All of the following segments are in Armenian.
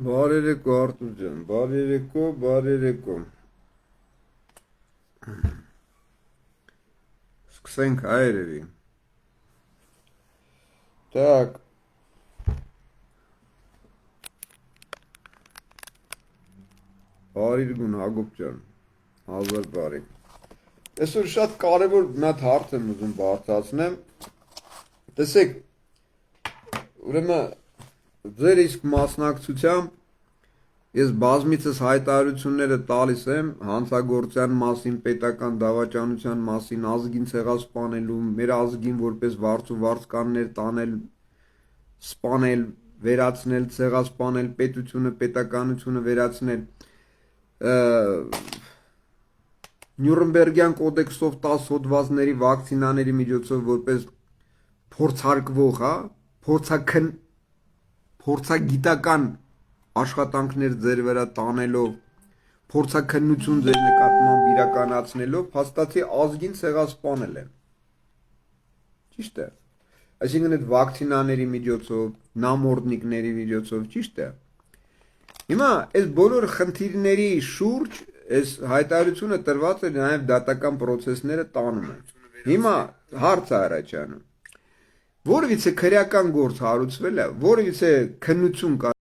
Բարերեկո Արտուր ջան, բարերեկո։ Սկսենք հայերևի։ Так, բարիրգուն Հակոբ ջան, հազար բարի։ Այսօր շատ կարևոր մի հատ հարց եմ ուզում բարձրացնեմ։ Տեսեք, ուրեմն ձեր իսկ մասնակցությամբ ես բազմիցս հայտարարությունները տալիս եմ հանցագործության մասին, պետական դավաճանության մասին, ազգին ցեղասպանելու, մեր ազգին որպես վարձու վարձկաններ տանել, սպանել, վերացնել, ցեղասպանել, պետությունը, պետականությունը վերացնել, Նյուրնբերգյան կոդեքսով 10 հոդվածների վակցինաների միջոցով որպես փորձարկվող, փորձագիտական աշխատանքներ ձեր վրա տանելով, փորձաքննություն ձեր նկատմամբ իրականացնելով, հաստատի ազգին ցեղասպանել են։ Ճիշտ է։ Այսինքն այդ վակցինաների միջոցով, նամորդնիկների միջոցով, ճիշտ է։ Հիմա այս բոլոր խնդիրների շուրջ այս հայտարարությունը տրված է նաև դատական process-ները տանում են։ Հիմա հարց է առաջանում։ Որևիցե քրեական գործ հարուցվել է, որևիցե քննություն կա։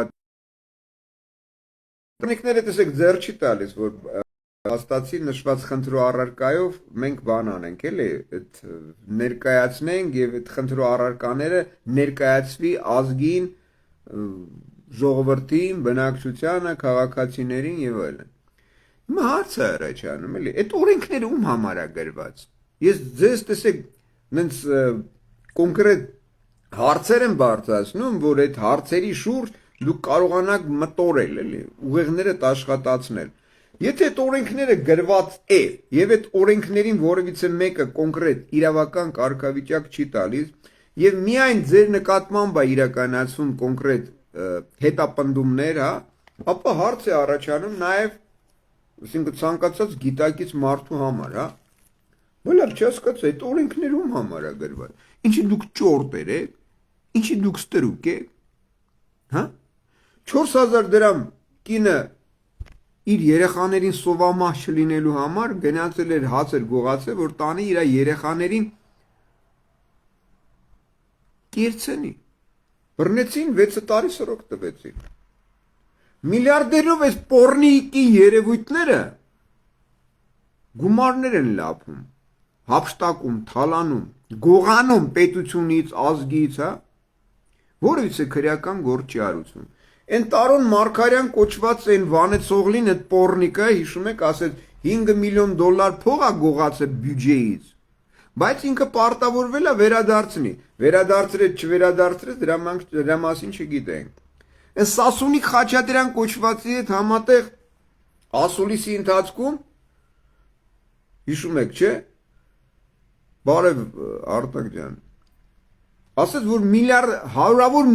Տեխնիկները տեսեք ձեռ չի տալիս, որ հաստատի նշված խնդրու առարկայով մենք բան անենք, էլի, այդ ներկայացնենք եւ այդ խնդրու առարկաները ներկայացվի ազգին, ժողովրդին, բնակչությանը, քաղաքացիներին եւ այլն։ Հիմա հարց է առաջանում, էլի, այդ օրենքները ում համար է գրված։ Ես ձեզ տեսեք, նենց կոնկրետ հարցեր եմ բարձրացնում, որ այդ հարցերի շուրջ դուք կարողանաք մտորել, էլի, ուղեղներդ աշխատացնել։ Եթե այդ օրենքները գրված է եւ այդ օրենքներին որևիցե մեկը կոնկրետ իրավական կարգավիճակ չի տալիս եւ միայն ձեր նկատմամբ է իրականացվում կոնկրետ հետապնդումներ, հա, ապա հարց է առաջանում նաեւ, ասենք ցանկացած գիտակից մարդու համար, հա, Բոլոր չհասկացա, այդ օրենքները ում համար է գրված։ Ինչի դուք ճորտեր եք, ինչի դուք ստրուկ եք, հա? 4000 դրամ կինը իր երեխաներին սովամահ չլինելու համար գնացել էր հացեր գողացել, որ տանի իր երեխաներին կիրցնի։ Բռնեցին 6 տարի սրոք տվեցին։ Միլիարդերով այս պորնիկի երևույթները գումարներ են լափում, հափշտակում, թալանում, գողանում պետությունից, ազգից, հա, որովհետեւ քրեական գործ չի արություն։ Այն Տարոն Մարգարյան կոչված այն Վանեցողլին այդ պորնիկը, հիշում եք, ասեց 5 միլիոն դոլար փող է գողացել բյուջեից, բայց ինքը պարտավորվել է վերադարձնի, վերադարձրեց, չվերադարձրեց, դրա մասին չգիտենք։ Այս Սասունիկ Խաչատրյան կոչվածի հետ համատեղ ասուլիսի ընթացքում հիշում եք, չէ՞։ Բարև Արտակ ջան։ Ասեց, որ հարյուրավոր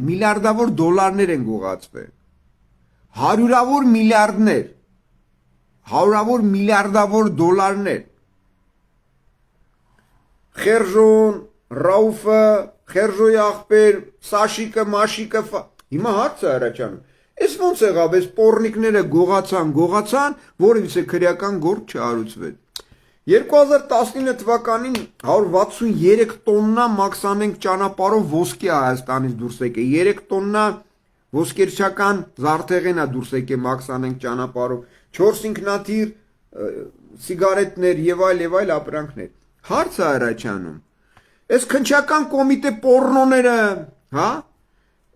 միլիարդավոր դոլարներ են գողացվել։ Հարյուրավոր միլիարդներ, հարյուրավոր միլիարդավոր դոլարներ։ Խերժոն, Ռաուֆը, Խերժոյի աղբեր, Սաշիկը, Մաշիկը, հիմա հարց է առաջանում։ Այս ոնց եղավ, այս պորնիկները գողացան, որովհետեւ քրեական գործ չարուցվեց։ 2019 թվականին 163 տոննա մաքսանենք ճանապարհով ոսկի Հայաստանից դուրս եկել, 3 տոննա ոսկերչական զարդեղեն է դուրս եկել մաքսանենք ճանապարհով, 4 ինքնաթիռ սիգարետներ եւ այլ ապրանքներ։ Հարց է առաջանում։ Այս քնչական կոմիտե պորնոները, հա,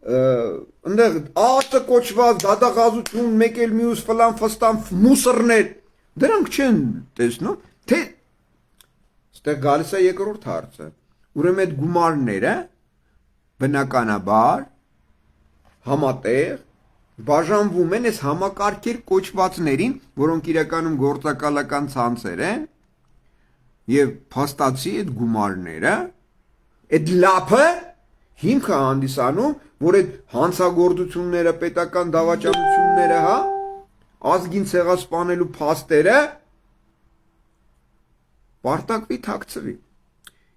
ընդեղ ԱԱՏ կոչված դատաղազություն, մեկ էլ մյուս ֆլան ֆստան մուսռներ, դրանք չեն տեսնում, թե ստեղ գալիս է երկրորդ հարցը։ Ուրեմն այդ գումարները բնականաբար համատեղ բաժանվում են այս համակարգեր կոչվածներին, որոնք իրականում գործակալական ցանցեր են, եւ փաստացի այդ գումարները, այդ լափը հիմք է հանդիսանում, որ այդ հանցագործությունները, պետական դավաճանությունները, հա, ազգին ցեղասպանելու փաստերը պարտակվի թաքցվի։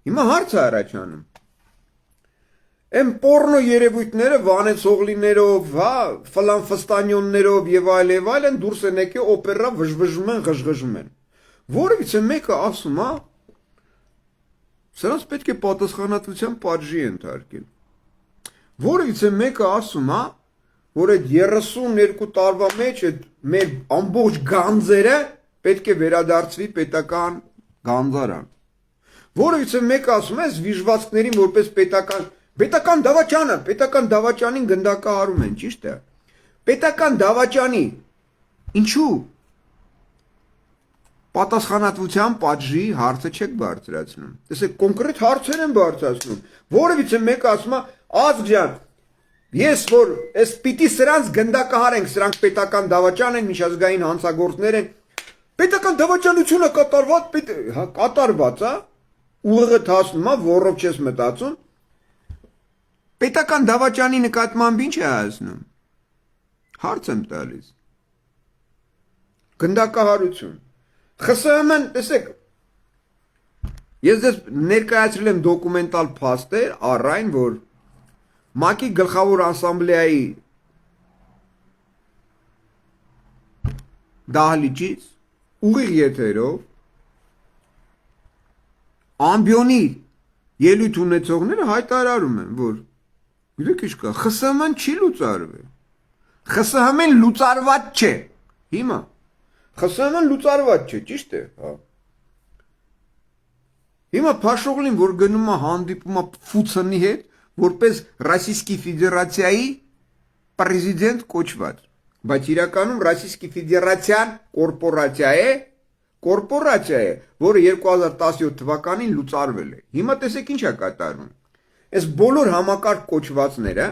Հիմա հարց է առաջանում։ Այն պորնո երևույթները Վանեցողլիներով, հա, ֆլան ֆստանյոններով եւ այլն դուրս են եկել օպերա վժվժում են, ղժղժում են։ Որովհետեւ մեկը ասում է, սրանց պետք է պատասխանատվության պատժի ենթարկել։ Որովհետեւ մեկը ասում է, որ այդ 32 տարվա մեջ այդ մեր ամբողջ գանձերը պետք է վերադարձվի պետական գանձարան։ Որովհետեւ մեկը ասում է, այս վիժվածքներին որպես պետական դավաճանին գնդակահարում են, ճիշտ է։ Պետական դավաճանի ինչու պատասխանատվության պատժի հարցը չեք բարձրացնում։ Տեսեք, կոնկրետ հարցեր են բարձրացնում, որովհետեւ մեկը ասում է, ազգ ջան, ես որ այս պիտի սրանց գնդակահարենք, սրանք պետական դավաճան են, միջազգային հանցագործներ են, պետական դավաճանությունը կատարված է, ուղեղը հասնում է, ոռով չես մտածում, պետական դավաճանի նկատմամբ ինչ է ասնում։ Հարց եմ տալիս։ Գնդակահարություն։ ԽՍՀՄ-ն, տեսեք, ես դες ներկայացրել եմ դոկումենտալ փաստեր առ այն, որ ՄԱԿ-ի գլխավոր ասամբլեայի դահլիճից ուղիղ եթերով ամբիոնի ելույթ ունեցողները հայտարարում են, որ գիտեք ինչ կա, ԽՍՀՄ-ն չի լուծարվել։ ԽՍՀՄ-ն լուծարված չէ։ Հիմա ԽՍՀՄ-ն լուծարված չէ, ճիշտ է, հա։ Հիմա Փաշօղլին, որ գնում է հանդիպում է Ֆուցնի հետ, որպես Ռոսիյսկի Ֆեդերացիայի պրեզիդենտ կոչված, բայց իրականում Ռոսիյսկի Ֆեդերացիան կորպորացիա է, որը 2017 թվականին լուծարվել է։ Հիմա տեսեք ինչ է կատարվում։ Այս բոլոր համակարգ կոչվածները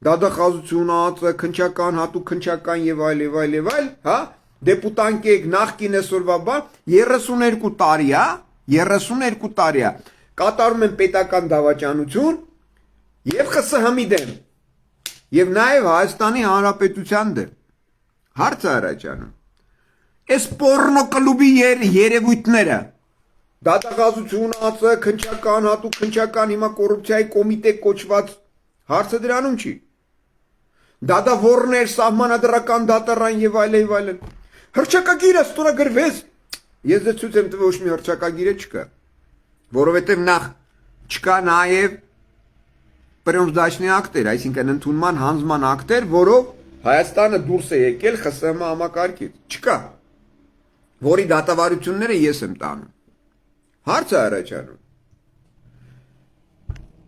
դատախազություն, ԱԱԾ, քնչական, հատուկ քնչական եւ այլ, հա, դեպուտանկ նախկին այսօրվա բան 32 տարի է, 32 տարի է կատարում են պետական դավաճանություն եւ ԽՍՀՄ-ի դեմ եւ նաեւ Հայաստանի Հանրապետության դեմ։ Հարցը առաջանում։ Այս պորնո կլուբի երևույթները դատախազությունը, քնչական, հատուկ քնչական, հիմա կոռուպցիայի կոմիտե կոչված հարցը դրանում չի։ Դատավորներ, սահմանադրական դատարան եւ այլն։ Հռչակագիրը ստորագրվեց։ Ես դե ցույց եմ տվել ոչ մի հռչակագիր չկա, որովհետեւ նախ չկա նաեւ պրոմսդաշնի ակտեր, այսինքն ընդունման հանձնման ակտեր, որով Հայաստանը դուրս է եկել ԽՍՀՄ համակարգից։ Չկա, որի դատավարությունները ես եմ տանում։ Հարցը առաջանում։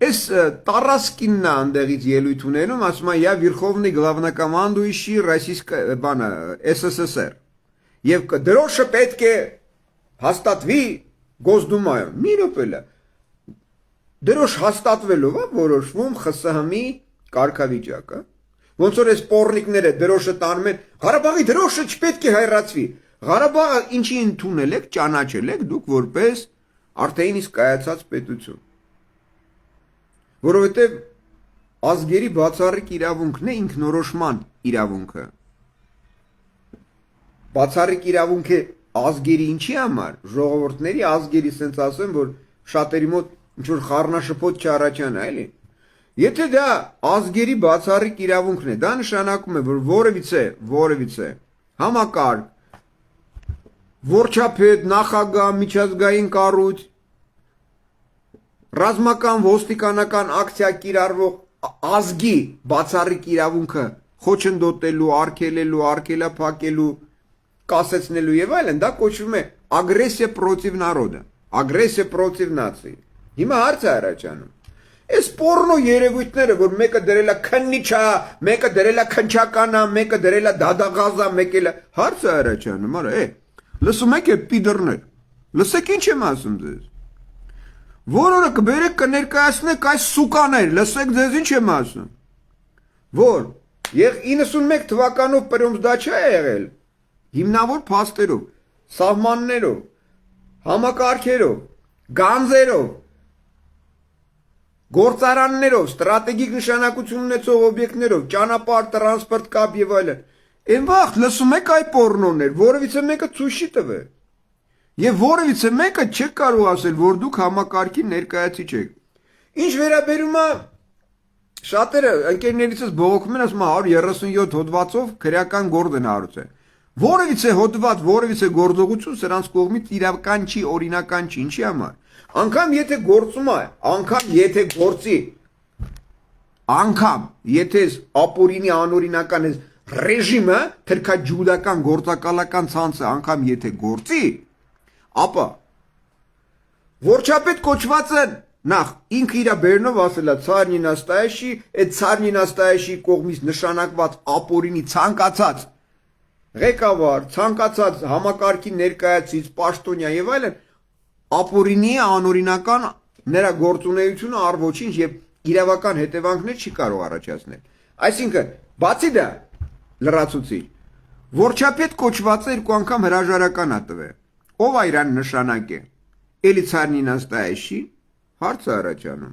Այս Տարասկինն է այնտեղից ելույթ ունենում, ասում է «Я Верховный главнокомандующий российской СССР»։ Եվ դրոշը պետք է հաստատվի Գոսդումայում։ Մի րոպե։ Դրոշ հաստատվելով է որոշվում ԽՍՀՄ-ի կարգավիճակը։ Ոնց որ այս պոռնիկները դրոշը տանում են, Ղարաբաղի դրոշը չպետք է հայրացվի։ Ղարաբաղը ինչի ընդունել եք, ճանաչել եք դուք որպես արդեն իսկ կայացած պետություն։ Որովհետև ազգերի բացառիկ իրավունքն է ինքնորոշման իրավունքը։ Բացառիկ իրավունք է ազգերի ինչի համար, ժողովուրդների ազգերի, ասենց ասեմ, որ շատերի մոտ ինչ որ խառնաշփոթ չառաջանա, էլի։ Եթե դա ազգերի բացառիկ իրավունքն է, դա նշանակում է, որ որևիցե համակարգ, Վարչապետ, նախագահ, միջազգային կառույց, ռազմական ոստիկանական ակցիա կիրառվող ազգի բացառիկ իրավունքը խոչընդոտելու, արգելելու, արգելափակելու, կասեցնելու եւ այլն, դա կոչվում է ագրեսիա против народа, ագրեսիա против նացիի։ Հիմա հարց է առաջանում։ Այս պորնո երևույթները, որ մեկը դրել է քննիչա, մեկը դրել է քնչականա, մեկը դրել է դադաղազա, մեկը հարց է առաջանում, արա, լսում եք պիդերներ, լսեք ինչ եմ ասում ձեզ, որ օրը կբերեք կներկայացնեք այս սուկաներ, լսեք ձեզ ինչ եմ ասում, որ 91 թվականով պրոմսդաչա է եղել, հիմնավոր փաստերով, սահմաններով, համակարգերով, գանձերով, գործարաններով, ստրատեգիկ նշանակություն ունեցող օբյեկտներով, ճանապարհ, տրանսպորտ, կապ եւ այլն։ Այն վաղ լսում եք այ պորնոներ, որևիցե մեկը ցույց չի տվել։ Եվ որևիցե մեկը չեք կարող ասել, որ դուք համակարգի ներկայացիչ եք։ Ինչ վերաբերում է շատերը ընկերներիցս բողոքում են, ասում 137 հոդվածով քրեական գործ են հարուցել։ Որևիցե հոդված, որևիցե գործողություն սրանց կողմից իրական չի, օրինական չի, ինչի համար։ Անկամ եթե գործում է, անկամ եթե գործի, անկամ եթե ապօրինի անօրինական է ռեժիմը, թրքաջուհուդական գործակալական ցանցը անգամ եթե գործի, ապա Վարչապետ կոչվածը նախ ինքը իր բերնով ասել է ցարնի նաստայաշի, այդ ցարնի նաստայաշի կողմից նշանակված ապօրինի ցանկացած ղեկավար, ցանկացած համակարգի ներկայացից, պաշտոնյա եւ այլն ապօրինի անօրինական նրա գործունեությունը առ ոչինչ եւ իրավական հետևանքներ չի կարող առաջացնել։ Այսինքն, բացի դա լրացուցիչ Վարչապետ կոչվածը երկու անգամ հրաժարական ա տվել։ Ով է իրան նշանակե։ Էլի ցարնի նաստայաշի հարց է առաջանում։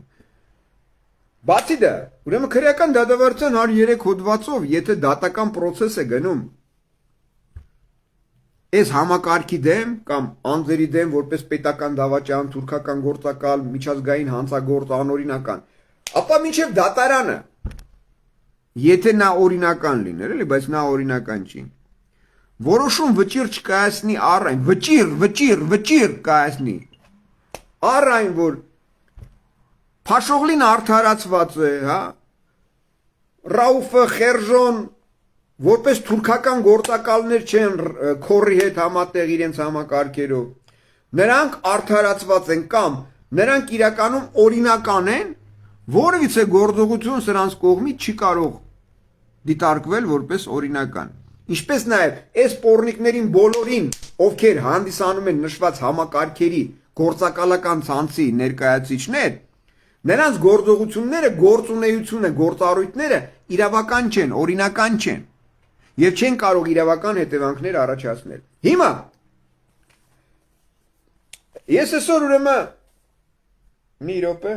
Բացի դա, ուրեմն քրեական դատավարության 103 հոդվածով, եթե դատական process է գնում այս համակարգի դեմ կամ անձերի դեմ որպես պետական դավաճան, թուրքական գործակալ, միջազգային հանցագործ, անօրինական, ապա մինչև դատարանը եթե նա օրինական լիներ, էլի, բայց նա օրինական չի։ Որոշում վճիռ չկայացնի առ այն, վճիռ կայացնի առ այն, որ Փաշօղլին արդարացված է, հա, Ռաուֆը, Խերժոն որպես թուրքական գործակալներ չեն քորի հետ համատեղ իրենց համակարգերով, նրանք արդարացված են կամ նրանք իրականում օրինական են, որևիցե գործողություն սրանց կողմից չի կարող դիտարկվել որպես օրինական։ Ինչպես նաև այս պոռնիկներին բոլորին, ովքեր հանդիսանում են նշված համակարգերի գործակալական ցանցի ներկայացիչներ, նրանց գործողությունները, գործունեությունը, գործառույթները իրավական չեն, օրինական չեն եւ չեն կարող իրավական հետևանքներ առաջացնել։ Հիմա ես այսօր ուրեմն մի րոպե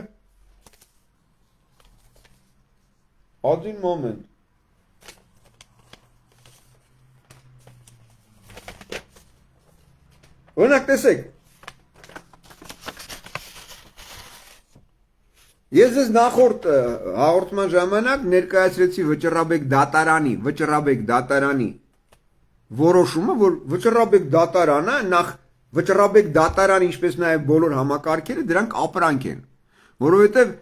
один момент Օրինակ տեսեք, ես ձեզ նախորդ հաղորդման ժամանակ ներկայացրեցի Վճռաբեկ դատարանի որոշումը, որ Վճռաբեկ դատարանը նախ Վճռաբեկ դատարանը, ինչպես նաև բոլոր համակարգերը դրանք ապրանք են, որովհետև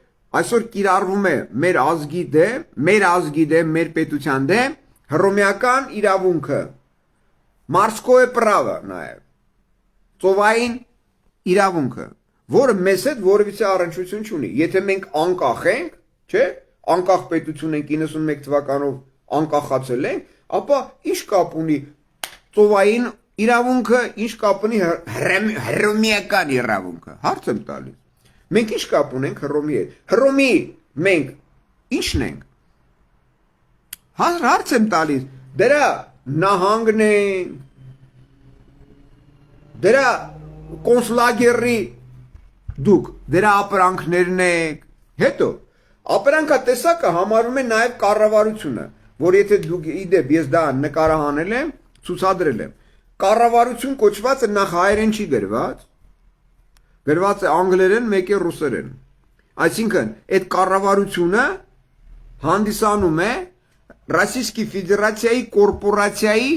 այսօր կիրառվում է մեր ազգի դեմ, մեր պետության դեմ հռոմեական իրավունքը, մорское право նաև, ծովային իրավունքը, որը մեզ հետ որևիցե առնչություն չունի։ Եթե մենք անկախ ենք, չէ, անկախ պետություն ենք 91 թվականով անկախացել ենք, ապա ինչ կապ ունի ծովային իրավունքը, ինչ կապ ունի հռոմեական իրավունքը։ Հարց եմ տալիս։ Մենք ինչ կապ ունենք Հռոմի հետ։ Հռոմի մենք ի՞նչն ենք։ Հարց եմ տալիս։ Դրա նահանգն են, դրա կոնսուլագերի դուք դրա ապրանքներն եք, հետո ապրանքա տեսակը համարվում է նաև կառավարությունը, որ եթե դուք իդեպ ես դա նկարահանել եմ, ցուցադրել եմ, կառավարություն կոչվածը նախ հայերեն չի գրված է անգլերեն, մեկ է ռուսերեն, այսինքն այդ կառավարությունը հանդիսանում է Ռոսիյսկի Ֆեդերացիայի կորպորացիայի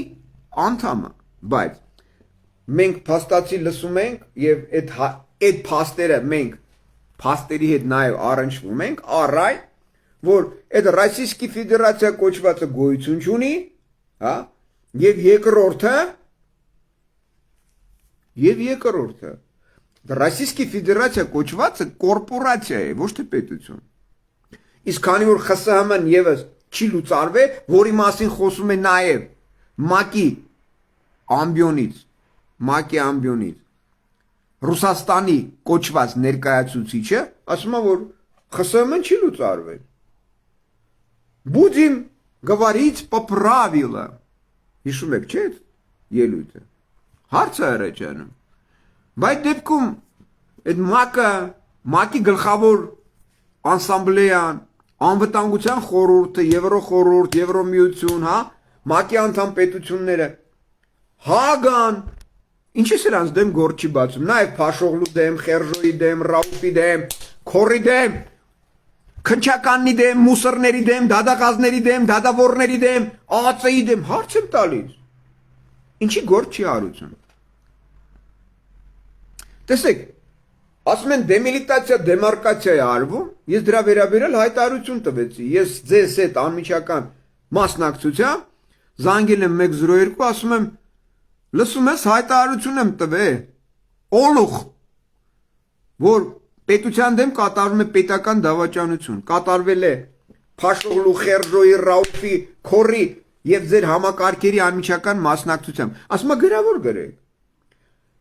անդամը, բայց մենք փաստացի լսում ենք եւ այդ փաստերը մենք փաստերի հետ նաև առնչվում ենք առայ, որ այդ Ռոսիյսկի Ֆեդերացիա կոչվածը գոյություն չունի, հա, եւ երկրորդը Ռոսիյսկի Ֆեդերացիա կոչվածը կորպորացիա է, ոչ թե պետություն։ Իսկ քանի որ ԽՍՀՄ-ն եւս չի լուծարվել, որի մասին խոսում է նաև ՄԱԿ-ի ամբիոնից Ռուսաստանի կոչված ներկայացուցիչը ասում է, որ ԽՍՀՄ-ն չի լուծարվել։ Будем говорить по правилам։ Հիշում եք, չէ՞, ելույթը։ Հարց է առաջանում։ Բայց դեպքում այդ ՄԱԿ-ի գլխավոր անսամբլեան, անվտանգության խորհուրդը, Եվրոխորհուրդ, Եվրոմիություն, հա, ՄԱԿ-ի անդամ պետությունները Հագան, ինչի սրանց դեմ գործ չի բացում, նաև Փաշօղլու դեմ, Խերժոյի դեմ, Ռաուֆի դեմ, Քորի դեմ, Քնչականնի դեմ, մուսորների դեմ, դադաղազների դեմ, դադավորների դեմ, ԱԱՑ-ի դեմ, հարց եմ տալիս։ Ինչի գործ չի արություն։ Տեսեք, ասում են դեմիլիտացիա, դեմարկացիա է արվում, ես դրա վերաբերյալ հայտարարություն տվեցի, ես ձեզ հետ անմիջական մասնակցությամբ զանգել եմ 102, ասում եմ, լսում ես, հայտարարություն եմ տվել, օլուխ, որ պետության դեմ կատարվում է պետական դավաճանություն, կատարվել է Փաշօղլու, Խերժոյի, Ռաուֆի, Քորի եւ ձեր համակարգերի անմիջական մասնակցությամբ, ասում եմ գրավոր գրեք։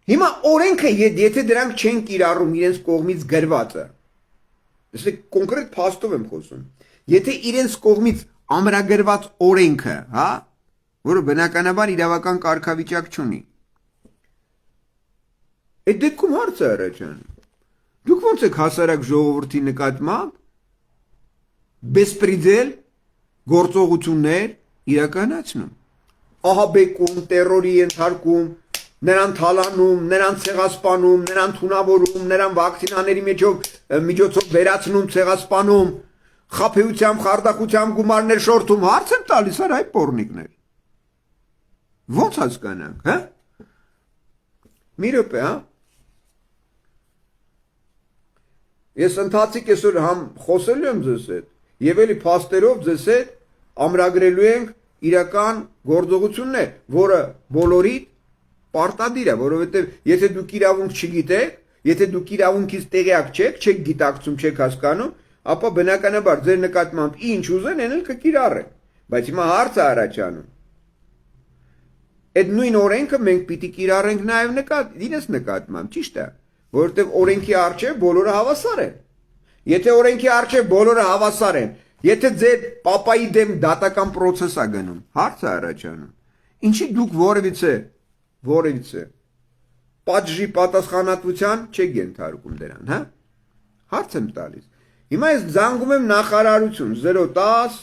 Հիմա օրենքը, եթե դրանք չեն կիրառում իրենց կողմից գրվածը, ասեք կոնկրետ փաստով եմ խոսում, եթե իրենց կողմից ամրագրված օրենքը, հա, որը բնականաբար իրավական կարգավիճակ չունի, այդ դեպքում հարց է առաջանում, դուք ոնց եք հասարակ ժողովրդի նկատմամբ բեսպրիդել գործողություններ իրականացնում, ահաբեկում, տերորի ենթարկում, նրան թալանում, նրան ցեղասպանում, նրան թունավորում, նրան վակցինաների միջոցով վերացնում, ցեղասպանում, խաբեությամբ, խարդախությամբ գումարներ շորթում, հարց եմ տալիս այ պոռնիկներ։ Ոնց հասկանանք, հա։ Մի րոպե, հա։ Ես ընթացիկ այսօր համ խոսելու եմ ձեզ հետ, եւ էլի փաստերով ձեզ հետ ամրագրելու ենք իրական գործողություններ, որը բոլորիդ պարտադիր է, որովհետեւ եթե դուք իրավունք չգիտեք, եթե դուք իրավունքից տեղյակ չեք, չեք գիտակցում, չեք հասկանում, ապա բնականաբար ձեր նկատմամբ ինչ ուզեն, այն էլ կկիրառեն։ Բայց հիմա հարցը առաջանում։ Այդ նույն օրենքը մենք պիտի կիրառենք նաև իրենց նկատմամբ, ճիշտ է, որովհետև օրենքի առջև բոլորը հավասար են։ Եթե օրենքի առջև բոլորը հավասար են, եթե ձեր պապայի դեմ դատական process է գնում, հարց է առաջանում։ Ինչի դուք որևիցե պատժի պատասխանատվության չեք ենթարկում դրան, հա։ Հարց եմ տալիս։ Հիմա ես զանգում եմ նախարարություն 010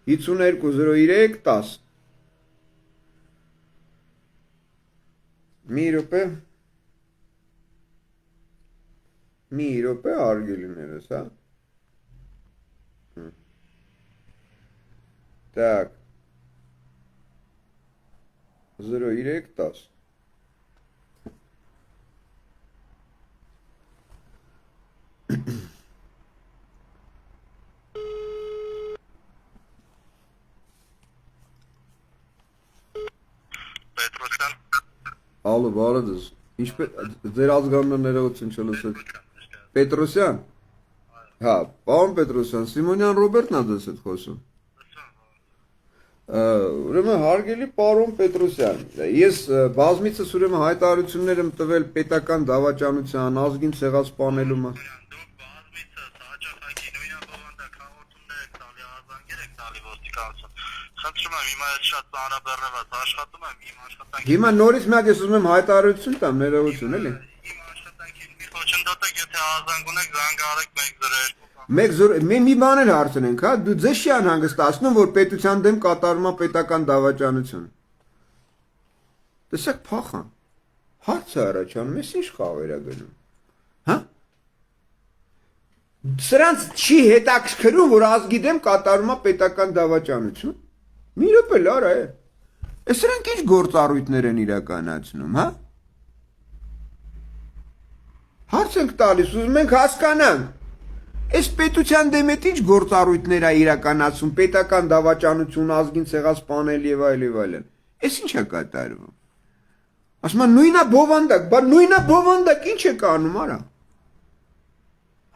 5203 10։ Մի րոպե, Մի րոպե արգելիներս, հա։ Так. 0310 Պետրոսյան Ալո, բարոդս։ Ինչպես ձեր ազգանունը ներողություն չլսեք։ Պետրոսյան։ Հա, պարոն Պետրոսյան, Սիմոնյան Ռոբերտն է դες հետ խոսում։ Ուրեմն հարգելի պարոն Պետրոսյան, ես բազմիցս ուրեմն հայտարարություններ եմ տվել պետական դավաճանության, ազգին ցեղասպանելու մասին։ դուք բազմիցս հաճախակի նույնը բովանդակ հաղորդումներ եք տալի, ազանգեր եք տալի ոստիկանություն։ Խնդրում եմ, հիմա ես շատ ծանրաբեռնված աշխատում եմ, իմ աշխատանքի Հիմա նորից մի հատ ես ուզում եմ հայտարարություն տամ, ներողություն, էլի։ իմ աշխատանքին մի խոչընդոտեք, եթե ազանգ ունեք, զանգարեք 102 Մի բան էլ հարցնենք, հա, դու ձեզ չի անհանգստացնում, որ պետության դեմ կատարում է պետական դավաճանություն։ Տեսեք փախան։ Հարցը առաջանում, ես ինչ խաղեր է գնում։ Հա? Սրանց չի հետաքրքրում, որ ազգի դեմ կատարում է պետական դավաճանություն։ Մի րոպե լարա է։ Այս սրանք ինչ գործառույթներ են իրականացնում, հա? Հարց ենք տալիս, ուզում ենք հասկանանք։ Այս պետության դեմ է ինչ գործառույթներ է իրականացում, պետական դավաճանություն, ազգին ցեղասպանել եւ այլն։ Այս ինչ է կատարվում։ Ասում են նույնա բովանդակ, բա նույնա բովանդակ ինչ է կանում, արա։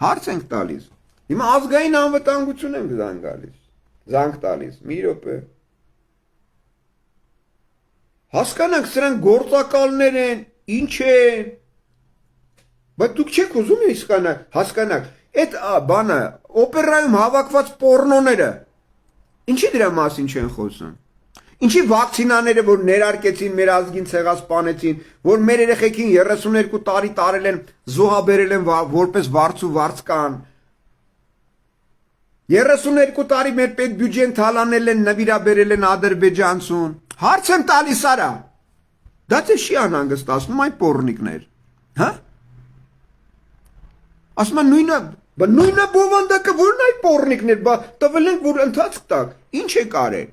Հարց ենք տալիս։ Հիմա ազգային անվտանգություն ենք զանգ տալիս։ Մի րոպե։ Հասկանանք, սրանք գործակալներ են, ինչ են։ Բայց դուք չեք ուզում հասկանաք, այդ բանը օպերայում հավաքված պորնոները ինչի դրա մասին չեն խոսում։ Ինչի վակցինաները, որ ներարկեցին մեր ազգին ցեղասպանեցին, որ մեր երեխեքին 32 տարի տարել են, զոհաբերել են որպես վարձու վարձկան։ 32 տարի մեր պետ բյուջեն թալանել են, նվիրաբերել են ադրբեջանցուն։ Հարց եմ տալիս արա։ Դա թե չի անհանգստացնում այն պորնիկներ։ Հա? Ասում են նույնը բովանդակը որն այդ պորնիկներ, բա տվել ենք, որ ընթացք տակ, ինչ է կարել։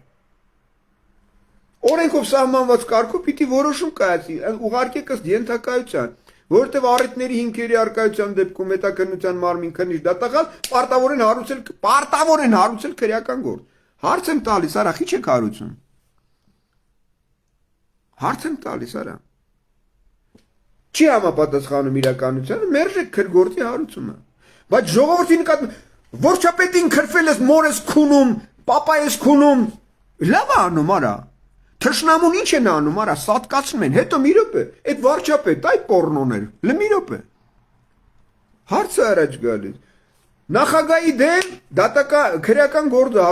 Օրենքով սահմանված կարգով պիտի որոշում կայացի, ուղարկեք ըստ ենթակայության, որովհետև առիթների հիմքերի առկայության դեպքում հետաքննության մարմին քննիչ դատախազ պարտավոր են հարուցել քրեական գործ։ Հարց եմ տալիս, արա, ի՞նչ եք հարուցում։ Հարց եմ տալիս, արա։ Չի համապատասխանում իրականությանը, մերժեք քրգործի հարուցումը։ Բայց ժողովրդի նկատմամբ վարչապետին քրֆել ես, մոր ես քունում, պապա ես քունում, լավ անում, արա։ Թշնամուն ինչ են անում, արա, սատկացնում են, հետո մի րոպե, այդ վարչապետ, այդ պորնոներ, մի րոպե։ Հարցը առաջ գալիս։ Նախագահի դեմ քրեական գործը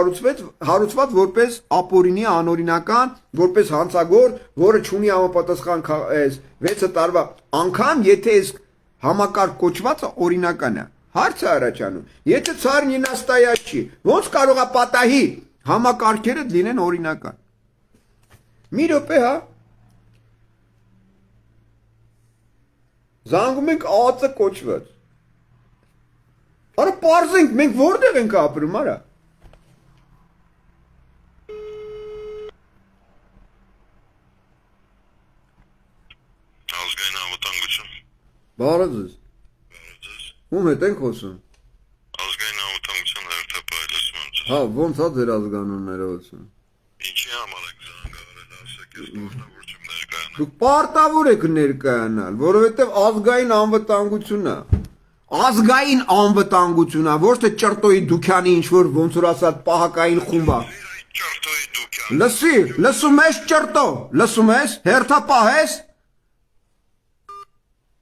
հարուցված որպես ապօրինի անօրինական, որպես հանցագործ, որը չունի համապատասխան 6 տարվա անգամ, եթե այս համակարգ կոչվածը օրինական է։ Հարցը առաջանում։ Եթե ցարն ինաստայած չի, ոնց կարող է պատահի համակարգերը լինեն օրինական։ Մի րոպե, հա։ Զանգում ենք ԱԱԾ կոչված։ Արա պարզենք, մենք որտեղ ենք ապրում, արա։ ազգային անվտանգություն Բարև ձեզ։ Ում հետ ենք խոսում։ ազգային անվտանգության հերթապահ լսում եմ ձեզ։ Հա, ոնց է ձեր ազգանունները ոցում։ Ինչի համար եք զանգահարել, ասեք, ես պարտավոր չեմ ներկայանալ։ Դուք պարտավոր եք ներկայանալ, որովհետև ազգային անվտանգությունն է։ Ազգային անվտանգությունն է, ոչ թե ճրտոյի դուքյանի ինչ որ ոնց որ ասած պահակային խումբ է։ Ճրտոյի դուքյան։ Լսում ես ճրտո, լսում ես, հերթապահ ես։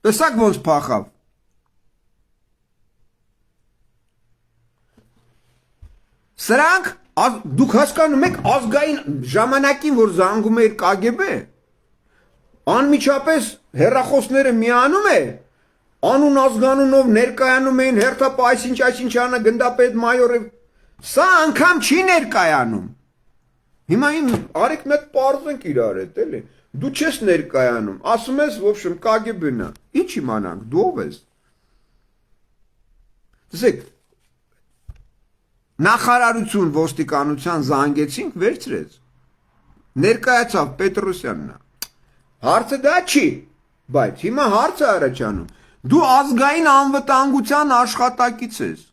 Տեսակ ոնց փախավ։ Սրանք դուք հասկանում եք ազգային ժամանակին, որ զանգում էր KGB, անմիջապես հեռախոսները միանում է, անուն ազգանունով ներկայանում էին հերթապահ այսինչ անը գնդապետ մայորը, սա անգամ չի ներկայանում։ Հիմա արեք մեկ պարզենք իրար հետ, էլի, դու չես ներկայանում, ասում ես, ոբշեմ, KGB-ն է, ինչ իմանանք, դու ով ես։ Տեսեք, նախարարություն ոստիկանության զանգեցինք, վերցրեց։ Ներկայացավ Պետրոսյանն։ Հարցը դա չի, բայց հիմա հարցը առաջանում։ Դու ազգային անվտանգության աշխատակից ես։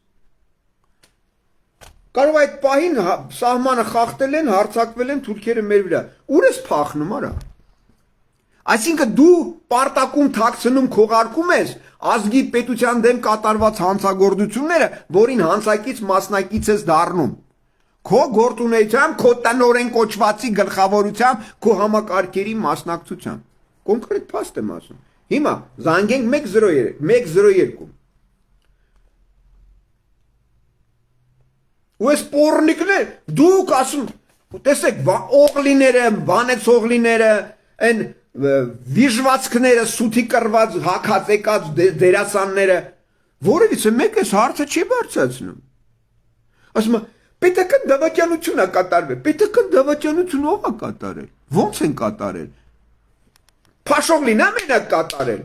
Կարող այդ պահին սահմանը խախտել են, հարձակվել են թուրքերը մեր վրա։ Ուր ես փախնում, արա։ Այսինքն դու պարտակում թաքցնում քողարկում ես ազգի պետության դեմ կատարված հանցագործությունները, որին հանցակից մասնակից ես դառնում։ Քո գործունեությամբ, քո տնօրեն կոչվածի գլխավորությամբ, քո համակարգերի մասնակցությամբ։ Կոնկրետ փաստ եմ ասում։ Հիմա զանգենք 102։ Ու այս պորնիկներ դուք ասում, տեսեք, օղլիները, բանեցողլիները, այն վիժվածքները, սութի կռված, հակած եկած դերասանները, որևիցե մեկ այս հարցը չի բարձրացնում։ Ասում է, պետական դավաճանություն է կատարվել, պետական դավաճանություն ով է կատարել, ոնց են կատարել, Փաշովլին է մենակ կատարել,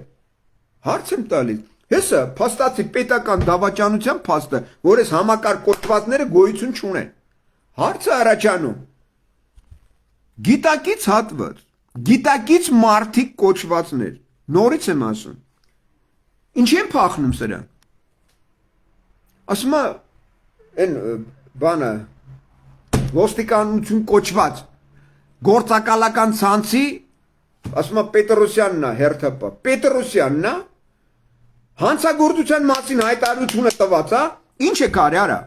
հարց եմ տալիս, հեսը փաստացի պետական դավաճանության փաստը, որ այս համակարգ կոչվածները գոյություն չունեն, հարցը առաջանում, գիտակից հատված, գիտակից մարդիկ կոչվածներ, նորից եմ ասում, ինչ են փախնում սրանք, ասում է, են բանը, ոստիկանություն կոչված, գործակալական ցանցի, ասում է Պետրոսյանն է հերթապա, Պետրոսյանն է, հանցագործության մասին հայտարարությունը տված, ինչ է կարի արա,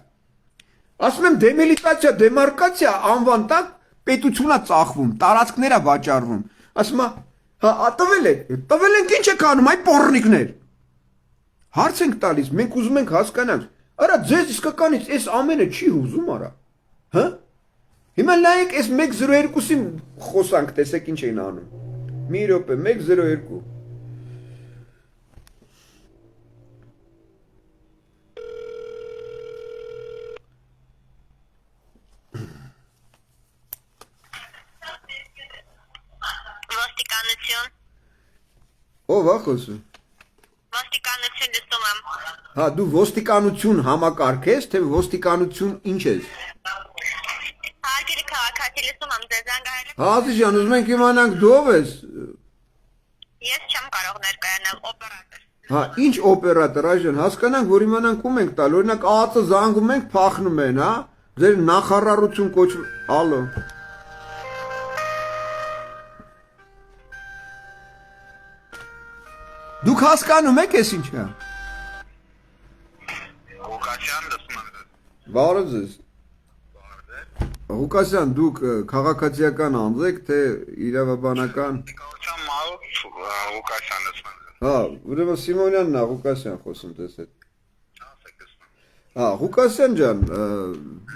ասում եմ դեմիլիտացիա, դեմարկացիա անվան տակ պետությունա ծախվում, տարածքներ է վաճառվում, ասում է, տվել ենք ինչ եք անում, այ պոռնիկներ, հարց ենք տալիս, մենք ուզում ենք հասկանանք, արա ձեզ իսկականից այս ամենը չի հուզում արա, հա, հիմա նայեք այս 102-ին խոսանք, տեսեք ինչ էին անում, մի րոպե, 102 Ոստիկանություն։ Ով է խոսում։ Ոստիկանություն լսում եմ։ Հա, դու ոստիկանություն համակարգ ես, թե ոստիկանություն ինչ ես։ Հարգելի քաղաքացի լսում եմ, ձեզ զանգահարել եմ։ Հա, Ազիջան, ուզում ենք իմանանք դու ով ես։ Ես չեմ կարող ներկայանալ, օպերատոր։ Հա, ինչ օպերատոր, այժմ հասկանանք, որ իմանանք ում ենք տալ, օրինակ ԱԱԾ զանգում ենք, փախնում են, հա։ Ձեր նախարարություն կոչվում, ալո։ Դուք հասկանում եք ես ինչ է։ Ղուկասյան լսում եմ։ Բարև ձեզ։ Ղուկասյան, դուք քաղաքացիական անձ եք, թե իրավաբանական։ Կառուցան մայոց Ղուկասյան լսում եմ։ Հա, ուրեմն Սիմոնյանն է, Ղուկասյան խոսում տեսեք։ Ասեք լսում։ Հա, Ղուկասյան ջան,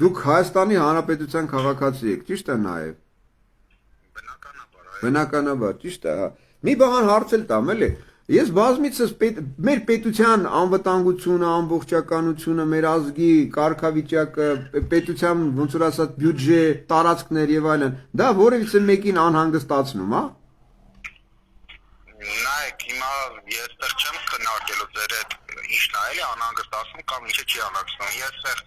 դուք Հայաստանի Հանրապետության քաղաքացի եք, ճիշտ է նաև։ Բնականաբար, ճիշտ է, հա։ Մի բան հարցել տամ, էլի։ Ես բազմիցս մեր պետության անվտանգությունը, ամբողջականությունը, մեր ազգի կարգավիճակը, պետության ոնց որ ասած բյուջե, տարածքներ եւ այլն, դա որևիցե մեկին անհանգստացնում, հա։ Նայեք, հիմա ես դեռ չեմ քննարկելու ձեր հետ ինչն է, էլի անհանգստացում կամ ինչը չի անհանգստում։ Ես դեռ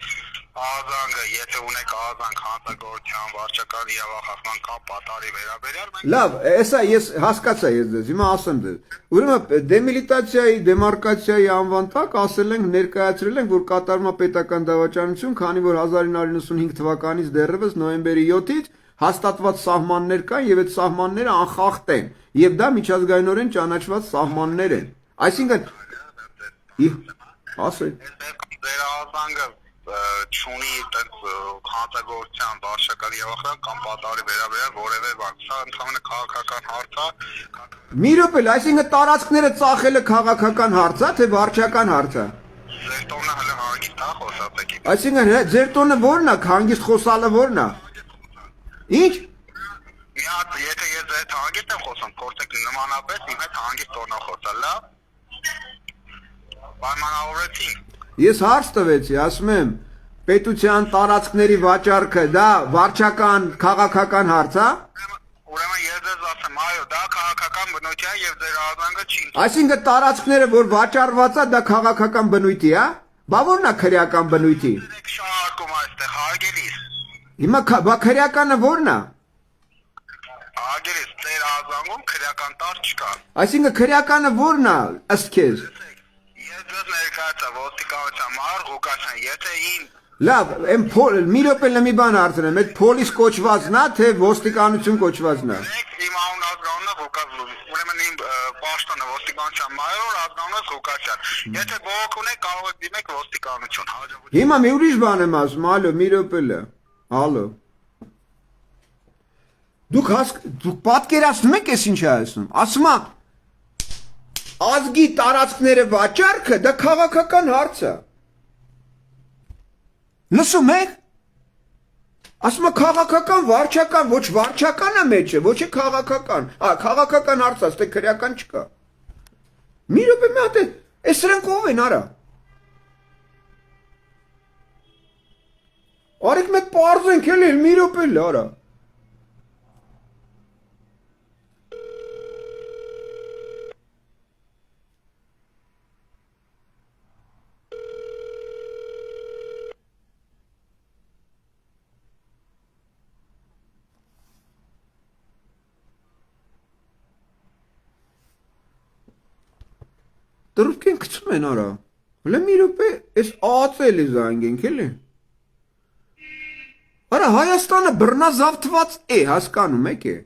ազանգը, եթե ունեք ազանգ հանցագործության, վարչական իրավախախտման կամ պատարի վերաբերյալ, մենք Լավ, էսա ես հասկացա ես ձեզ, հիմա ասեմ ձեզ։ Ուրեմն դեմիլիտացիայի, դեմարկացիայի անվան տակ ասել ենք, ներկայացրել ենք, որ կատարվում է պետական դավաճանություն, քանի որ 1995 թվականից դեռևս նոյեմբերի 7-ից հաստատված սահմաններ կան եւ այդ սահմանները անխախտ են եւ դա միջազգայինորեն ճանաչված սահմաններ են։ Այսինքն ասել ձեր ազանգը չունի այդպես հանցագործության, վարչական իրավախախտման կամ պատարի վերաբերյալ որևէ բան։ Սա ընդհանրապես քաղաքական հարց է։ Մի րոպե, այսինքն տարածքները ծախելը քաղաքական հարց է, թե վարչական հարց է։ Ձեր տոնը հələ հանգիստ է խոսացեք։ Այսինքն ձեր տոնը ո՞րն է, հանգիստ խոսալը ո՞րն է։ Ինչ։ Մի հատ, եթե ես ձեր հետ հանգիստ եմ խոսում, փորձեք նմանապես իմ հետ հանգիստ տոնով խոսալ, լավ։ Պայմանավորեցինք։ Ես հարց տվեցի, ասում եմ, պետության տարածքների վաճառքը դա վարչական, քաղաքական հարց է։ Ուրեմն ես ձեզ ասեմ, այո, դա քաղաքական բնույթ է եւ ձեր ազանգը չի։ Այսինքն տարածքները, որ վաճառված է, դա քաղաքական բնույթ է, հա։ Բա որն է քրեական բնույթի։ Եք շարքում այստեղ հարգելիս։ Հիմա բա քրեականը որն է։ Հարգելիս, ծեր ազանգում քրեական տար չկա։ Այսինքն քրեականը որն է ըստ քեզ։ Ես ձեզ ներկայացա ոստիկանության մար Ղուկասյան, եթե ին Լավ, մի րոպե մի բան հարցնեմ, այդ փոլիս կոչվածն է, թե ոստիկանություն կոչվածն է։ Եք իմ անուն ազգանունը Ղուկաս, ուրեմն իմ պաշտոնը ոստիկանության մայոր ազգանունը Ղուկասյան։ Եթե բողոք ունեք, կարող եք դիմեք ոստիկանություն։ Հաջողություն։ Հիմա մի ուրիշ բան եմ ասում, ալո, մի րոպե լա։ Ալո։ Դուք պատկերացնում եք ես ինչ է ասում։ Ասում է ազգի տարածքները վաճառքը դա քաղաքական հարց է։ Լսում եք։ Ասում է քաղաքական, վարչական, ոչ վարչականը մեջ է, ոչ է քաղաքական։ Քաղաքական հարց է, ստե քրեական չկա։ Մի րոպե մի հատ է, այս սրանք ով են արա։ Արեք մեկ պարզենք էլի, մի րոպե լա արա։ Դրուք են գցում են արա։ Հələ մի րոպե, այս ԱԱՑ-ը զանգենք էլի։ Արա Հայաստանը բռնազավթված է, հասկանում եք է։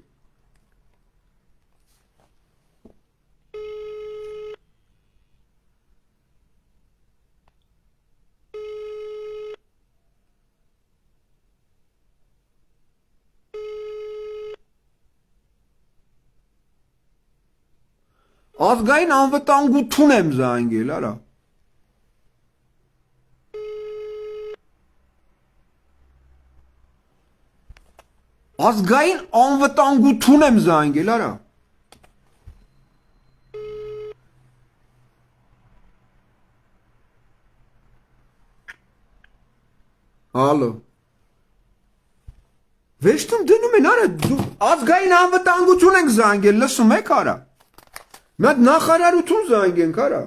Ազգային անվտանգություն եմ զանգել, արա։ Ազգային անվտանգություն եմ զանգել, արա։ Ալո։ Վերջում դնում են, արա, ազգային անվտանգություն ենք զանգել, լսում եք, արա։ Մենք նախարարություն զանգենք, արա։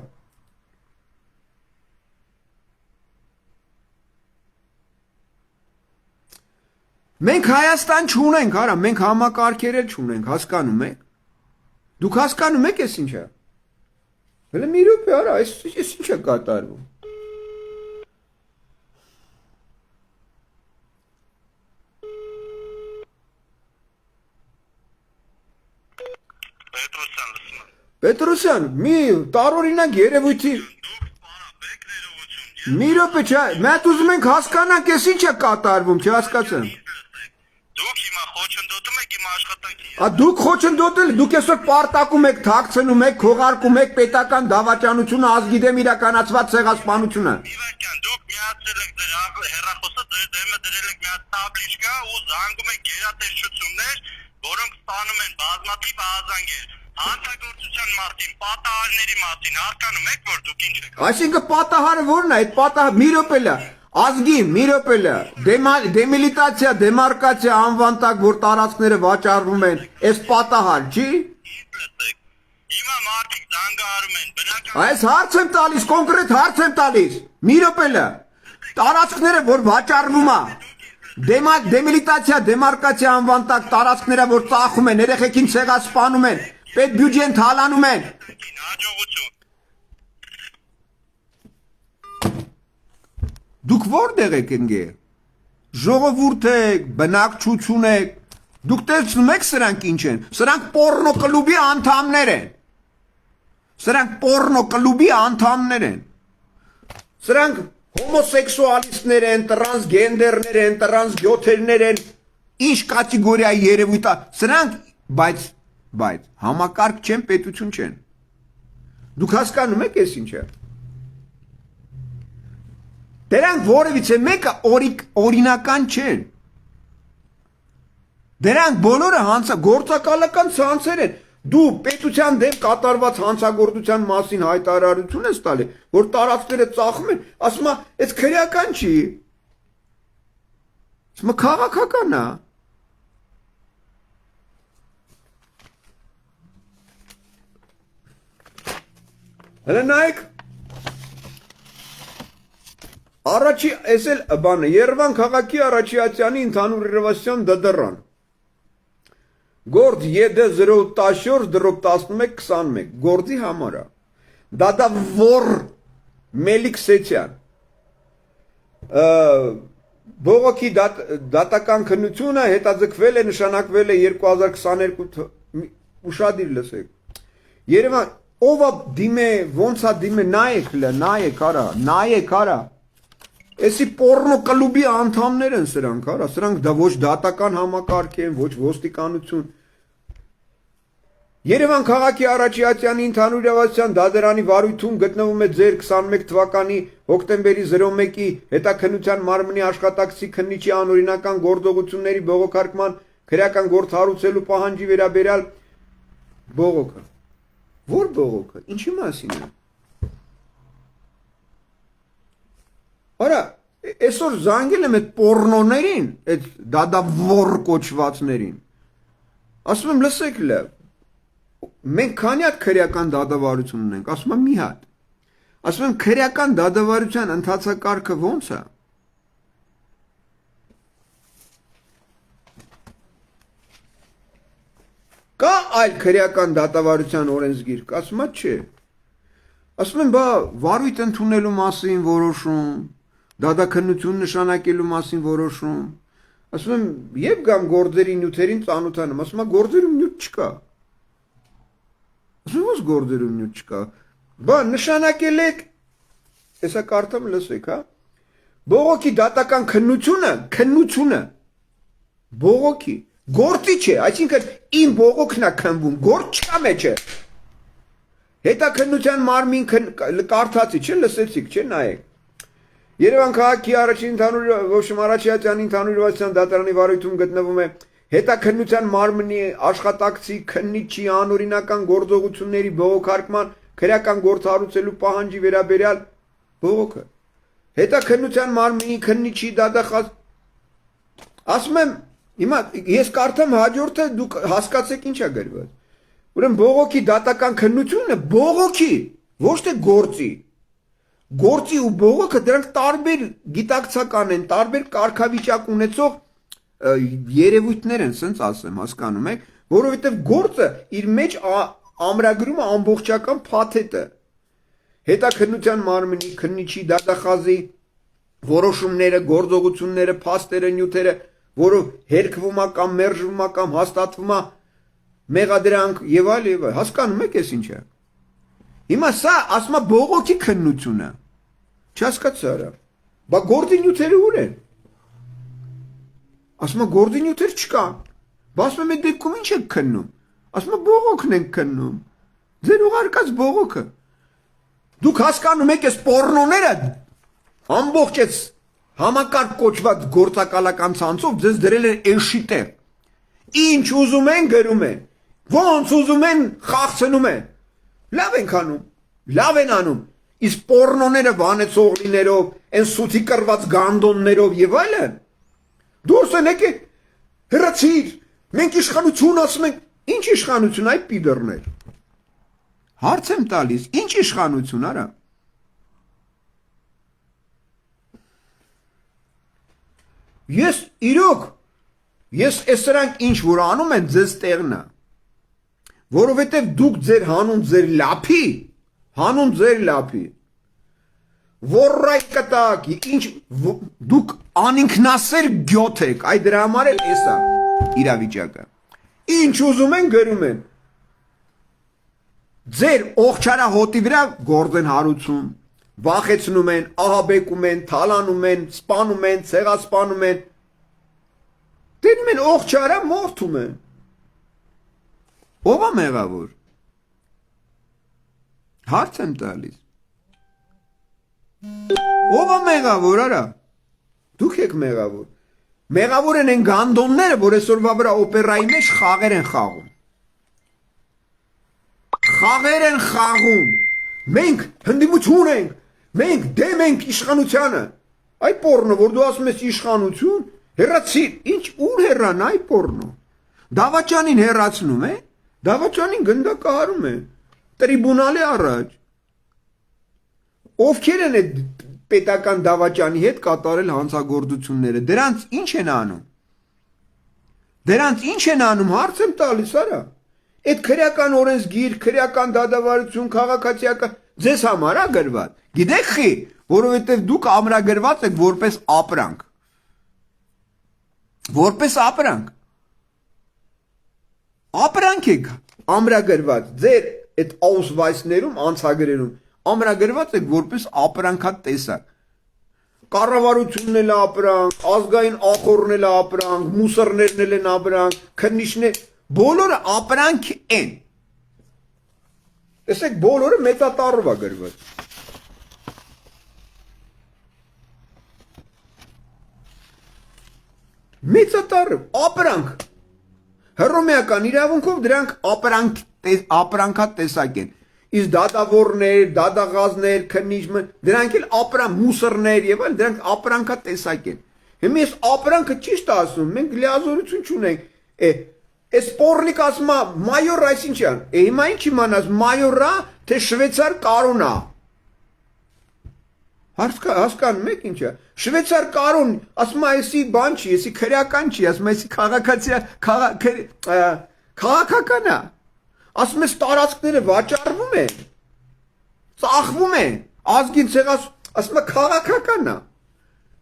Մենք Հայաստան չունենք, արա, մենք համակարգեր էլ չունենք, հասկանում եք։ Դուք հասկանում եք ես ինչ է։ Հələ մի րոպե, արա, այս ինչ է կատարվում։ Պետրոսյան, մի տարօրինակ երևույթի մի րոպե չէ, մենք ուզում ենք հասկանանք ես ինչ է կատարվում, չհասկացեմ։ Դուք հիմա խոչընդոտում եք իմ աշխատանքի։ Դուք խոչընդոտել, դուք այսօր պարտակում եք, թաքցնում եք, քողարկում եք պետական դավաճանությունը, ազգի դեմ իրականացված ցեղասպանությունը։ Իվանյան, դուք միացրել եք ձեր հեռախոսը, ձեր դեմը դրել եք մի հատ տաբլիչկա ու զանգում եք գերատեսչություններ, որոնք ստանում են բազմաթիվ ահազանգեր։ Հանցագործության մասին, պատահարների մասին, հասկանում եք, որ դուք ինչ եք։ Այսինքն պատահարը ո՞րն է, այդ պատահ մի րոպե լա, ազգի մի րոպե լա, դեմիլիտացիա, դեմարկացիա անվան տակ, որ տարածքները վաճառվում են, այս պատահար չի։ Հիմա մարդիկ զանգահարում են, բնական։ Այս հարց եմ տալիս, կոնկրետ հարց եմ տալիս, մի րոպե լա, տարածքները, որ վաճառվում է, դեմիլիտացիա, դեմարկացիա անվան տակ, տարածքները, որ ծախում են, երեխեքին ցեղասպանում են, պետ բյուջեն թալանում են։ Հաջողություն։ Դուք որտեղ եք ընկե։ Ժողովուրդ եք, բնակչություն եք։ Դուք տեսնում եք սրանք ինչ են։ Սրանք պորնո կլուբի անդամներ են։ Սրանք պորնո կլուբի անդամներ են։ Սրանք հոմոսեքսուալիստներ են, տրանսգենդերներ են, տրանսգյոթերներ են։ Ինչ կատեգորիայի երևույթ է։ Սրանք, բայց համակարգ չեն, պետություն չեն։ Դուք հասկանում եք ես ինչ է։ Դրանք որևիցե մեկը օրինական չեն։ Դրանք բոլորը գործակալական ցանցեր են։ Դու պետության դեմ կատարված հանցագործության մասին հայտարարություն ես տալի, որ տարածքները ծախում են, ասում է, այս քրեական չի։ Ասում է քաղաքական է։ Հələ նայեք։ Առաջի էս էլ բանը Երևան քաղաքի առաջիացյանի ընդհանուր իրավասության դդռան Գործ ԵԴ 014-11-21 գործի համար է դա որ Մելիք Սեթյան բողոքի դատական քննությունը հետաձգվել է նշանակվել է 2022 ուշադիր լսեք Երևան ով է դիմե ոնց է դիմե նայեք արա Էսի պորնո կլուբի անդամներ են սրանք, արա, սրանք դա ոչ դատական համակարգ են, ոչ ոստիկանություն։ Երևան քաղաքի առաջիացյանի ընդհանուր իրավասության դատարանի վարույթում գտնվում է ձեր 21 թվականի հոկտեմբերի 01-ի հետաքննության մարմնի աշխատակցի քննիչի անօրինական գործողությունների բողոքարկման քրեական գործ հարուցելու պահանջի վերաբերյալ բողոքը։ Որ բողոքը, ինչի մասին է։ Արա, այսօր զանգել եմ այդ պորնոներին, այդ դադավոր կոչվածներին։ Ասում եմ, լսեք լավ, մենք քանի հատ քրեական դատավարություն ունենք, ասում եմ մի հատ։ Ասում եմ, քրեական դատավարության ընթացակարգը ո՞նց է։ Կա այլ քրեական դատավարության օրենսգիրք, ասում եմ, չէ։ Ասում եմ, բա վարույթ ընդունելու մասին որոշում Դատաքննություն նշանակելու մասին որոշում ասում եմ երբ գամ գործերի նյութերին ծանոթանամ ասում եմ գործերում նյութ չկա ասում եմ գործերում նյութ չկա բա նշանակել եք հեսա կարդամ լսեք հա բողոքի դատական քննությունը բողոքի գործի չէ այսինքն իմ բողոքն է քննվում գործ չկա մեջը հետաքննության մարմին կարդացի չէ լսեցիք չէ նայեք Երևան քաղաքի առաջիացյանի ընդհանուր իրավասության դատարանի վարույթում գտնվում է հետաքննության մարմնի աշխատակցի քննիչի անօրինական գործողությունների բողոքարկման քրեական գործ հարուցելու պահանջի վերաբերյալ բողոքը հետաքննության մարմնի քննիչի դատախազ ասում եմ հիմա ես կարդամ հաջորդը դուք հասկացեք ինչ է գրված ուրեմն բողոքի դատական քննությունը բողոքի ոչ թե գործի Գործի ու բողոքը դրանք տարբեր գիտակցական են, տարբեր կարգավիճակ ունեցող երևույթներ են, սենց ասեմ, հասկանում եք, որովհետև գործը իր մեջ ամրագրում է ամբողջական փաթեթը։ Հետաքննության մարմնի քննիչի դատախազի որոշումները, գործողությունները, փաստերը, նյութերը, որով հերկվում է կամ մերժվում է կամ հաստատվում է մեղադրանք եւ այլ, հասկանում եք, էս ինչ է։ Հիմա սա ասում է բողոքի քննությունը։ Չհասկացա արա։ Բա գործի նյութերը ուր են։ Ասում է գործի նյութեր չկան։ Բա ասում եմ այդ դեպքում ինչ եք քննում։ Ասում է բողոքն ենք քննում։ Ձեր ուղարկած բողոքը։ Դուք հասկանում եք այս պորնոները ամբողջ այս համակարգ կոչված գործակալական ցանցով ձեզ դրել են էշիտեր։ Ինչ ուզում են գրում են։ Ոնց ուզում են խաղցնում են։ Լավ են անում, իսկ պորնոները վանեցողլիներով, են սութի կրված գանդոններով եւ այլն, դուրս են եկեք, հրացիր, մենք իշխանություն ասում ենք, ինչ իշխանություն այ պիդերներ, հարց եմ տալիս, ինչ իշխանություն արա, ես իրոք, ես ես սրանք ինչ որ անում են ձեզ տեղնա, Որովհետև դուք ձեր հանուն ձեր լափի, որրայ կտակ, դուք անինքնասեր գյոթ եք, այ դրա համար էլ էսա իրավիճակը, ինչ ուզում են գրում են, ձեր օղչարա հոտի վրա գործ են հարուցում, վախեցնում են, ահաբեկում են, թալանում են, սպանում են, ցեղասպանում են, դնում են օղչարա մորթում են, Ով է մեղավոր։ Հարց եմ տալիս։ Ով է մեղավոր, արա։ Դուք եք մեղավոր։ Մեղավոր են են գանդոնները, որ այսօրվա վրա օպերայի մեջ խաղեր են խաղում։ Խաղեր են խաղում։ Մենք հնդիմություն ենք։ Մենք դեմ ենք իշխանությանը։ Այ պորնո, որ դու ասում ես իշխանություն, հեռացիր, ինչ ուր հեռան այ պորնո։ Դավաճանին հեռացնում է։ Դավաճանին գնդակահարում է, տրիբունալի առաջ, ովքեր են այդ պետական դավաճանի հետ կատարել հանցագործությունները։ Դրանց ինչ են անում։ Դրանց ինչ են անում, հարց եմ տալիս, արա։ Այդ քրեական օրենսգիր, քրեական դատավարություն, քաղաքացիական ձեզ համար է գրված։ Գիտեք խի, որովհետև դուք ամրագրված եք որպես ապրանք։ Որպես ապրանք։ Ապրանք եք ամրագրված ձեր այդ աուսվայսներում, անցագրերում ամրագրված եք որպես ապրանքատեսակ։ Կառավարությունն էլ ապրանք, ազգային ախորն էլ ապրանք, մուսորներն էլ են ապրանք, քննիչներ, բոլորը ապրանք են։ Տեսեք, բոլորը մեծատառով է գրված։ Մեծատառով, ապրանք։ Հռոմեական իրավունքով դրանք ապրանքատեսակ են։ Իսկ դատավորներ, դատաղազներ, քննիչներ, դրանք էլ մուսորներ եւ այլ, դրանք ապրանքատեսակ են։ Հիմա ես ապրանքը ճիշտ ասում, մենք լիազորություն չունենք։ Այս սպորնիկ ասում է մայոր այսինչան։ Հիմա ինչ իմանաս մայորա, թե շվեյցար կարոնա։ Հասկանում եք ինչա։ Շվեյցար կարոն, ասում է, էսի բան չի, էսի քրեական չի, ասում է, էսի քաղաքական է։ Ասում է, տարածքները վաճառվում են, ծախվում են, ազգին ցեղած, ասում է, քաղաքական է։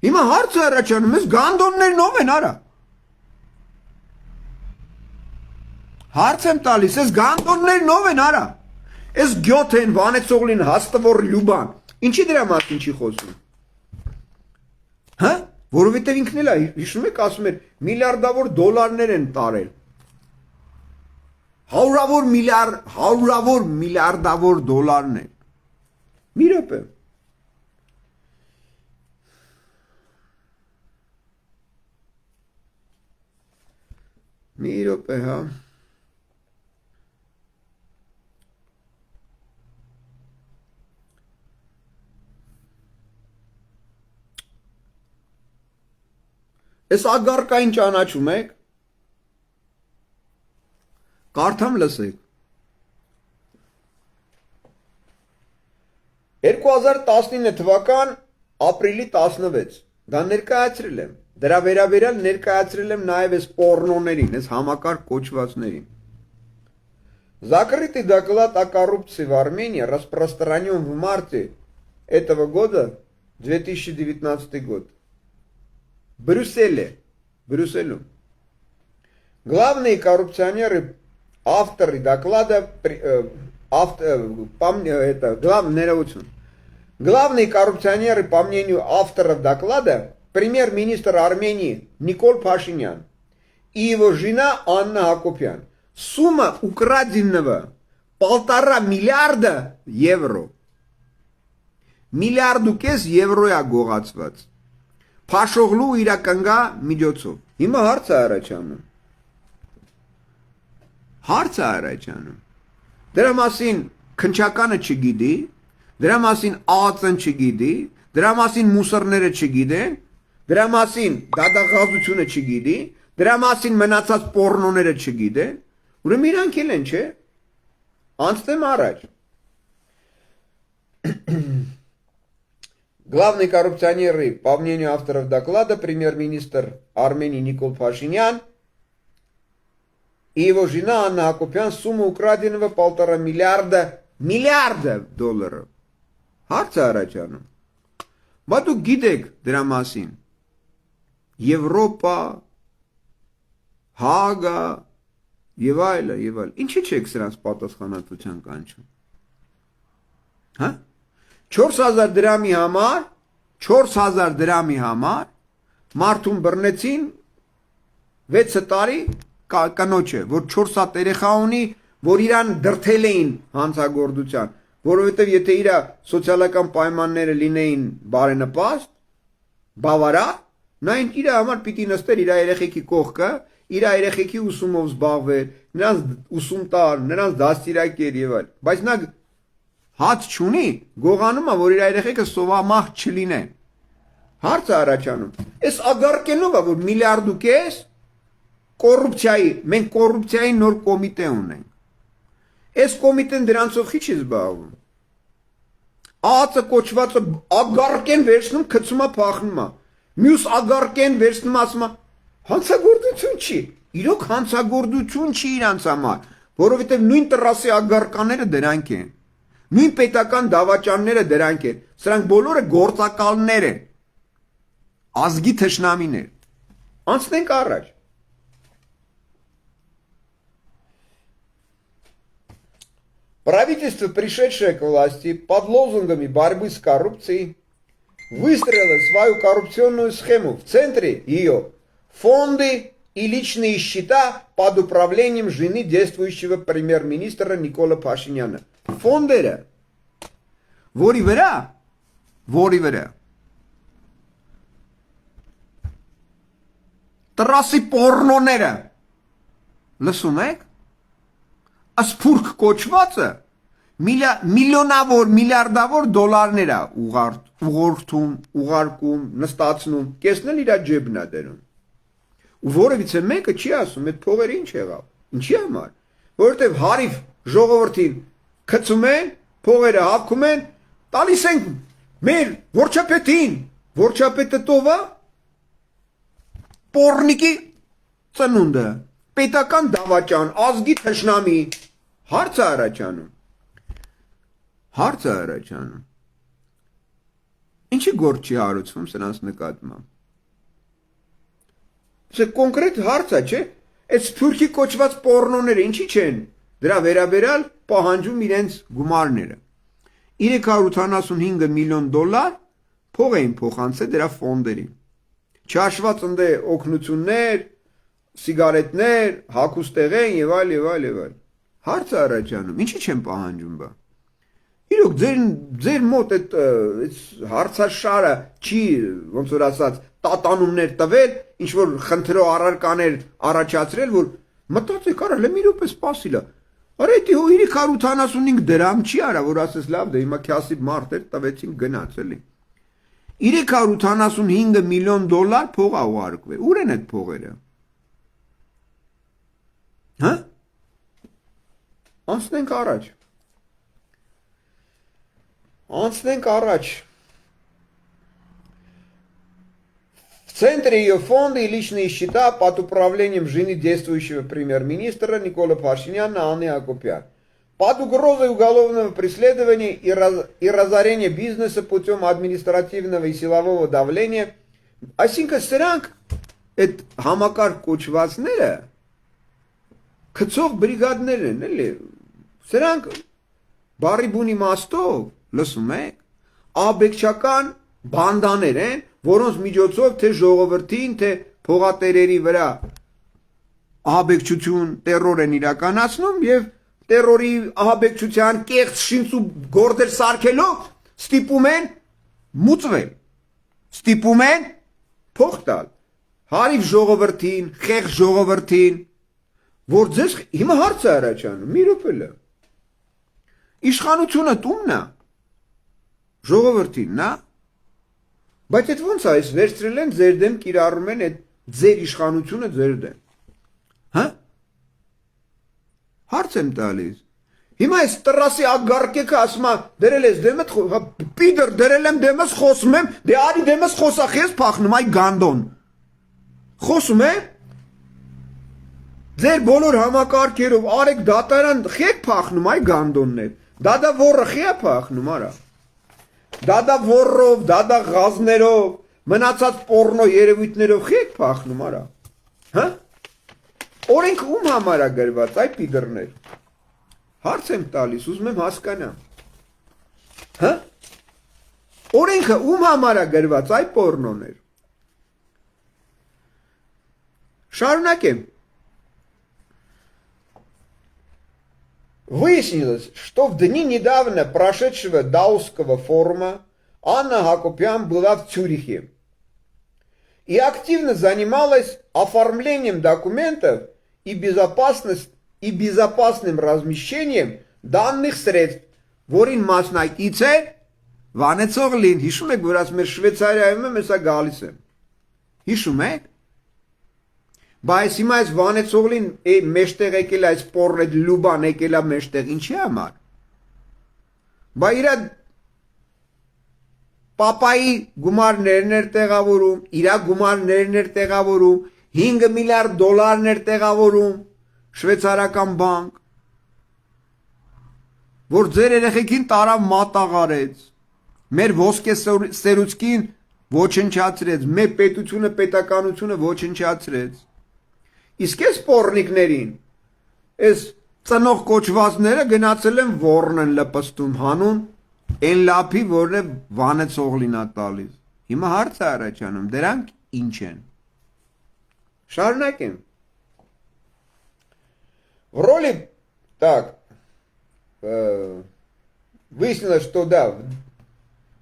Հիմա հարցը առաջանում ես գանդոններն ով են, արա։ Հարց եմ տալիս, ես գանդոններն ով են, արա։ Ես գյոթեն, վանեցողլին, հաստվոր լյուբան, ինչի դրա մասին չի խոսում։ Հա, որովհետև ինքն էլ է, հիշում եք, ասում էր, միլիարդավոր դոլարներ են տարել։ Հարյուրավոր միլիարդավոր դոլարներ։ Մի րոպե։ Մի րոպե, հա։ Այս ագարկային ճանաչում եք։ Կարդամ լսեք։ 2019 թվական ապրիլի 16, դա ներկայացրել եմ, դրա վերաբերյալ ներկայացրել եմ նաև այս պորնոներին, այս համակարգ կոչվածներին։ Закрытый доклад о коррупции в Армении распространен в марте этого года, 2019 год. Брюсселю. Главные коррупционеры, авторы доклада, главные коррупционеры, по мнению авторов доклада, премьер-министр Армении Никол Пашинян и его жена Анна Акопян. Сумма украденного 1,5 миллиарда евро. Միլիարդու կես եվրո է գողացված։ Փաշողլու իրականգա միջոցով։ Հիմա հարց է առաջանում։ Դրա մասին քնչականը չգիտի, դրա մասին ԱԱԾ-ն չգիտի, դրա մասին մուսորները չգիտեն, դրա մասին դատախազությունը չգիտի, դրա մասին մնացած պորնոները չգիտեն, ուրեմն իրանք էլ են, չէ՞։ Անցնեմ առաջ։ Главный коррупционер, по мнению авторов доклада, премьер-министр Армении Никол Пашинян и его жена Анна Акопян, сумма украденного 1,5 миллиарда долларов. Հարց է առաջանում։ Բա դուք գիտեք դրա մասին։ Եվրոպա, Հագա եւ այլը եւ այլ։ Ինչի՞ չեք սրանց պատասխանատվության կանչում։ Հա? 4000 դրամի համար մարդուն բռնեցին 6 տարի կանոջը, որ 4 հատ երեխա ունի, որ իրան դրթել էին հանցագործության, որովհետև եթե իր սոցիալական պայմանները լինեին բարենպաստ, բավարար, նա իր համար պիտի նստեր իր երեխեքի կողքը, իր երեխեքի ուսումով զբաղվեր, նրանց ուսում տար, նրանց դաստիարակեր եւ այլ, բայց նա հաց չունի, գողանում է, որ իր երեխեքը սովամահ չլինեն։ Հարցը առաջանում։ Այս ագարկելով է, որ 1,5 միլիարդ կոռուպցիայի, մենք կոռուպցիայի նոր կոմիտե ունենք։ Այս կոմիտեն դրանցով չի զբաղվում։ ԱԱՑ-ը կոչվածը ագարկեն վերցնում, գցում է փախնում է։ Մյուս ագարկեն վերցնում ասում է, հանցագործություն չի։ Իրոք հանցագործություն չի իրանց համար, որովհետև նույն տրասի ագարկաները դրանք են։ Նույն պետական դավաճանները դրանք են։ Սրանք բոլորը գործակալներ են։ Ազգի թշնամիներ։ Անցնենք առաջ։ Правительство, пришедшее к власти под лозунгами борьбы с коррупцией, выстроило свою коррупционную схему. В центре ее фонды и личные счета под управлением жены действующего премьер-министра Никола Пашиняна. Фондերը, որի վրա տրասի պորնոները, լսում եք, ասփուրք կոչվածը միլիոնավոր, միլիարդավոր դոլարներ է ուղարկում, նստացնում, կեսն էլ իր ջեբն է դնում։ Ու որևիցե մեկը չի ասում, այդ փողերը ինչ եղավ, ինչի համար, որովհետև հարիվ ժողովրդին գցում են, փողերը հագում են, տալիս են մեր վարչապետին, վարչապետը տովա պորնիկի ծնունդը, պետական դավաճան, ազգի թշնամի, հարց է առաջանում։ Ինչի գործ չի հարուցվում սրանց նկատմամբ։ Սա կոնկրետ հարց է, չէ՞։ Այդ սփյուռքի կոչված պորնոները ինչի չեն դրա վերաբերյալ պահանջում իրենց գումարները։ 385 միլիոն դոլար փող էին փոխանցել դրա ֆոնդերին։ Չհաշված ընդ օգնություններ, սիգարետներ, հագուստեղեն եւ այլ։ Հարց է առաջանում, ինչի չեն պահանջում բա։ Իրոք ձեր մոտ այդ հարցաշարը չի, ոնց որ ասած, տատանումներ տվել, ինչ որ խնդրո առարկաներ առաջացրել, որ մտածեք, արա լե մի րոպե սպասիլա։ Արա դա 385 դրամ չի արա, որ ասես լավ դե հիմա քյասի մարդ էր, տվեցին գնաց էլի։ 385 միլիոն դոլար փող ա ուղարկվել։ Ուր են այդ փողերը։ Հա? Անցնենք առաջ։ В центре ее фонды и личные счета под управлением жены действующего премьер-министра Никола Пашиняна Анны Акопян. Под угрозой уголовного преследования и разорения бизнеса путем административного и силового давления, այսինքն սրանք այդ համակարգ կոչվածները քծող բրիգադներ են, էլի։ Սրանք բարի բունի մաստով, լսում եք, աբեկչական բանդաներ են, որոնց միջոցով թե ժողովրդին, թե փողատերերի վրա ահաբեկչություն, տերոր են իրականացնում եւ տերորի ահաբեկչության կեղծ շինց ու գործեր սարքելով ստիպում են մուծվել, ստիպում են փող տալ հարիվ ժողովրդին, խեղ ժողովրդին, որ ձեզ հիմա հարց է առաջանում, մի րոպե լա։ Իշխանությունը տունն է ժողովրդին, նա։ Բայց այդ ոնց է, այս վերցրել են ձեր դեմ կիրառում են այդ ձեր իշխանությունը ձեր դեմ։ Հա? Հարց եմ տալիս։ Հիմա այս տրասի ագարկեկը ասում է դրել ես դեմդ, պիդր դրել եմ դեմս խոսում եմ, դե արի դեմս խոսախ ես փախնում այ գանդոն։ Խոսում եմ։ Ձեր բոլոր համակարգերով արեք դատարան խեք փախնում այ գանդոններ։ Դադա ոռը խիա փախնում արա։ Դադա ոռով, դադա գազներով, մնացած պորնո երևույթներով խեք փախնում արա։ Հա? Օրենք ում համար է գրված այ պիդրներ։ Հարց եմ տալիս, ուզում եմ հասկանամ։ Հա? Օրենքը ում համար է գրված այ պորնոներ։ Շարունակեմ։ Выяснилось, что в дни недавно прошедшего Даусского форума Анна Акопян была в Цюрихе и активно занималась оформлением документов и безопасным размещением данных средств. Որին մասնակից է Վանեցող Լին, հիշում եք, որ ասում էր Շվեյցարիայում եմ, հեսա գալիս եմ։ Հիշում եք։ Բայց հիմա այս Վանեցողլին մեջտեղ եկել այս պորրեդ լուբան եկել է մեջտեղ ինչի համար։ Բա իրա Պապայի գումարներն էր տեղավորում, իրա գումարներն էր տեղավորում, 5 միլիարդ դոլարն էր տեղավորում շվեյցարական բանկ, որ ձեր երեխեքին տարավ մատաղարեց, մեր ոսկե սերուցքին ոչնչացրեց, մեր պետությունը, պետականությունը ոչնչացրեց։ Իսկ այս պոռնիկներին, այս ծնող կոչվածները գնացել են ոռն են լպստում հանուն այն լափի, որն է վանեցող լինա տալիս։ Հիմա հարց է առաջանում, դրանք ինչ են։ Շարունակեմ։ В роли, так, выяснилось, что да,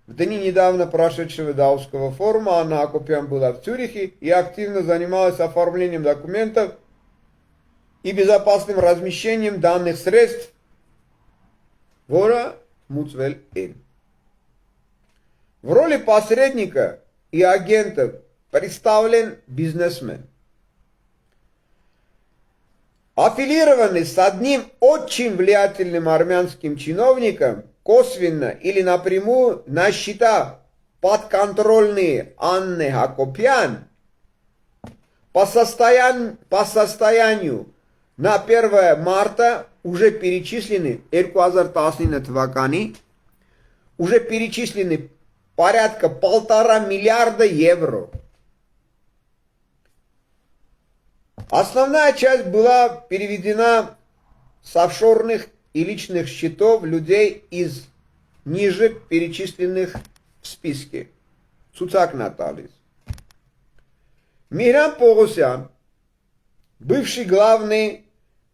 в дни недавно прошедшего Даосского форума Анна Акопян была в Цюрихе и активно занималась оформлением документов и безопасным размещением данных средств вора Муцвель-Н. В роли посредника и агента представлен бизнесмен, аффилированный с одним очень влиятельным армянским чиновником, косвенно или напрямую на счета подконтрольные Анны Акопян, по состоянию на 1 марта уже перечислены 2019 թվականի, уже перечислены порядка 1,5 миллиарда евро. Основная часть была переведена с офшорных и личных счетов людей из ниже перечисленных в списке. Цуцак Наталис. Мирам Погосян, бывший главный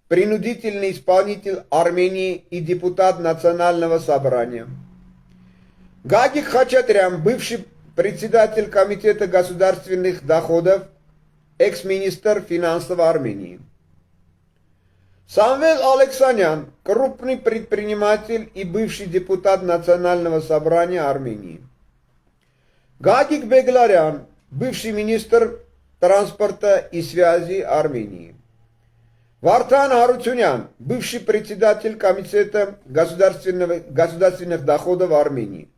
принудительный исполнитель Армении и депутат Национального собрания. Гагик Хачатрян, бывший председатель Комитета государственных доходов, экс-министр финансов Армении. Самвел Алексанян, крупный предприниматель и бывший депутат Национального собрания Армении. Гагик Бегларян, бывший министр транспорта и связи Армении. Вартан Арутюнян, бывший председатель Комитета государственных доходов Армении.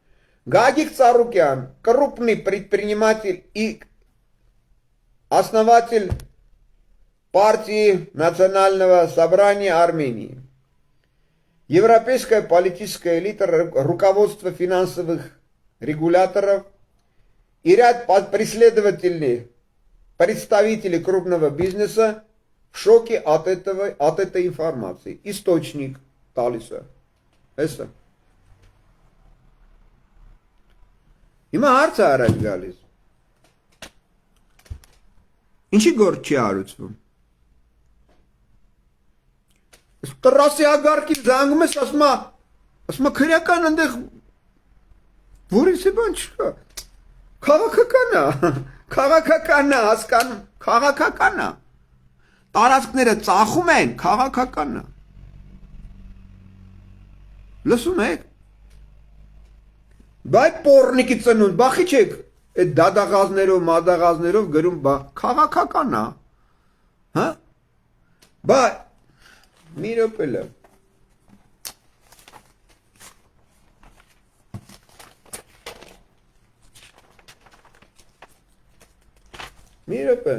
Гагик Царукян, крупный предприниматель и основатель партии Национального собрания Армении. Европейская политическая элита, руководство финансовых регуляторов и ряд представителей крупного бизнеса в шоке от этой информации. Источник Талиса. Это. Հիմա հարցը առաջ գալիս։ Ինչի գործ չի արուցվում։ Տրասի ագարկի զանգում ես, ասում քրեական այնտեղ որից է բան չկա։ Քաղաքական է, հասկանում, քաղաքական է։ Տարածքները ծախում են, քաղաքական է։ Լսում եք։ Բայց պոռնիկի ծնունդ, բախի չեք, այդ դադաղազներով, մադաղազներով գրում, բա քաղաքական է։ Հա։ Բա մի րոպե լավ։ Մի րոպե։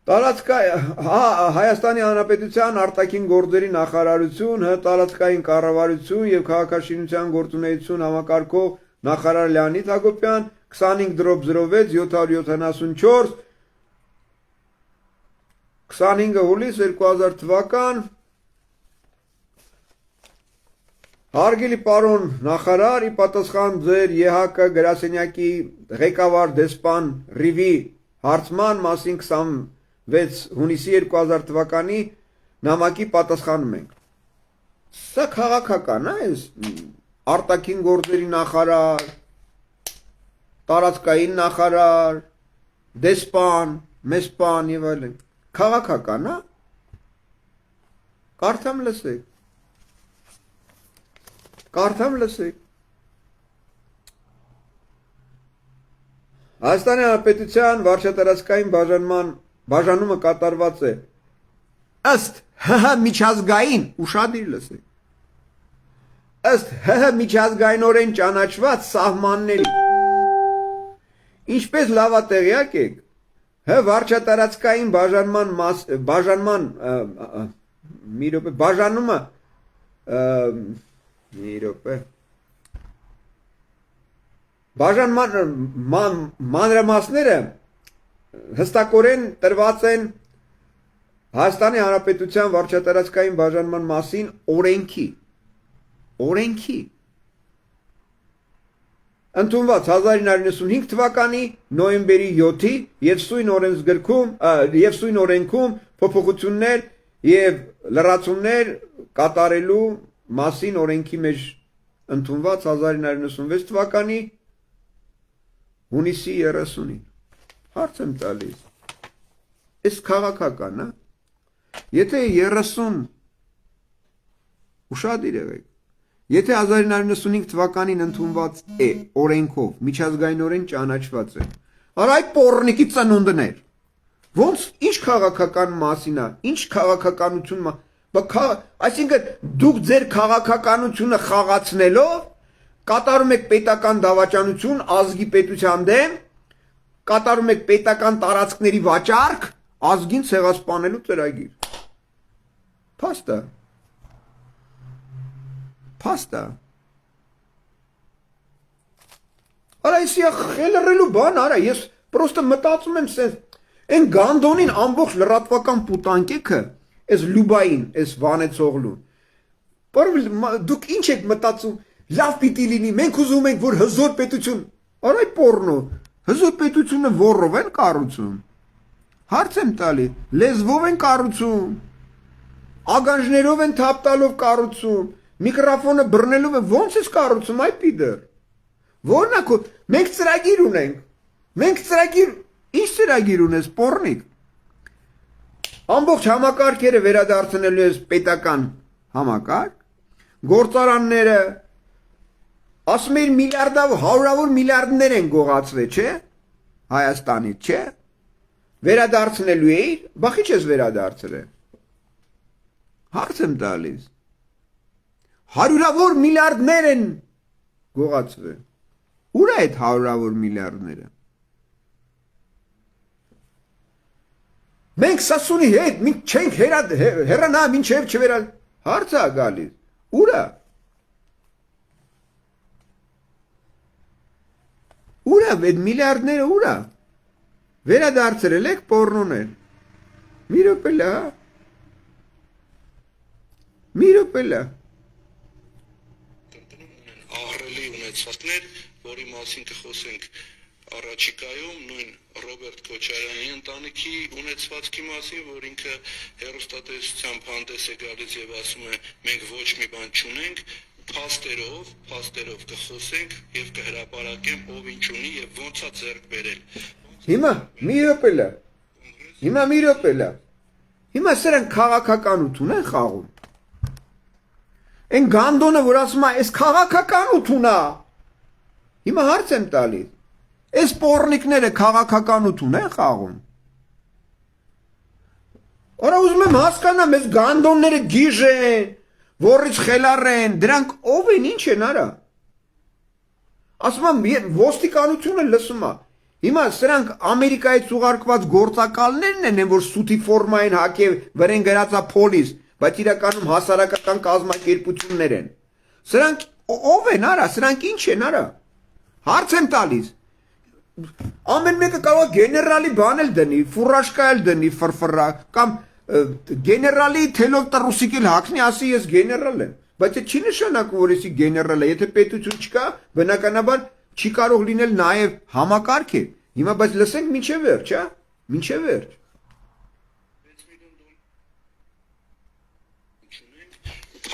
Հայաստանի Հանրապետության արտաքին գործերի նախարարություն, տարածքային կառավարություն եւ քաղաքաշինության գործունեություն համակարգող նախարար Լեոնիդ Հակոբյան 25/06/774 25 հուլիս 2000 թվական Հարգելի պարոն նախարար, ի պատասխան ձեր ԵՀԿ գրասենյակի ղեկավար դեսպան Ռիվի հարցման մասին 26 հունիսի 2000 թվականի նամակի պատասխանում ենք։ Սա քաղաքական է, արտաքին գործերի նախարար, տարածքային նախարար, դեսպան, մեսպան եւ այլն։ Քաղաքական է։ Կարդամ լսեք։ Կարդամ լսեք։ Հայաստանի Հանրապետության վարչատարածքային բաժանումը կատարված է ըստ ՀՀ միջազգային ուշադիր լսեք։ Ըստ ՀՀ միջազգայինորեն ճանաչված սահմանների ինչպես լավատեղյակ եք Հ վարչատարածքային բաժանումը բաժանման մանրամասները հստակորեն տրված են Հայաստանի Հանրապետության վարչատարածքային բաժանման մասին օրենքի ընդունված 1995 թվականի նոյեմբերի 7-ի եւ սույն օրենքում փոփոխություններ եւ լրացումներ կատարելու մասին օրենքի մեջ ընդունված 1996 թվականի հունիսի 30-ին հարց եմ տալիս Այս քաղաքական է Եթե 30 ուշադիր եղեք Եթե 1995 թվականին ընդունված է օրենքով միջազգայինորեն ճանաչված է Արա այդ պոռնիկի ծնունդներ Ոնց ինչ քաղաքական մասին է ինչ քաղաքականություն Այսինքն դուք ձեր քաղաքականությունը խաղացնելով կատարում եք պետական դավաճանություն ազգի պետության դեմ կատարում եք պետական տարածքների վաճառք ազգին ցեղասպանելու ծրագիր Փաստա Արա իսի խելրելու բան արա ես պրոստը մտածում եմ սենց Այն գանդոնին ամբողջ լրատվական պուտանկեքը Այս լուբային, այս վանեցողլուն Դուք ինչ եք մտածում Լավ պիտի լինի, մենք ուզում ենք, որ հզոր պետություն Արա այ պոռնո Հզոր պետությունը ոռով են կառուցում Հարց եմ տալի, լեզվով են կառուցում Ագանջներով են թափտալով կառուցում Միկրոֆոնը բռնելով ոնց ես կառուցում այ պիդր Որն է մենք ծրագիր ունենք Մենք ծրագիր Ինչ ծրագիր ունես պոռնիկ Ամբողջ համակարգերը վերադարձնելու ես պետական համակարգ Գործարանները ասում են միլիարդով հարյուրավոր միլիարդներ են գողացվել չէ Հայաստանից չէ Վերադարձնելու էիր բախի չես վերադարձրել Հարց եմ տալիս Հարյուրավոր միլիարդներ են գողացվել Ուր է այդ հարյուրավոր միլիարդները Մենք Սասունի հետ մենք չենք հեռանա մինչև չվերալ հարցը գալիս Ուր է Ուր է այդ միլիարդները ուր է Վերադարձրել եք պոռնոներ Մի րոպե լա Ահռելի ունեցածներ, որի մասին կխոսենք առաջիկայում նույն Ռոբերտ Քոչարյանի ընտանիքի ունեցվածքի մասին, որ ինքը հեռուստատեսությամբ հանդես է գալիս եւ ասում է մենք ոչ մի բան չունենք, փաստերով կխոսենք եւ կհրապարակեմ ով ինչ ունի եւ ոնց է ձեռք բերել։ Հիմա մի րոպե լա։ Հիմա սրանք քաղաքականություն են խաղում։ Այն գանդոնը որ ասում է, այս քաղաքականություն է։ Հիմա հարց եմ տալիս։ Այս պոռնիկները քաղաքականություն են խաղում։ Արա ուզում եմ հասկանամ, այս գանդոնները գիժ են, որից խելառ են, դրանք ով են, ինչ են արա։ Ասում եմ, ոստիկանությունը լսում է։ Հիմա սրանք Ամերիկայից ուղարկված գործակալներն են, որ սուտի ֆորմա են հագել, վրեն գրածա փոլիս, բայց իրականում հասարակական կազմակերպություններ են։ Սրանք ով են արա, սրանք ինչ են արա։ Հարց եմ տալիս։ Ամեն մեկը կարող է գեներալի բան էլ դնի, ֆուրաշկա էլ դնի, ֆրֆրա, կամ գեներալի թելով տրուսիկ էլ հագնի, ասի ես գեներալ եմ։ Բայց չի նշանակում, որ եսի գեներալ է, եթե պետություն չկա, բնականաբար չի կարող լինել նաև համակարգ է։ Հիմա բայց լսենք մինչև վերջ, հա։ Մինչև վերջ։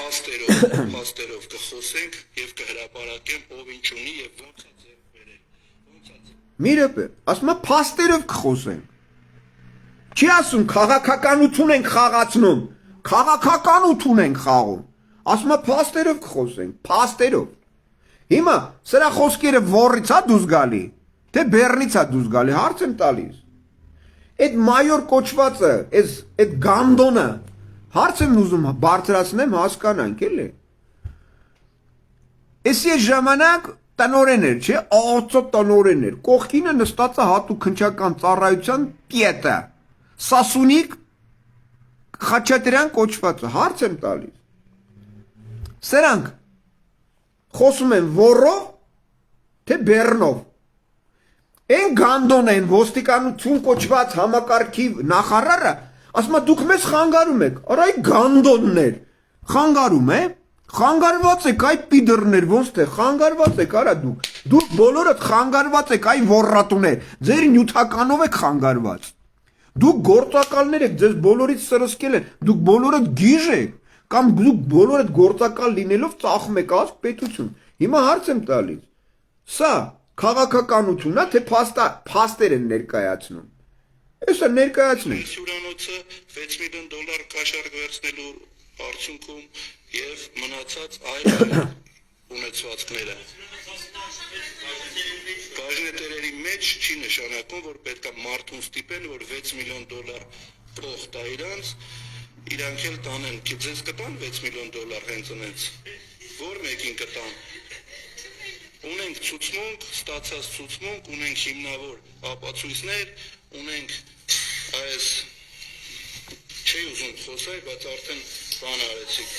Փաստերով կխոսենք եւ կհրապարակեմ ով ինչ ունի եւ ոնց է ձեռք բերել։ Մի րոպե, ասում եմ փաստերով կխոսենք։ Չի ասում քաղաքականություն ենք խաղացնում, քաղաքականություն ենք խաղում։ Ասում եմ փաստերով կխոսենք, փաստերով։ Հիմա սրա խոսքերը ոռից է դուրս գալի, թե բեռնից է դուրս գալի, հարց եմ տալիս։ Այդ մայոր կոչվածը, այդ գանդոնը, Հարց եմ ուզում բարձրացնեմ հասկանանք էլի։ Էսի ժամանակ տնորեն էր, չէ, աղծո տնորեն էր։ Կողքինը նստած է հատուկ քնչական ծառայության տիետը։ Սասունիկ Խաչատրյան կոչվածը, հարց եմ տալիս։ Սրանք խոսում են ոռով, թե բեռնով։ Այն գանդոն են ոստիկանություն կոչված համակարգի նախարարը, ասում է դուք մեզ խանգարում եք, արա այ գանդոններ, խանգարում է, խանգարված եք այ պիդրներ, ոնց թե խանգարված եք, արա դուք բոլորդ խանգարված եք այ ոռատուներ, ձեր նյութականով եք խանգարված, դուք գործակալներ եք, ձեզ բոլորից սրսկել են, դուք բոլորդ գիժ եք, կամ դուք բոլորդ գործակալ լինելով ծախում եք ազգ պետություն, հիմա հարց եմ տալիս, սա քաղաքականություն է, թե փաստեր են ներկայացնում, Էսա ներկայացնենք։ Հյուրանոցը $6 միլիոն կաշառք վերցնելու արդյունքում եւ մնացած այլ ունեցվածքները։ Բաժնետերերի մեջ չի նշանակում, որ պետք է մարդուն ստիպեն, որ $6 միլիոն փող տա իրանք էլ տանեն, ձեզ կտան $6 միլիոն հենց այնց, որ մեկին կտան։ Ունենք ցուցմունք, ստացած ցուցմունք, ունենք հիմնավոր ապացույցներ, ունենք այս չի ուզում խոսալ, բայց արդեն բան արեցիք։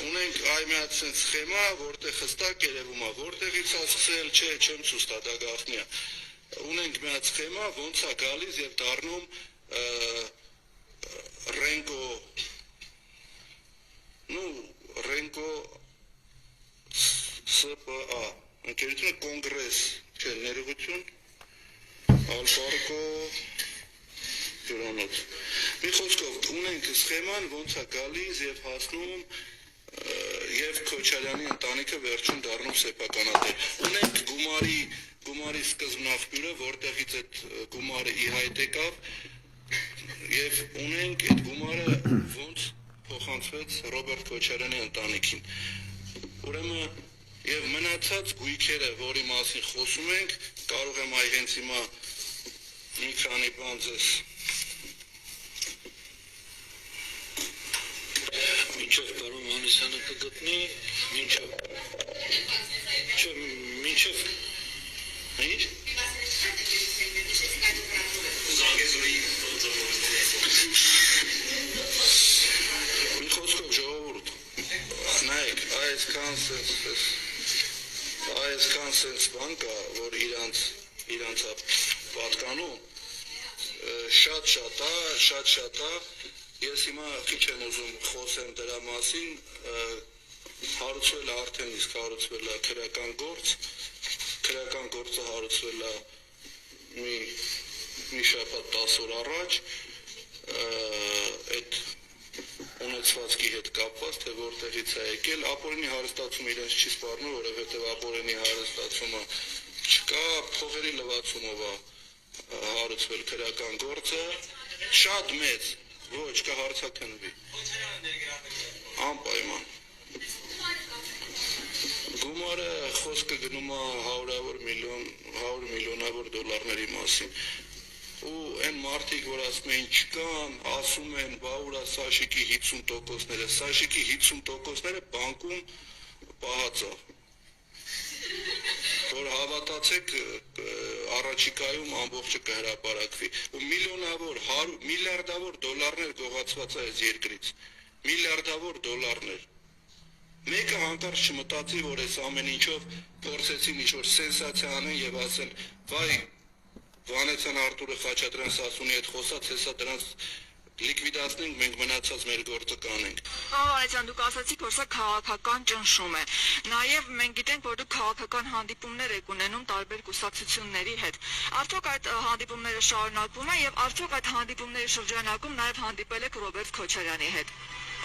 Ունենք այ մի հատ sense սխեմա, որտեղ հստակ երևում է, որտեղից է սկսել, չէ, չեմ ցույց տա, դա գաղտնի է։ Ունենք մի հատ սխեմա, ոնց է գալիս եւ դառնում Ռենկո ՍՊԱ, ընկերությունը կոնգրես, չէ, ներողություն, Ալբարկո հյուրանոց։ Մի խոսքով, ունենք սխեման, ոնց է գալիս եւ հասնում եւ Քոչարյանի ընտանիքը վերջում դառնում սեփականատեր։ Ունենք գումարի սկզբնաղբյուրը, որտեղից այդ գումարը ի հայտ եկավ եւ ունենք այդ գումարը ոնց փոխանցվեց Ռոբերտ Քոչարյանի ընտանիքին։ Ուրեմն եւ մնացած գույքերը, որի մասին խոսում ենք, կարող եմ այ հենց հիմա մի քանի բան ձեզ մինչև պարոն Մանիսյանը կգտնի, մինչև ինչ? Մի խոսքով ժողովուրդ, նայեք, այսքան սենց բան կա, որ իրանց պատկանում, շատ է, ես հիմա քիչ եմ ուզում խոսեմ դրա մասին, հարուցվել է արդեն իսկ հարուցվել է քրեական գործը հարուցվել է մի շաբաթ 10 օր առաջ, այդ ունեցվածքի հետ կապված, թե որտեղից է եկել, ապօրինի հարստացումը իրենց չի սպառնում, որովհետև ապօրինի հարստացումը չկա, փողերի լվացումով է հարուցվել քրեական գործը, շատ մեծ, ոչ կհարցաքննվի, անպայման։ Գումարը խոսքը գնում է 100 միլիոնավոր դոլարների մասին։ Ու այն մարդիկ, որ ասում են չկան, ասում են, բա ուր է Սաշիկի 50%-ները, Սաշիկի 50%-ները բանկում պահած է։ Որ հավատացեք, առաջիկայում ամբողջը կհրապարակվի։ Ու միլիարդավոր դոլարներ գողացված է այս երկրից։ Միլիարդավոր դոլարներ։ Մեկը հանկարծ չմտածի, որ այս ամեն ինչով փորձեցին ինչ-որ սենսացիա անեն եւ ասեն, վայ, Վանեցյան Արտուրը Խաչատրյան Սասունի հետ խոսած, հեսա դրանց լիկվիդացնենք, մենք մնացած մեր գործը կանենք։ Վանեցյան, դուք ասացիք, որ սա քաղաքական ճնշում է։ Նաև մենք գիտենք, որ դուք քաղաքական հանդիպումներ եք ունենում տարբեր կուսակցությունների հետ։ Արդյոք այդ հանդիպումները շարունակվում են եւ արդյոք այդ հանդիպումների շրջանակում նաև հանդիպել եք Ռոբերտ Քոչարյանի հետ։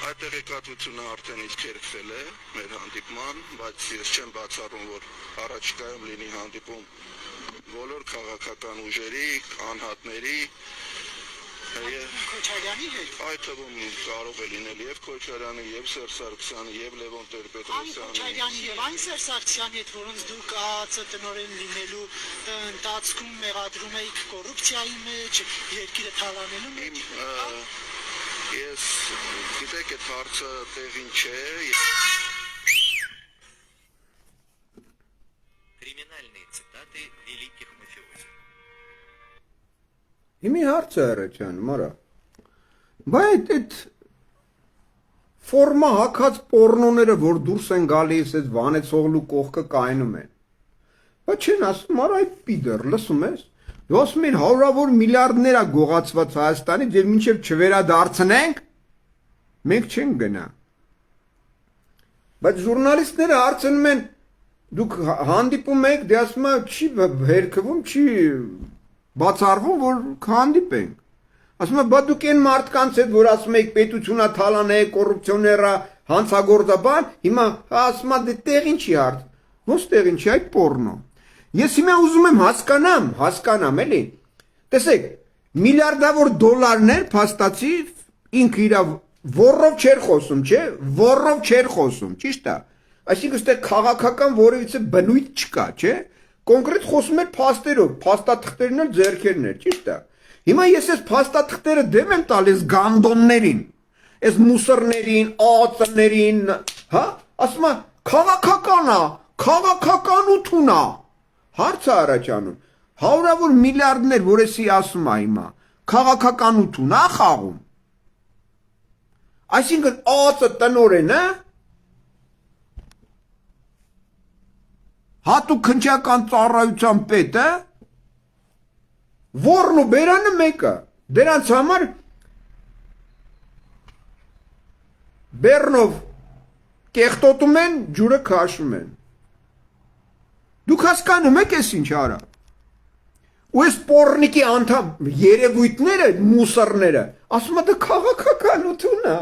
Այդ տեղեկատվությունը արդեն իսկ երկրել է մեր հանդիպման, բայց ես չեմ բացառում, որ առաջիկայում լինի հանդիպում բոլոր քաղաքական ուժերի, անհատների Քոչարյանի հետ։ Այդ թվում կարող է լինել եւ Քոչարյանի, եւ Սերժ Սարգսյանի, եւ Լևոն Տեր-Պետրոսյանի։ Քոչարյանի եւ այն Սերժ Սարգսյանի հետ, որոնց դուք ԱԱՑ տնօրեն լինելու ընթացքում մեղադրում եք կոռուպցիայի մեջ, երկիրը թալանելու մեջ։ Ես գիտեք այդ հարցը տեղին չէ։ Криминальные цитаты великих мафиози. Իմի հարցը առաջանում, արա։ Բայց այդ ֆորմա հակած պորնոները, որ դուրս են գալիս, այդ վանեցողլու կողքը կայնում են։ Բայց չեն ասում, արա այդ պիդեր, լսում ես։ Դու ասում են հարյուրավոր միլիարդներ է գողացված Հայաստանից, եւ մինչեւ չվերադարձնենք, մենք չենք գնա։ Բայց ժուրնալիստները հարցնում են, դուք հանդիպում եք, դե ասում են, չի հերքվում, չի բացառվում, որ հանդիպենք։ Ասում եմ, բա դուք այն մարդկանց հետ, որ ասում եք պետությունա թալան է, կոռուպցիոներա, հանցագործաբան, հիմա ասում եմ, դե տեղին չի հարց։ Ոնց տեղին չի, այդ պորնո։ Ես հիմա ուզում եմ հասկանամ, էլի։ Տեսեք, միլիարդավոր դոլարներ փաստացի ինքը իր ոռով չէր խոսում, չէ՞, ոռով չէր խոսում, ճիշտ է։ Այսինքն այստեղ քաղաքական որևիցե բնույթ չկա, չէ՞։ Կոնկրետ խոսում էր փաստերով, փաստաթղթերն էլ ձեռքերն էր, ճիշտ է։ Հիմա ես այս փաստաթղթերը դեմ եմ տալիս գանդոններին, այս մուսորներին, ԱԱԾ-ներին, հա, ասում եմ, քաղաքական է, քաղաքականություն է։ Հարցը առաջանում, հարյուրավոր միլիարդներ, որ էսի ասում է հիմա, քաղաքականություն է խաղում։ Այսինքն ԱԱԾ տնօրենը հատուկ քննչական ծառայության պետը ոռն ու բերանը մեկը դրանց համար բեռնով կեղտոտում են ջուրը քաշում են դուք հասկանում եք էս ինչ արա ու այս պորնիկի անդամ երևույթները մուսորները ասում են դա քաղաքականություն է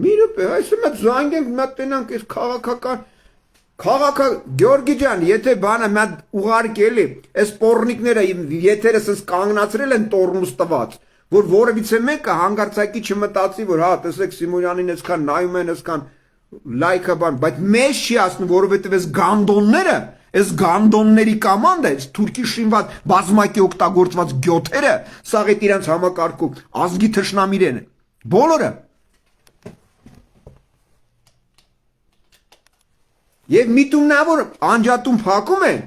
մի րոպե, այսօր մենք զանգենք, մենք տենանք այս քաղաքական Գյորգի ջան, եթե բանը մենք ուղարկելի, այս պորնիկները եթերը սենց կանգնացրել են տորմուս տված, որ որևիցե մեկը հանգարցակի չմտածի, որ հա, տեսեք Սիմոնյանին այսքան նայում են, այսքան լայքը բան, բայց մեզ չի ասնում, որովհետև այս գանդոնների կամանդը, այս թուրքի շինված բազմակի օգտագործված գյոթերը, սաղ այդ իրանց համակարգում, ազգի թշնամիրեն են, բոլորը Եվ միտումնավոր անջատում փակում են,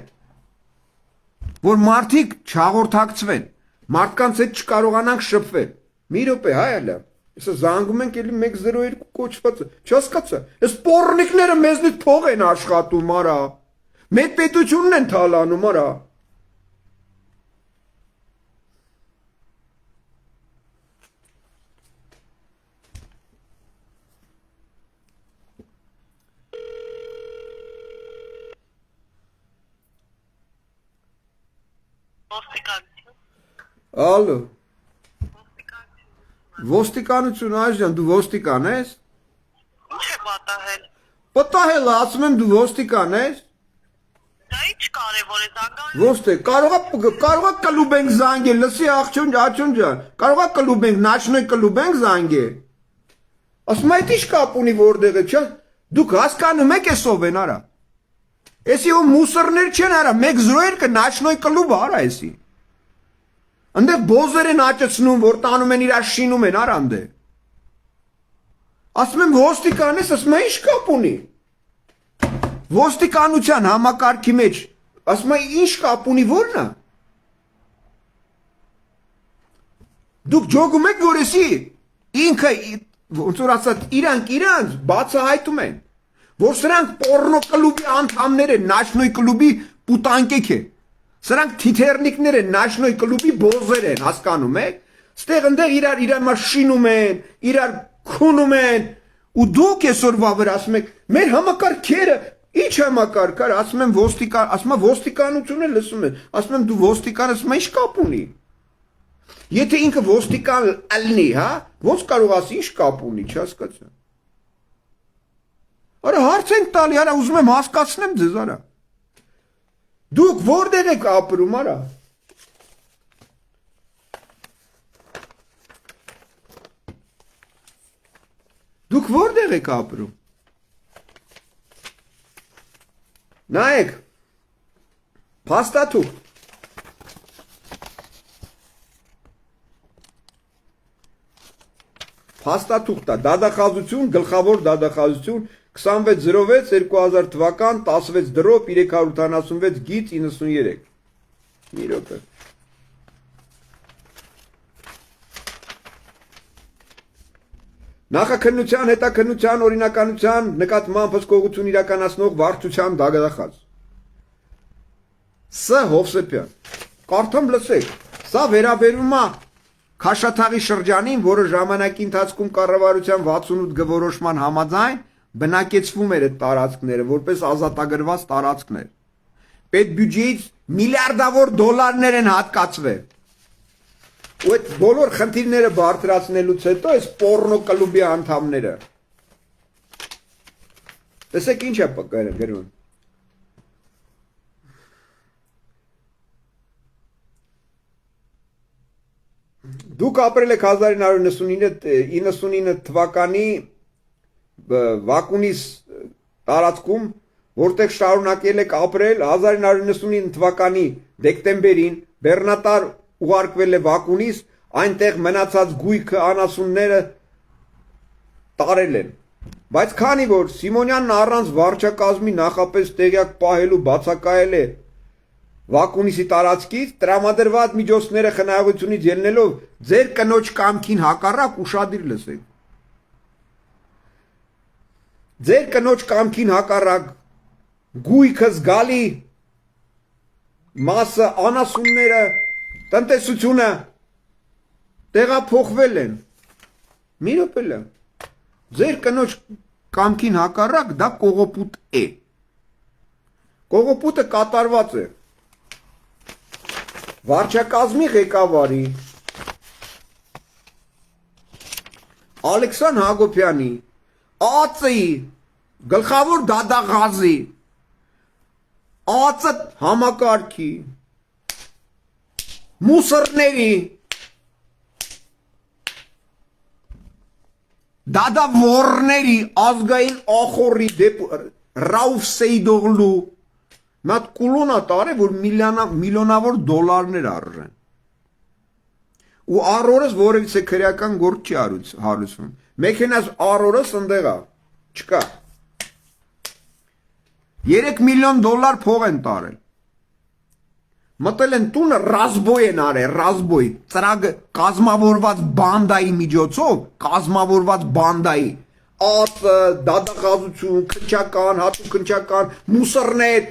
որ մարդիկ չհաղորդակցվեն, մարդկանց հետ չկարողանանք շփվել։ Մի րոպե, հայ ալա, հեսա զանգում ենք էլի 102 կոչվածը, չհասկացա, այս պորնիկները մեզնից փող են աշխատում, արա, մեկ պետությունն են թալանում, արա։ Ալո Ոստիկանություն այժմ դու ոստիկան ես Ինչ է պատահել Պատահել ասում եմ դու ոստիկան ես Դա ինչ կարևոր է զանգան Ոստե կարողա կլուբ ենք զանգել լսի աղջուն ջան կարողա կլուբ ենք նաչնոյ կլուբ ենք զանգել Ասում այդ ինչ կապ ունի որտեղ է չէ դուք հասկանում եք էսով են արա Էսի ու մուսորներ չեն արա 102 նաչնոյ կլուբ արա էսի Անդեղ բոզեր են աճեցնում, որ տանում են իրար շինում են արանդե։ Ասում եմ ոստիկան ես, ասում եմ ինչ կապ ունի։ Ոստիկանության համակարգի մեջ, ասում եմ ինչ կապ ունի որն է։ Դուք ջոգում եք, որ էսի ինքը, ոնց որ ասած, իրանք բացահայտում են, որ սրանք պորնո կլուբի անդամներ են, նաշնոյ կլուբի պուտանկեք է։ Սրանք թիթեռնիկներ են, նաշնոյ կլուբի բոզեր են, հասկանում եք, ստեղ ընդեղ իրար մաշինում են, իրար քունում են, ու դուք այսօրվա վրա ասում եք, մեր համակարգերը, ինչ համակարգ կար, ասում եմ ոստիկանությունը լսում են, ասում եմ դու ոստիկան, ասում եմ ինչ կապ ունի, եթե ինքը ոստիկան ալնի, հա, ոնց կարող ասի ինչ կապ ունի, չհասկացա, արա հարց ենք տալի, արա ուզում եմ հասկացնեմ ձեզ, արա, Դուք որտեղ եք ապրում, արա։ Դուք որտեղ եք ապրում։ Նայեք։ Փաստաթուղթ։ փաստաթուղթ է, դատախազություն, գլխավոր դատախազություն 2606-2000 թվական 16 դրոպ 376 գիծ 93 մի րոպե Նախաքննության, հետաքննության, օրինականության նկատմամբ հսկողություն իրականացնող վարչության դատախազ Ս. Հովսեփյան Կարդամ լսեք, սա վերաբերում է Քաշաթաղի շրջանին, որը ժամանակի ընթացքում կառավարության 68 գորոշման համաձայն բնակեցվում էր այդ տարածքները, որպես ազատագրված տարածքներ։ Պետբյուջեից միլիարդավոր դոլարներ են հատկացվել։ Ու այդ բոլոր խնդիրները բարձրացնելուց հետո այս պորնո կլուբի անդամները։ Տեսեք ինչ է գրում։ Դուք ապրել եք 1999 թվականի Վակունիս տարածքում, որտեղ շարունակել եք ապրել 1999 թվականի դեկտեմբերին բեռնատար ուղարկվել է Վակունիս, այնտեղ մնացած գույքը անասունները տարել են։ Բայց քանի որ Սիմոնյանն առանց վարչակազմի նախապես տեղյակ պահելու բացակայել է Վակունիսի տարածքից, տրամադրված միջոցները խնայողությունից ելնելով ձեր կնոջ կամքին հակառակ ուշադիր լսեք։ Ձեր կնոջ կամքին հակառակ գույքը զգալի մասը անասունները տնտեսությունը տեղափոխվել են։ Մի րոպե։ Ձեր կնոջ կամքին հակառակ դա կողոպուտ է։ Կողոպուտը կատարված է։ Վարչակազմի ղեկավարի Ալեքսան Հակոբյանի ԱԱԾ-ի գլխավոր դատախազի ԱԱԾ համակարգի մուսորների դադավորների ազգային ախորի Ռաուֆ Սեյդօղլու Մատ կուլոնա տարե, որ միլիոնավոր դոլարներ արժեն։ Ու առորս որևիցե քրեական գործ չի հարուցվում։ Մեքենաս առորս ընդեղա, չկա։ 3 միլիոն դոլար փող են տարել։ Մտել են տունը ռազմոյ են արել, ռազմոյ, ծրագ կազմավորված բանդայի միջոցով, կազմավորված բանդայի, ԱԱԾ, դատախազություն, քնչական, հատուկ քնչական, մուսորներ,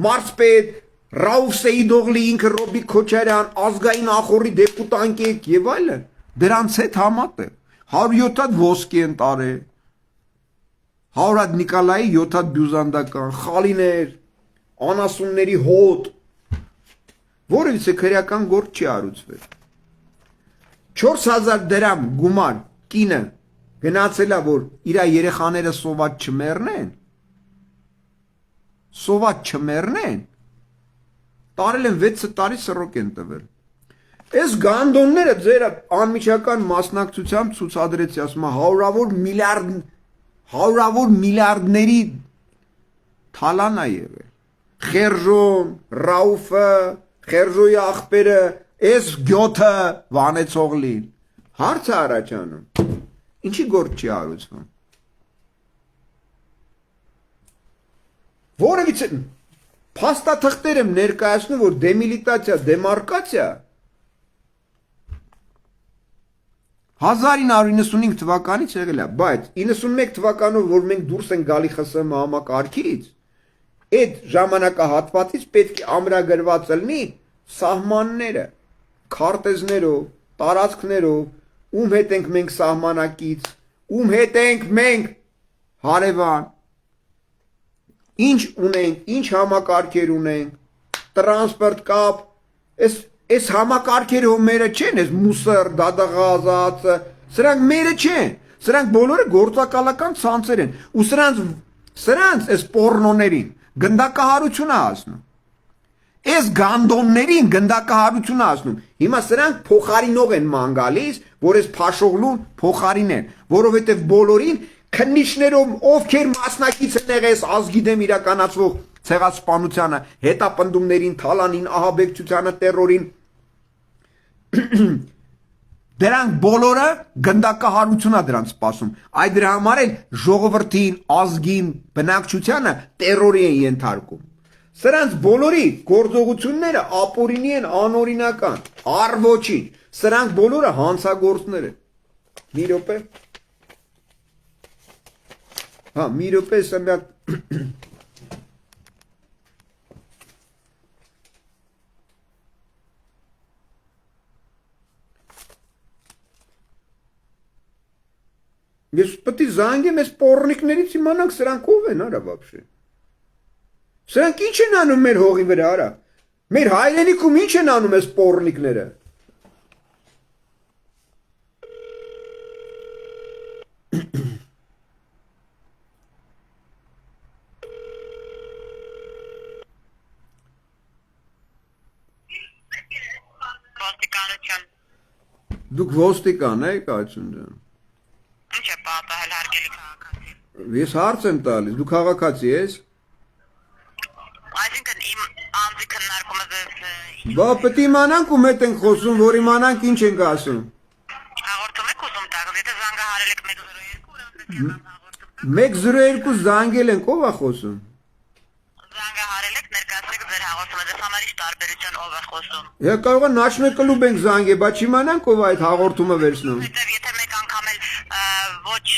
Մարսպետ, Ռաուֆ Սեյդօղլի ինքը Ռոբիկ Քոչարյան, ազգային ախորի դեպուտանկ եւ այլն, դրանց հետ համատեղ 107 հատ ոսկի են տարել, 100 հատ Նիկոլայի, 7 հատ բյուզանդական, խալիներ, անասունների հոտ, որևիցե քրեական գործ չի հարուցվել։ 4000 դրամ գումար կինը գնացել է, որ իր երեխաները սոված չմեռնեն, սոված չմեռնեն, տարել են 6 տարի սռոք են տվել։ Այս գանդոնները ձեր անմիջական մասնակցությամբ ցուցադրեցի, ասում եմ, հարյուրավոր միլիարդների թալան է եղել։ Խերժոն, Ռաուֆը, Խերժոյի աղբերը, այս գյոթը Վանեցողլին։ Հարց է առաջանում։ Ինչի գործ չի հարուցվում։ Որևիցե փաստաթղթեր եմ ներկայացնում, որ դեմիլիտացիա, դեմարկացիա 1995 թվականից եղել է, բայց 91 թվականով, որ մենք դուրս ենք գալի ԽՍՀՄ համակարգից, այդ ժամանակահատվածից պետք է ամրագրված լինի սահմանները, քարտեզներով, տարածքներով, ում հետ ենք մենք սահմանակից, ում հետ ենք մենք հարևան, ինչ ունենք, ինչ համակարգեր ունենք, տրանսպորտ կապ, այս համակարգերը մերը չեն, այս մուսոր, դադաղազացը, սրանք մերը չեն, սրանք բոլորը գործակալական ցանցեր են, ու սրանց այս պորնոներին գնդակահարություն է ասնում, այս գանդոններին գնդակահարություն է ասնում, հիմա սրանք փոխարինող են ման գալիս, որ այս փաշողլուն փոխարին են, որովհետև բոլորին քննիչներով ովքեր մասնակից են եղել ազգի դեմ իրականացվող ցեղասպանությանը, հետապնդումներին, թալանին, ահաբեկչությանը, տերորին, Դրանք բոլորը գնդակահարությունա դրանց սպասում։ Այդ դրա համար էլ ժողովրդին, ազգին, բնակչությանը տերորի են ենթարկում։ Սրանց բոլորի գործողությունները ապօրինի են, անօրինական, առ-ոչինչ։ Սրանք բոլորը հանցագործներ են։ Մի րոպե։ Հա, մի րոպե, սա մի հատ Ես պետք է զանգեմ այս պոռնիկներից իմանանք սրանք ով են, արա вообще։ Սրանք ինչ են անում մեր հողի վրա, արա։ Մեր հայրենիքում ինչ են անում այս պոռնիկները։ Ոստիկանություն։ Դուք ոստիկան եք, Ացուն ջան։ Ինչ է պատահել հարգելի քաղաքացի։ Ես հարց եմ տալիս, դու քաղաքացի ես։ Այսինքն իմ անձի քննարկումը ձեզ Բա պետք է իմանանք ում հետ ենք խոսում, որ իմանանք ինչ ենք ասում։ հաղորդում եք ուզում տալ, եթե զանգահարել եք 102 ուրեմն պետք է հաղորդում տալ։ 102 զանգել ենք, ով է խոսում։ Զանգահարել եք ներկայացրեք ձեր հաղորդումը, ձեզ համար ինչ տարբերություն ով է խոսում։ Հա կարող է նաշնե կլուբ ենք զանգել, բայց իմանանք ով է այդ հաղորդումը վերցնում։ Հետև եթե մեկ անգամ էլ ոչ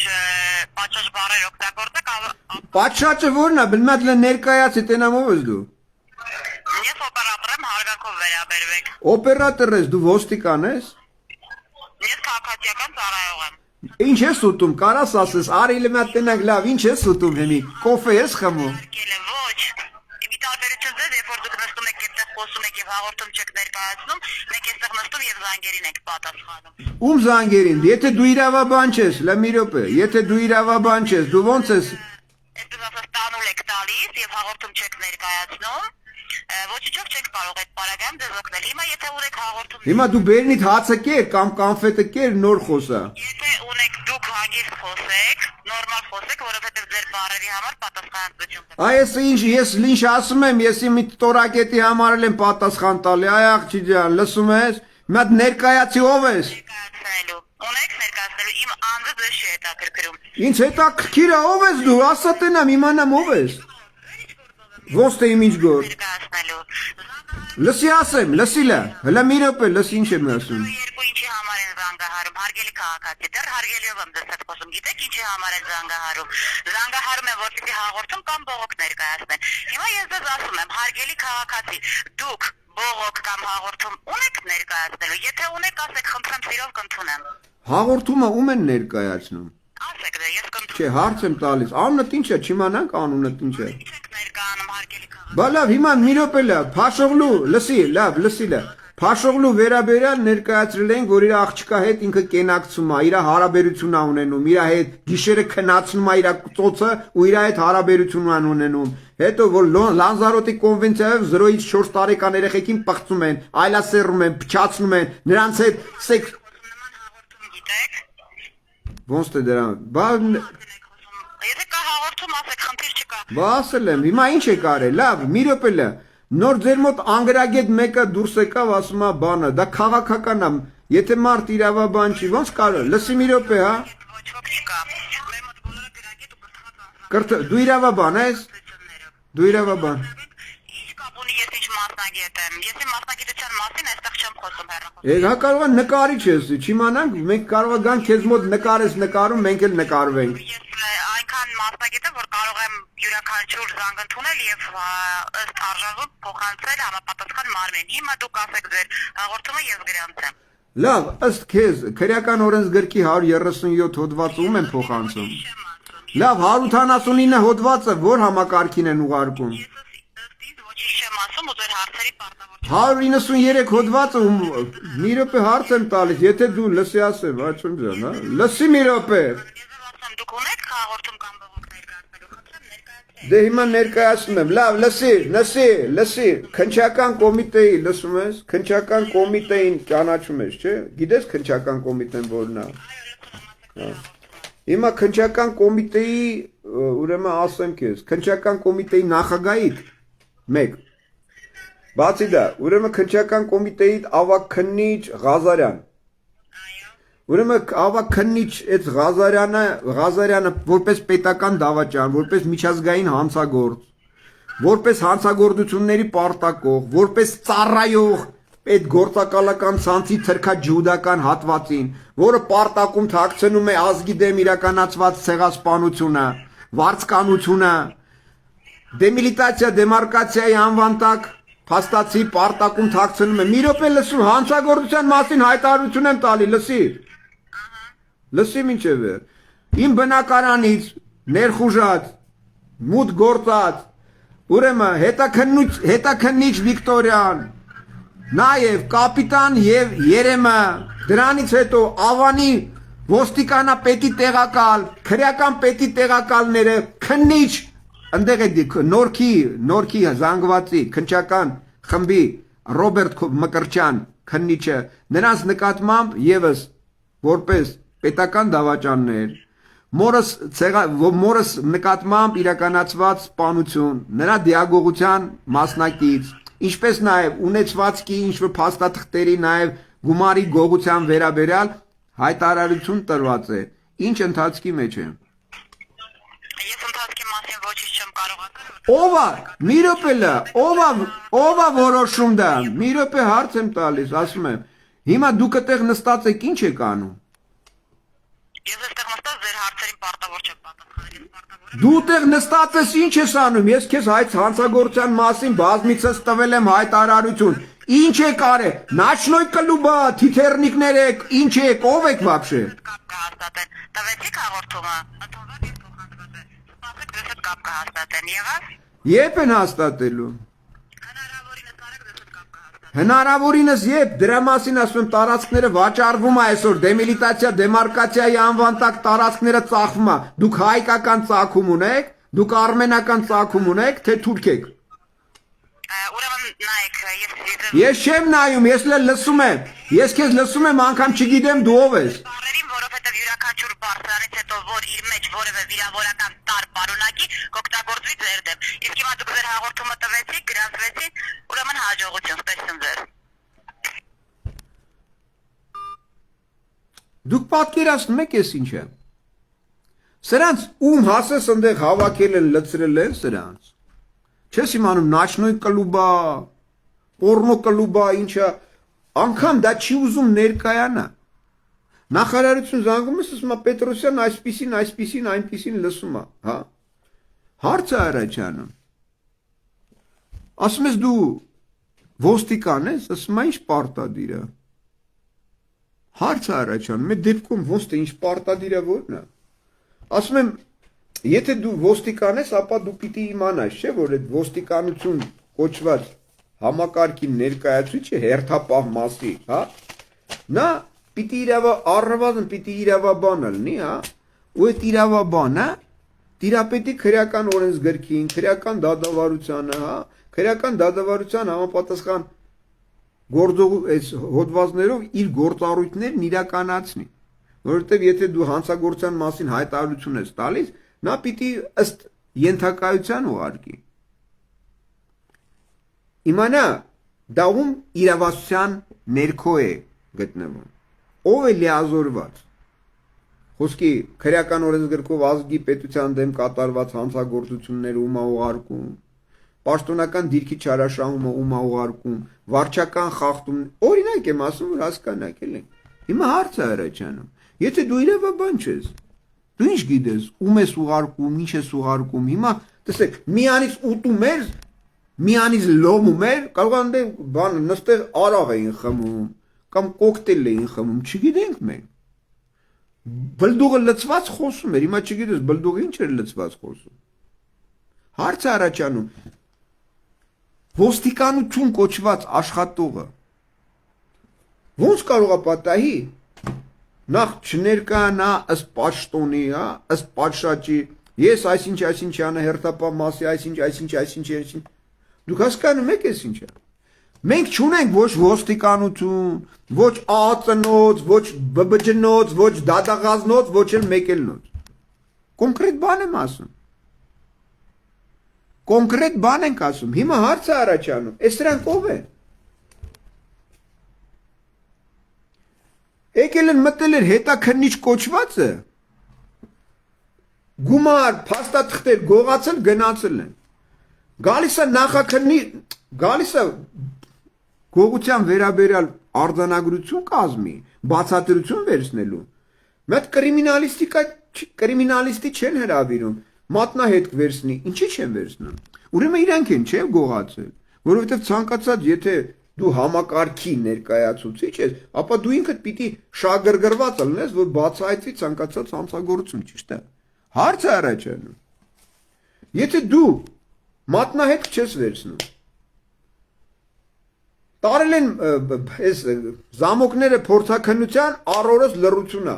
պատշաճ բառեր օգտագործեք, Պատշաճը ո՞րն է, բնմատ ներկայացի տենամ ով ես դու։ ես օպերատոր եմ, հարգանքով վերաբերվեք։ Օպերատոր ես, դու ոստիկան ես։ Ես քաղաքացիական ծառայող եմ։ Ինչ ես ուտում, կարաս ասես, արի լմատ տենակ լավ, ինչ ես ուտում հիմի, կոֆե ես խմում։ Արկել ոչ։ Մի տարբերություն ձեզ, երբ որ դուք նստում եք այդտեղ խոսում եք եւ հաղորդում չեք ներկայացնում, մենք այստեղ նստում եւ զանգերին ենք պատասխանում։ Ում զանգերին, եթե դու իրավաբան չես, լա մի րոպե, եթե դու իրավաբան չես, դու ոնց ես։ Այսպես ասած տանուլ եք տալիս եւ հաղորդում չեք ներկայացնում, ոչինչով չեք կարող այդ պարագայում ձեզ օգնել։ Հիմա եթե ունեք հաղորդում, Հիմա դու բերնիդ հացը կեր կամ կանֆետը կեր, նոր խոսա։ եթե ունեք դուք հագիստ խոսեք, նորմալ խոսեք, որովհետեւ ձեր բառերի համար պատասխանատվություն կա։ Այս ես ինչ ասում եմ, ես մի տորակետի համար եմ պատասխան տալի, այ աղջի ջան, լսում ես։ Մի հատ ներկայացի ով ես։ Ներկայացնելու։ Ունեք ներկայացնելու իմ անձը ձեզ չի հետաքրքրում։ Ինչ հետաքրքիր է, ով ես դու, ասա տենամ, իմանամ ով ես։ Ոնց թե իմ ինչ գոր։ Ներկայացնելու։ Լսի ասեմ, լսի լա, հլա մի րոպե, լսի ինչ եմ ասում։ Երկու ինչի համար են զանգահարում, հարգելի քաղաքացի, դեռ հարգելիով եմ ձեզ հետ խոսում, գիտեք ինչի համար են զանգահարում։ Զանգահարում են, որպեսզի հաղորդում կամ բողոք ներկայացնեն։ Հիմա ես ձեզ ասում եմ, հարգելի քաղաքացի, դուք բողոք կամ հաղորդում ունեք ներկայացնելու, եթե ունեք, ասեք, խնդրեմ, սիրով կընդունեմ։ Հաղորդումը ում են ներկայացնում։ Ասեք դե, ես կընդունեմ։ Չէ, հարց եմ տալիս, անունդ ինչ է, չիմանանք անունդ ինչ է։ Չեք ներկայանում, հարգելի քաղաքացի։ Բա լավ, հիմա մի րոպե լավ, Փաշօղլու, լսի, լավ, լսի լավ։ Փաշօղլու վերաբերյալ ներկայացրել ենք, որ իր աղջկա հետ ինքը կենակցում է, իր հարաբերություն է ունենում, իր հետ գիշերը քնացնում է իր ծոցը ու իր հետ հարաբերություն է ունենում։ Հետո որ Լանզարոտի կոնվենցիայով 0-ից 4 տարեկան երեխեքին պղծում են, այլասերում են, փչացնում են, նրանց հետ սեքս Նման հաղորդում գիտեք։ ոնց թե դրա։ Բա Եթե կա հաղորդում, ասեք, խնդիր չկա։ Բա ասել եմ, հիմա ինչ է կարել, լավ, մի րոպե լա։ Նոր ձեր մոտ անգրագետ մեկը դուրս եկավ, ասում է բանը, դա քաղաքական է։ Եթե մարդ իրավաբան չի, ոնց կարող։ Լսի մի րոպե, հա։ Ոչ ոք չկա։ Մեր մոտ բոլորը գրագետ ու կրթված Դու իրավաբան ես։ Դու իրավաբան։ Ինչ կապ ունի ես ինչ մասնագետ եմ։ Ես իմ մասնագիտության մասին այստեղ չեմ խոսում հեռախոս։ Հա կարող է նկարիչ ես, չիմանանք, մենք կարող է գան քեզ մոտ նկարես նկարում, մենք էլ նկարվենք։ Ես այնքան մասնագետ եմ, որ կարող եմ յուրաքանչյուր զանգ ընդունել եւ ըստ արժանուն փոխանցել համապատասխան մարմին։ Հիմա դուք ասեք ձեր հաղորդումը ես գրանցեմ։ Լավ, ըստ քեզ քրեական օրենսգրքի 137 հոդվածը ում են փոխանցում։ Լավ, 179 հոդվածը որ համակարգին են ուղարկում։ Ես ըստ ոչինչ չեմ ասում ու ձեր հարցերի պարտավոր 193 հոդվածը մի րոպե հարց եմ տալիս, եթե դու լսի ասեմ, Ացուն ջան, հա։ Լսի մի րոպե։ Ես ասում դուք ունեք հաղորդում կամ բողոք ներկայացնելու, խնդրեմ ներկայացրեք։ Դե հիմա ներկայացնում եմ։ Լավ, լսի, քնչական կոմիտեի, լսում ես։ Քնչական կոմիտեին ճանաչում ես, չէ՞։ Գիտես քնչական կոմիտեն որն է։ Հիմա քնչական կոմիտեի, ուրեմն ասեմ քեզ, քնչական կոմիտեի նախագահի 1 Բացի դա, ուրեմն քնչական կոմիտեի ավագ քննիչ Ղազարյան։ Այո։ Ուրեմն ավակ քննիչ այդ Ղազարյանը որպես պետական դավաճան, որպես միջազգային հանցագործ, որպես հանցագործությունների պարտակող, որպես ծառայող այդ գործակալական ցանցի թրքաջուդական հատվածին, որը պարտակում թաքցնում է ազգի դեմ իրականացված ցեղասպանությունը, վարձկանությունը, դեմիլիտացիա, դեմարկացիայի անվան տակ փաստացի պարտակում թաքցնում է։ Մի րոպե լսում, հանցագործության մասին հայտարարություն եմ տալի, լսի մինչև իմ բնակարանից ներխուժած, մուտք գործած, ուրեմն հետաքննիչ Վիկտորյան, նաև կապիտան եւ Երեմը, դրանից հետո Ավանի ոստիկանապետի տեղակալ, քրեական պետի տեղակալները, քննիչ, այնտեղ է նորքի զանգվածի քնչական խմբի Ռոբերտ Մկրտչյան քննիչը, նրանց նկատմամբ եւս որպես պետական դավաճաններ, մորս նկատմամբ իրականացված սպանություն, նրա դիագողության մասնակից, ինչպես նաև ունեցվածքի ինչ-որ փաստաթղթերի նաև գումարի գողության վերաբերյալ հայտարարություն տրված է։ Ինչ ընթացքի մեջ է։ Ես ընթացքի մասին ոչինչ չեմ կարող ասել։ Ով է։ Մի րոպե լա, ով է որոշում դա։ Մի րոպե հարց եմ տալիս, ասում եմ։ Հիմա դուք այդտեղ նստած եք, ինչ եք անում։ Ես այստեղ նստած ձեր հարցերին պարտավոր չեմ պատասխանել, ես պարտավոր եմ։ Դու այդտեղ նստած ես, ինչ ես անում։ Ես քեզ այդ հանցագործության մասին բազմիցս տվել եմ հայտարարություն։ Ինչ եք արել։ Նաչնոյ կլուբա, թիթեռնիկներ եք, ինչ եք, ով եք вообще։ Կապ կհաստատեն։ Տվեցիք հաղորդումը։ Ընդունված ես փոխանցված է։ Սպասեք, ձեզ հետ կապ կհաստատեն։ Եղավ։ Երբ են հաստատելու։ Հնարավորինս արեք, ձեզ հետ կապ կհաստատեն։ Հնարավորինս երբ դրա մասին ասում եմ տարածքները վաճառվում է այսօր դեմիլիտացիա դեմարկացիայի անվան տակ տարածքները ծախվում է դուք հայկական ծագում ունեք դուք արմենական ծագում ունեք թե թուրք եք Ուրեմն նայեք ես չեմ նայում ես լսում եմ ես քեզ լսում եմ անգամ չգիտեմ դու ով ես Բարերին որովհետև յուրաքանչյուր բարձրանից հետո որ իր մեջ որևէ վիրավորական տար պարունակի կօգտագործվի ձեր դեմ իսկ հիմա դուք ձեր հաղորդումը տվեցիք գրանցվեցին ուրեմն հաջողություն ստեսություն ձեր Դուք պատկերացնում եք ես ինչ է Սրանց ում հասես ընդեղ հավաքել են լցրել են սրանց Չես իմանում նաչնոյ կլուբա Պորնո կլուբա ինչա անգամ դա չի ուզում ներկայանա Նախարարություն զանգում ես ասում է Պետրոսյան այսպիսին այնպիսին լսում է հա Հարցը առաջանում Ասում ես դու ոստիկան ես ասում է ինչ պարտադիր է Հարցը առաջանում մեր դեպքում ոնց թե ինչ պարտադիր է որն է Ասում եմ Եթե դու ոստիկան ես, ապա դու պիտի իմանաս, չէ, որ այդ ոստիկանություն կոչված համակարգի ներկայացուցիչը հերթապահ մասի, հա, նա պիտի առնվազն պիտի իրավաբան լինի, հա, ու այդ իրավաբանը տիրապետի քրեական օրենսգրքին, քրեական դատավարությանը, հա, քրեական դատավարության համապատասխան այս հոդվածներով իր գործառույթներն իրականացնի, որովհետև եթե դու հանցագործության մասին հայտարարություն ես տալիս Նա պիտի ըստ ենթակայության ուղարկի Իմանա դաղում իրավասության ներքո է գտնվում Ով է լիազորված Խոսքի քրեական օրենսգրքով ազգի պետության դեմ կատարված հանցագործությունները ում է ուղարկում Պաշտոնական դիրքի չարաշահումը ում է ուղարկում Վարչական խախտում Օրինակ եմ ասում որ հասկանաք էլի Հիմա հարցը առաջանում Եթե դու իրավաբան չես Դու ինչ գիտես, ում ես ուղարկում, ինչ ես ուղարկում, հիմա տեսեք, միանից ուտում էր, միանից լոմում էր, կարող է բան նստեղ արաղ էին խմում, կամ կոկտեյլ էին խմում, չգիտենք մենք։ Բլդուղը լցված խոսում էր, հիմա չգիտես, բլդուղը ինչ էր լցված խոսում։ Հարցը առաջանում, ոստիկանություն կոչված աշխատողը, ոնց կարող է պատահի, Նախ չներկանա ըստ պաշտոնի, հա, ըստ պատշաճի, ես այսինչ անը հերթապահ մասի, այսինչ, դուք հասկանում եք ես ինչա։ Մենք չունենք ոչ ոստիկանություն, ոչ ԱԱԾ-նոց, ոչ ԲԲՋ-նոց, ոչ դատաղազնոց, ոչ էլ մեկելնոց։ Կոնկրետ բան եմ ասում։ Կոնկրետ բան ենք ասում։ Հիմա հարցը առաջանում, այս սրանք ով են։ Եկել են մտել էր հետաքննիչ կոչվածը, գումար, փաստաթղթեր գողացել գնացել են։ Գալիս է նախաքննի, գալիս է գողության վերաբերյալ արձանագրություն կազմի, բացատրություն վերցնելու։ Մեծ կրիմինալիստի չեն հրավիրում, մատնահետք վերցնի, ինչի չեն վերցնում։ Ուրեմն իրանք են, չէ՞ գողացել, որովհետև ցանկացած, եթե դու համակարգի ներկայացուցիչ ես, ապա դու ինքդ պիտի շագրգռված լինես, որ բացահայտվի ցանկացած հանցագործություն, ճիշտ է։ Հարց է առաջանում։ Եթե դու մատնահետք չես վերցնում, տարել են այս զամոկները փորձաքննության առօրս լռությունա,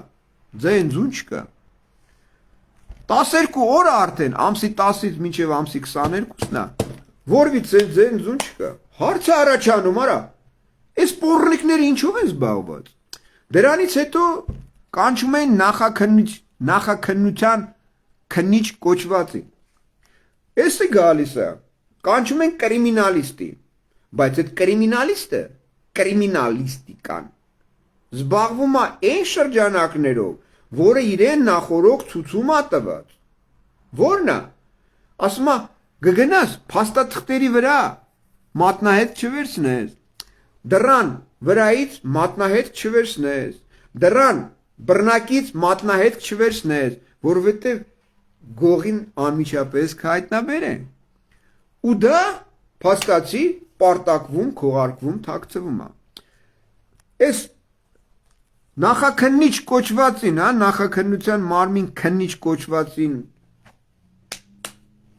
ձեն ձուն չկա։ 12 օրը արդեն ամսի 10-ից մինչև ամսի 22-ն է, որվից ձեն ձուն չկա։ Հարց է առաջանում, արա, այս պոռնիկները ինչով են զբաղված։ Դրանից հետո կանչում են նախաքննության քննիչ կոչվածին։ Էսը գալիս է, կանչում են կրիմինալիստի, բայց այդ կրիմինալիստը կրիմինալիստիկան զբաղվում է այն շրջանակներով, որը իրեն նախորոք ցուցում է տված։ Որն է։ Ասում է, գգնաս փաստաթղթերի վրա մատնահետք չվերցնես, դռան վրայից մատնահետք չվերցնես, դռան բռնակից մատնահետք չվերցնես, որովհետև գողին անմիջապես կհայտնաբերեն։ Ու դա փաստացի պարտակվում, քողարկվում, թաքցվում է։ Այս նախաքննիչ կոչվածին, նախաքննության մարմին քննիչ կոչվածին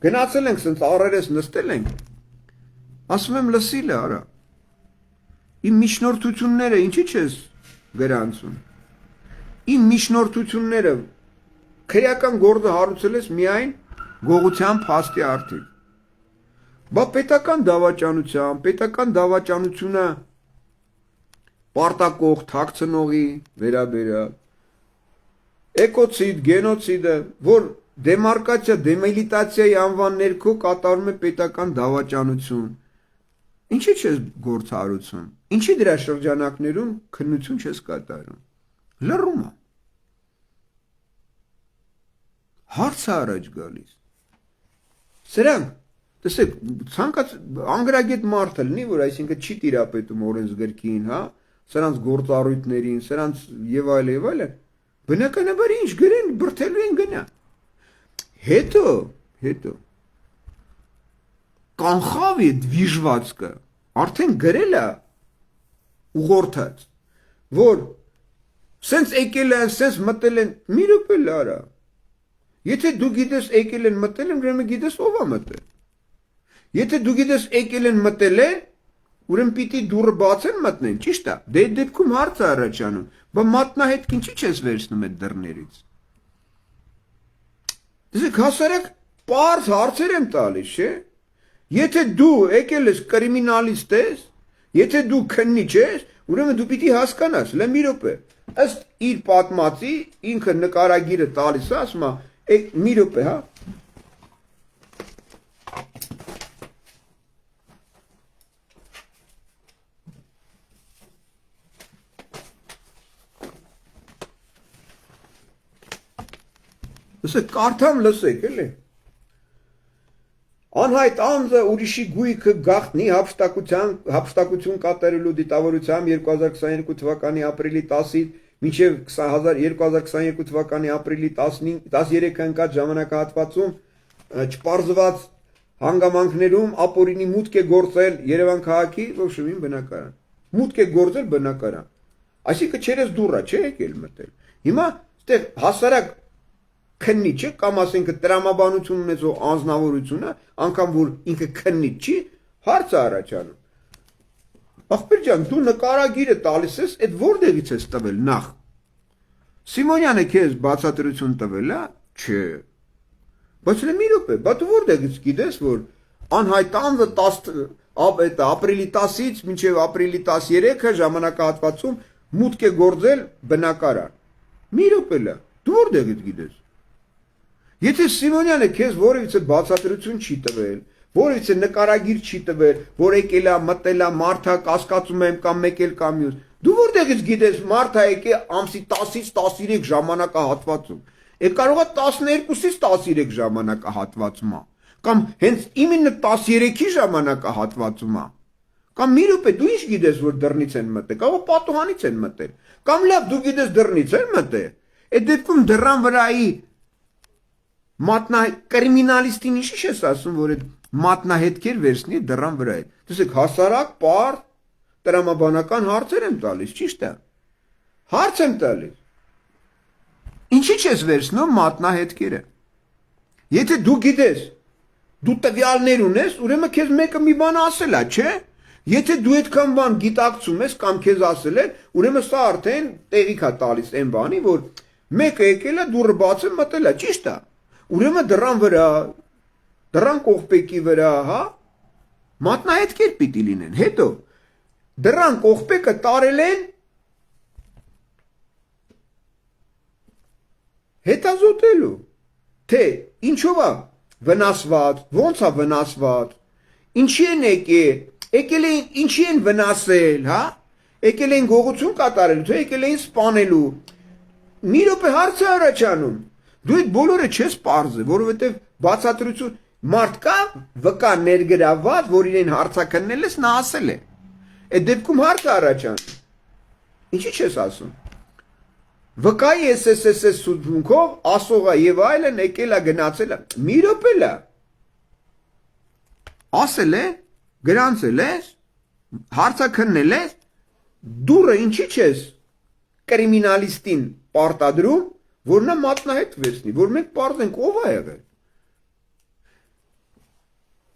գնացել ենք, սենց առերես նստել ենք, ասում եմ լսիլ է, արա, իմ միջնորդությունները ինչի չես գրանցում, իմ միջնորդությունները քրեական գործը հարուցել ես միայն գողության փաստի արդիվ, բա պետական դավաճանությունը պարտակող, թաքցնողի վերաբերյալ, էկոցիդ, գենոցիդը, որ դեմարկացիա, դեմիլիտացիայի անվան ներքո կատարում է պետական դավաճանություն, ինչի չես գործարություն, ինչի դրա շրջանակներում քննություն չես կատարում, լռում է, հարց է առաջ գալիս, սրանք, տեսեք, ցանկաց անգրագետ մարդը լինի, որ այսինքն չի տիրապետում օրենսգրքին, հա, սրանց գործառույթներին, սրանց եւ այլն, բնականաբար ինչ գրեն, բրթելու են գնա։ Հետո կանխավ է դվիժվածքը, արդեն գրել է ուղղորդած, որ սենց եկել են, սենց մտել են, մի րոպե լարա։ Եթե դու գիտես եկել են մտել են, ուրեմն գիտես ով է մտել։ Եթե դու գիտես եկել են մտել են, ուրեմն պիտի դուռը բացեն մտնեն, ճիշտ է։ Դե այդ դեպքում հարց է առաջանում, բա մատնահետք ինչի չես վերցնում այդ դռներից։ Դες հասարակ պարզ հարցեր եմ տալիս, չէ։ Եթե դու եկել ես կրիմինալիստ ես, եթե դու քննիչ ես, ուրեմն դու պիտի հասկանաս, լե մի րոպե։ Ըստ իր պատմածի ինքը նկարագիրը տալիս է, ասում է, մի րոպե, հա։ Լսեք, կարդամ լսեք, էլի։ Անհայտ անձը ուրիշի գույքը գաղտնի հափշտակություն կատարելու դիտավորությամբ 2022 թվականի ապրիլի 10-ից մինչև 2022 թվականի ապրիլի 13-ը ընկած ժամանակահատվածում չպարզված հանգամանքներում ապօրինի մուտք է գործել Երևան քաղաքի ողջույն բնակարան։ Մուտք է գործել բնակարան։ Այսինքն չերես դուռա, չէ՞ եկել մտել։ Հիմա այդտեղ հասարակ քննիչը կամ ասենք տրամաբանություն ունեցող անձնավորությունը, անգամ որ ինքը քննիչ չի, հարց է առաջանում։ Ախպեր ջան, դու նկարագիրը տալիս ես, այդ որտեղից ես տվել նախ։ Սիմոնյանը քեզ բացատրություն տվել է, չէ։ Բայց մի րոպե, բա դու որտեղից գիտես, որ անհայտ անձը ապրիլի 10-ից մինչև ապրիլի 13-ը ժամանակահատվածում մուտք է գործել բնակարան։ Մի րոպե լա, դու որտեղից գիտես։ Եթե Սիմոնյանը քեզ որևիցե բացատրություն չի տվել, որևիցե նկարագիր չի տվել, որ եկել է, մտել է, մարդը կասկածում եմ կամ մեկ էլ կամ մյուս, Դու որտեղից գիտես մարդ է եկե ամսի 10-ից 13 ժամանակահատվածում։ Կարող է 12-ից 13 ժամանակահատվածում է, կամ հենց իմенно 13-ի ժամանակահատվածում է։ Կամ մի րոպե դու ինչ գիտես որ դռնից են մտել, կարող պատուհանից են մտել, կամ լավ դու գիտես դռնից են մտել, այդ դեպքում դռան վրայի կրիմինալիստին ինչի՞ ես ասում, որ այդ մատնահետքեր վերցնի դռան վրայի։ Տեսեք, հասարակ, պարզ, տրամաբանական հարցեր եմ տալիս, ճիշտ է։ Հարց եմ տալիս։ Ինչի՞ չես վերցնում մատնահետքերը։ Եթե դու գիտես, դու տվյալներ ունես, ուրեմն քեզ մեկը մի բան ասել է, չէ՞։ Եթե դու այդքան բան գիտակցում ես կամ քեզ ասել են, ուրեմն սա արդեն տեղիք է տալիս այն բանի, որ մեկը եկել է դուռը բաց է մտել է, ճիշտ է։ Ուրեմն դռան վրա, դռան կողպեկի վրա, հա, մատնահետքեր պիտի լինեն։ Հետո դռան կողպեկը տարել են հետազոտելու, թե ինչով է վնասված, ոնց է վնասված, ինչի են եկել են ինչի են վնասել, հա, եկել են գողություն կատարելու, թե եկել են սպանելու։ Մի րոպե հարց է առաջանում։ Դու այդ բոլորը չես պարզը, որովհետև բացատրություն մարդ կա վկա ներգրավված, որ իրեն հարցաքննել ես, նա ասել է։ Այդ դեպքում հարց է առաջանում։ Ինչի՞ չես ասում։ Վկայի SSS սուդմունքով ասողա եւ այլն եկել է գնացել է։ Մի րոպե լա։ Ասել է, գրանցել ես, հարցաքննել ես, դուրը ինչի՞ չես կրիմինալիստին պարտադրում, որ նա մատնահետ վերցնի, որ մենք պարզենք ով է եղել։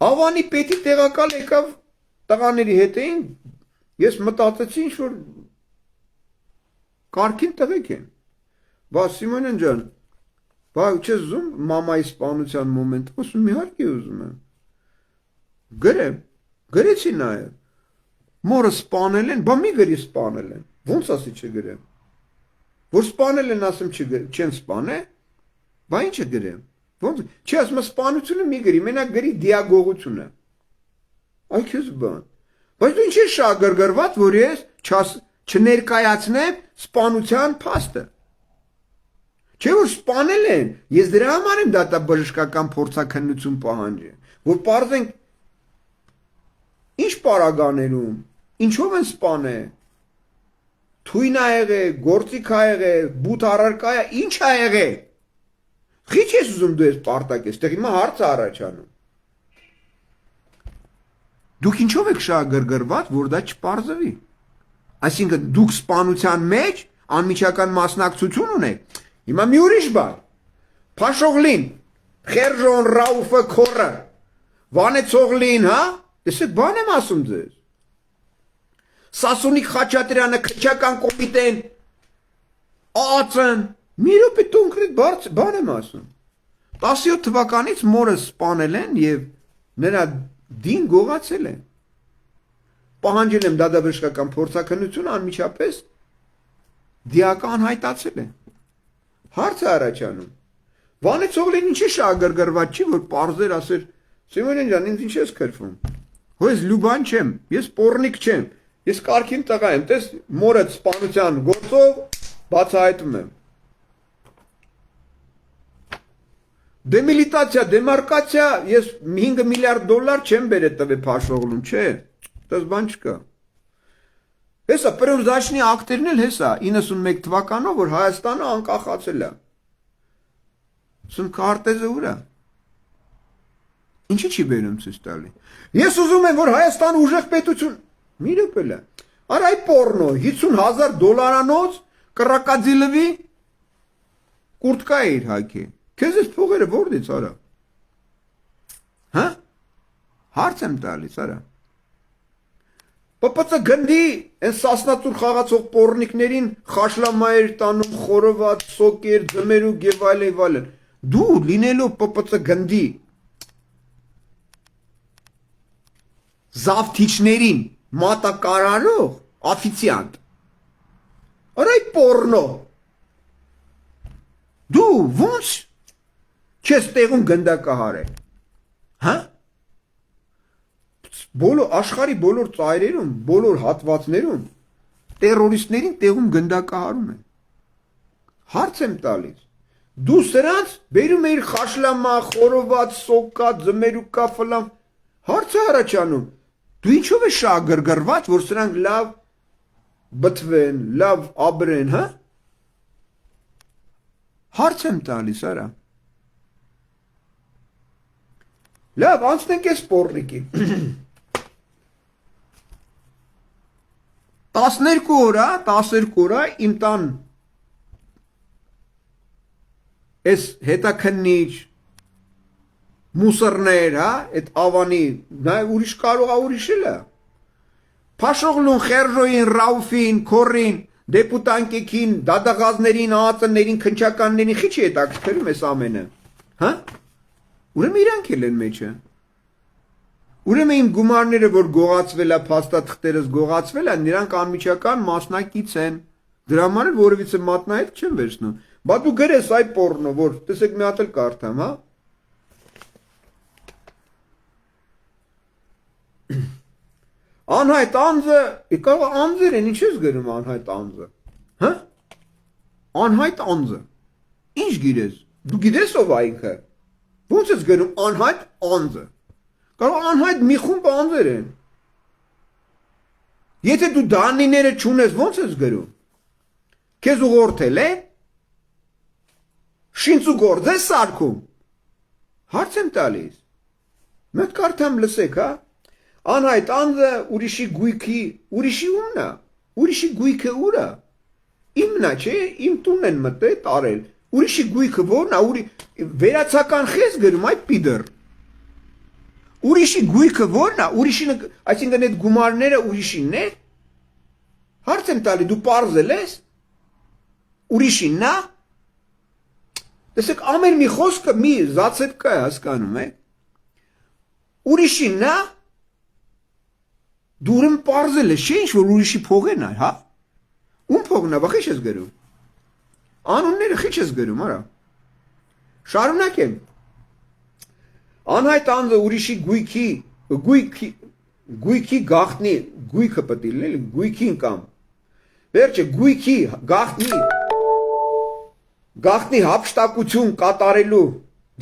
Ավանի պետի տեղակալ եկավ տղաների հետ էին, ես մտածեցի ինչ որ կարգին տղեկ են։ Բա Սիմոնյան ջան, բա չես ուզում մամայի սպանության մոմենտը, ասում իհարկե ուզում եմ։ Գրեմ, գրեցի նաև։ Մորը սպանել են, բա մի գրի սպանել են։ Ոնց ասի չգրեմ։ Որ սպանել են ասում չեն սպանել, բա ինչը գրեմ։ Ոնց, չի ասում սպանությունը մի գրի, մենակ գրի դիագողությունը։ Այ քեզ բան։ Բայց դու ինչ ես շահագրգռված, որ ես չներկայացնեմ սպանության փաստը։ Չէ որ սպանել են, ես դրա համար եմ դատաբժշկական փորձաքննություն պահանջել, որ պարզենք ինչ պարագաներում, ինչով են սպանել, թույն ա եղել, գործիք ա եղել, բութ առարկա ա, ինչ ա եղել։ Խիչ ես ուզում դու ես պարտակ ես, տեղ հիմա հարց ա առաջանում։ Դուք ինչով եք շահագրգռված, որ դա չպարզվի։ Այսինքն դուք սպանության մեջ անմիջական մասնակցություն ունեք։ Հիմա մի ուրիշ բան։ Փաշողլին, Խերժոն Ռաուֆը քորը, Վանեցողլին, հա? Տեսեք, բան եմ ասում ձեզ։ Սասունիկ Խաչատրյանը, քրչական կոմիտեն, ԱԱՑ-ն, մի րոպե կոնկրետ բան եմ ասում։ 17 թվականից մորը սպանել են եւ նրա դին գողացել են։ Պահանջել եմ դատաբժշկական փորձաքննություն անմիջապես դիական հայտացել են։ Հարց է առաջանում։ Վանեցողլին ինչի շահագրգռված չի, որ պարզեր ասեր Սիմոնյան ջան, ինձ ինչ ես քրվում։ Հոյս լուբան չեմ, ես պորնիկ չեմ, ես կարգին տղա եմ, տես մորդ սպանության գործով բացահայտում եմ։ Դեմիլիտացիա, դեմարկացիա, ես 5 միլիարդ դոլար չեմ բերել տվել Փաշողլուն, չէ, տես բան չկա։ Հեսա պրոզաշնի ակտերն էլ հեսա 91 թվականով, որ Հայաստանը անկախացել է։ Սուն կարտեզը ուր է։ Ինչի չի բերում ցույց տալի։ Ես ուզում եմ, որ Հայաստանը ուժեղ պետություն։ Մի րոպե լա։ Արա այ պորնո 50,000 դոլարանոց կրակադիլվի կուրտկա է իր հագի։ Քեզ այս փողերը որտից արա։ Հա? Հարց եմ տալիս, արա։ Պապածը գնդի են սասնացուր խաղացող պորնիկներին խաշլամայեր տանում, խորոված, սոկեր, ձմերուկ եւ այլն։ Դու լինելով պապածը գնդի զավթիչներին մատակարարող աֆիցիանտ։ Արայ պորնո։ Դու ոնց չես տեղում գնդակահարել։ Հա? Աշխարհի բոլոր ծայրերում, բոլոր հատվածներում տերորիստներին տեղում գնդակահարում են։ Հարց եմ տալիս։ Դու սրանց բերում էիր խաշլամա, խորոված, սոկա, ձմերուկա, ֆլամ։ Հարց է առաջանում։ Դու ինչով ես շահագրգռված, որ սրանք լավ բթվեն, լավ ապրեն, հա։ Հարց եմ տալիս, արա։ Լավ, անցնենք այս պոռնիկին։ 12 օր իմ տան այս հետաքննիչ մուսորներ, հա, այդ ավանի, նա ուրիշ կարող է ուրիշ էլ է։ Փաշողլուն, Խերժոյին, Ռաուֆին, Քորին, դեպուտանկեքին, դադաղազներին, ԱԱԾ-ներին, քնչականներին քիչ է հետաքրքրում այս ամենը։ Հա։ Ուրեմն իրանք էլ են մեջը։ Ուրեմն իմ գումարները, որ գողացվել է, փաստաթղթերս գողացվել են, նրանք անմիջական մասնակից են։ Դրա համար էլ որևիցե մատնահետ չեմ վերցնում։ Բա դու գրես այ պոռնո, որ տեսեք մի հատ էլ կարդամ, հա։ Անհայտ անձը, կարող անձեր են, ինչ ես գրում անհայտ անձը։ Հա։ Անհայտ անձը։ Ինչ գիրես։ Դու գիտես ով է ինքը։ Ո՞նց ես գրում անհայտ անձը։ Կարող անհայտ մի խումբ անձեր են։ Եթե դու դանիները չունես, ո՞նց ես գրում։ Քեզ ուղղորդել է։ Շինցու գործ ես սարքում։ Հարց եմ տալիս։ Մեկ կարդամ լսեք, հա։ Անհայտ անձը ուրիշի գույքի, ուրիշի ումն է, ուրիշի գույքը ուր է։ Իմն է, չէ, իմ տունն են մտել, տարել։ Ուրիշի գույքը ո՞րն է, վերացական խես գրում, այ պիդր։ Ուրիշի գույքը ո՞րն է, ուրիշին, այսինքն այդ գումարները ուրիշինն է։ Հարց եմ տալի, դու պարզել ես։ Ուրիշինն է։ Տեսեք, ամեն մի խոսքը մի զացետկա է, հասկանում եք։ Ուրիշինն է։ Դու ուրեմն պարզել ես, չէ՞ ինչ որ ուրիշի փողն է, հա։ Ում փողն է, բախի ես գրում։ Անունները քիչ ես գրում, արա։ Շարունակեմ։ Անհայտ անձը ուրիշի գույքի գախտնի, գույքը պետք է լինի, գույքին կամ։ Վերջը գույքի գախտնի հափշտակություն կատարելու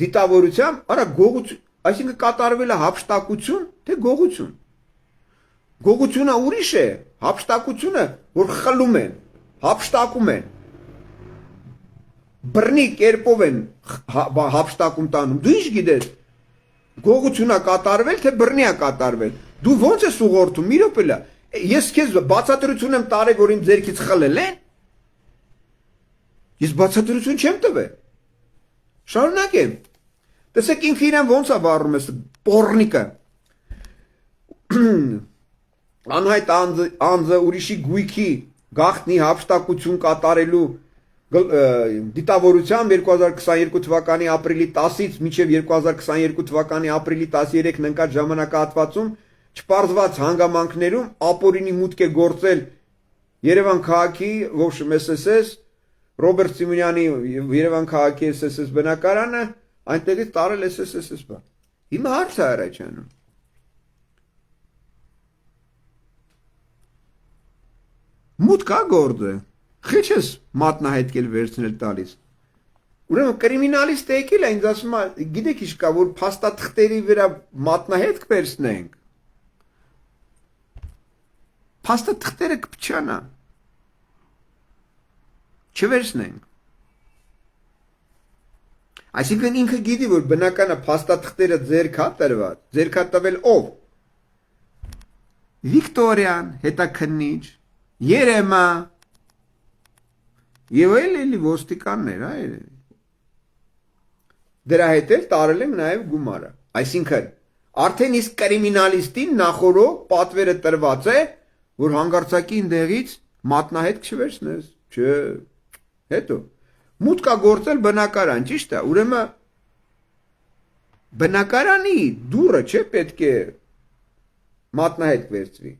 դիտավորությամբ, արա գողություն, այսինքն կատարվել է հափշտակություն, թե գողություն։ Գողությունը ուրիշ է, հափշտակությունը, որ խլում են, հափշտակում են, բռնի կերպով են հափշտակում տանում, դու ինչ գիտես, գողությունը կատարվել, թե բռնի է կատարվել, դու ոնց ես ուղղորդում, մի րոպե լա, ես քեզ բացատրություն եմ տարել, որ իմ ձեռքից խլել են, ես բացատրություն չեմ տվել, շարունակեմ, տեսեք ինքը իրան ոնց է վառում ես, պոռնիկը, Անհայտ անձը ուրիշի գույքի գախտնի հափշտակություն կատարելու դիտավորությամբ 2022 թվականի ապրիլի 10-ից մինչև 2022 թվականի ապրիլի 13-ն ընկած ժամանակահատվածում չպարզված հանգամանքներում ապօրինի մուտք է գործել Երևան քաղաքի ողջ ՍՍՍ Ռոբերտ Սիմոնյանի Երևան քաղաքի ՍՍՍ բնակարանը այնտեղից տարել ՍՍՍ բան։ Հիմա հարց է առաջանում։ Մուտք է գործը, քիչ ես մատնահետքել վերցնել տալիս։ Ուրեմն կրիմինալիստ եկել է ինձ ասում է, գիտեք ինչ կա, որ փաստաթղթերի վրա մատնահետք վերցնենք։ Փաստաթղթերը կփչանա։ Չվերցնենք։ Այսինքն ինքը գիտի, որ բնականը փաստաթղթերը ձեռք է տրված, ձեռք է տվել ով։ Վիկտորիան, հետաքննիչ, Երեմա եւ էլի ոստիկաններ, հա։ Դրա հետ էլ տարել են նաեւ գումարը։ Այսինքն արդեն իսկ կրիմինալիստին նախորդ պատվերը տրված է, որ հանգարցակի ընդեղից մատնահետք չվերցնես, չէ։ Հետո մուտք է գործել բնակարան, ճիշտ է։ Ուրեմն բնակարանի դուռը չէ պետք է մատնահետք վերցվի։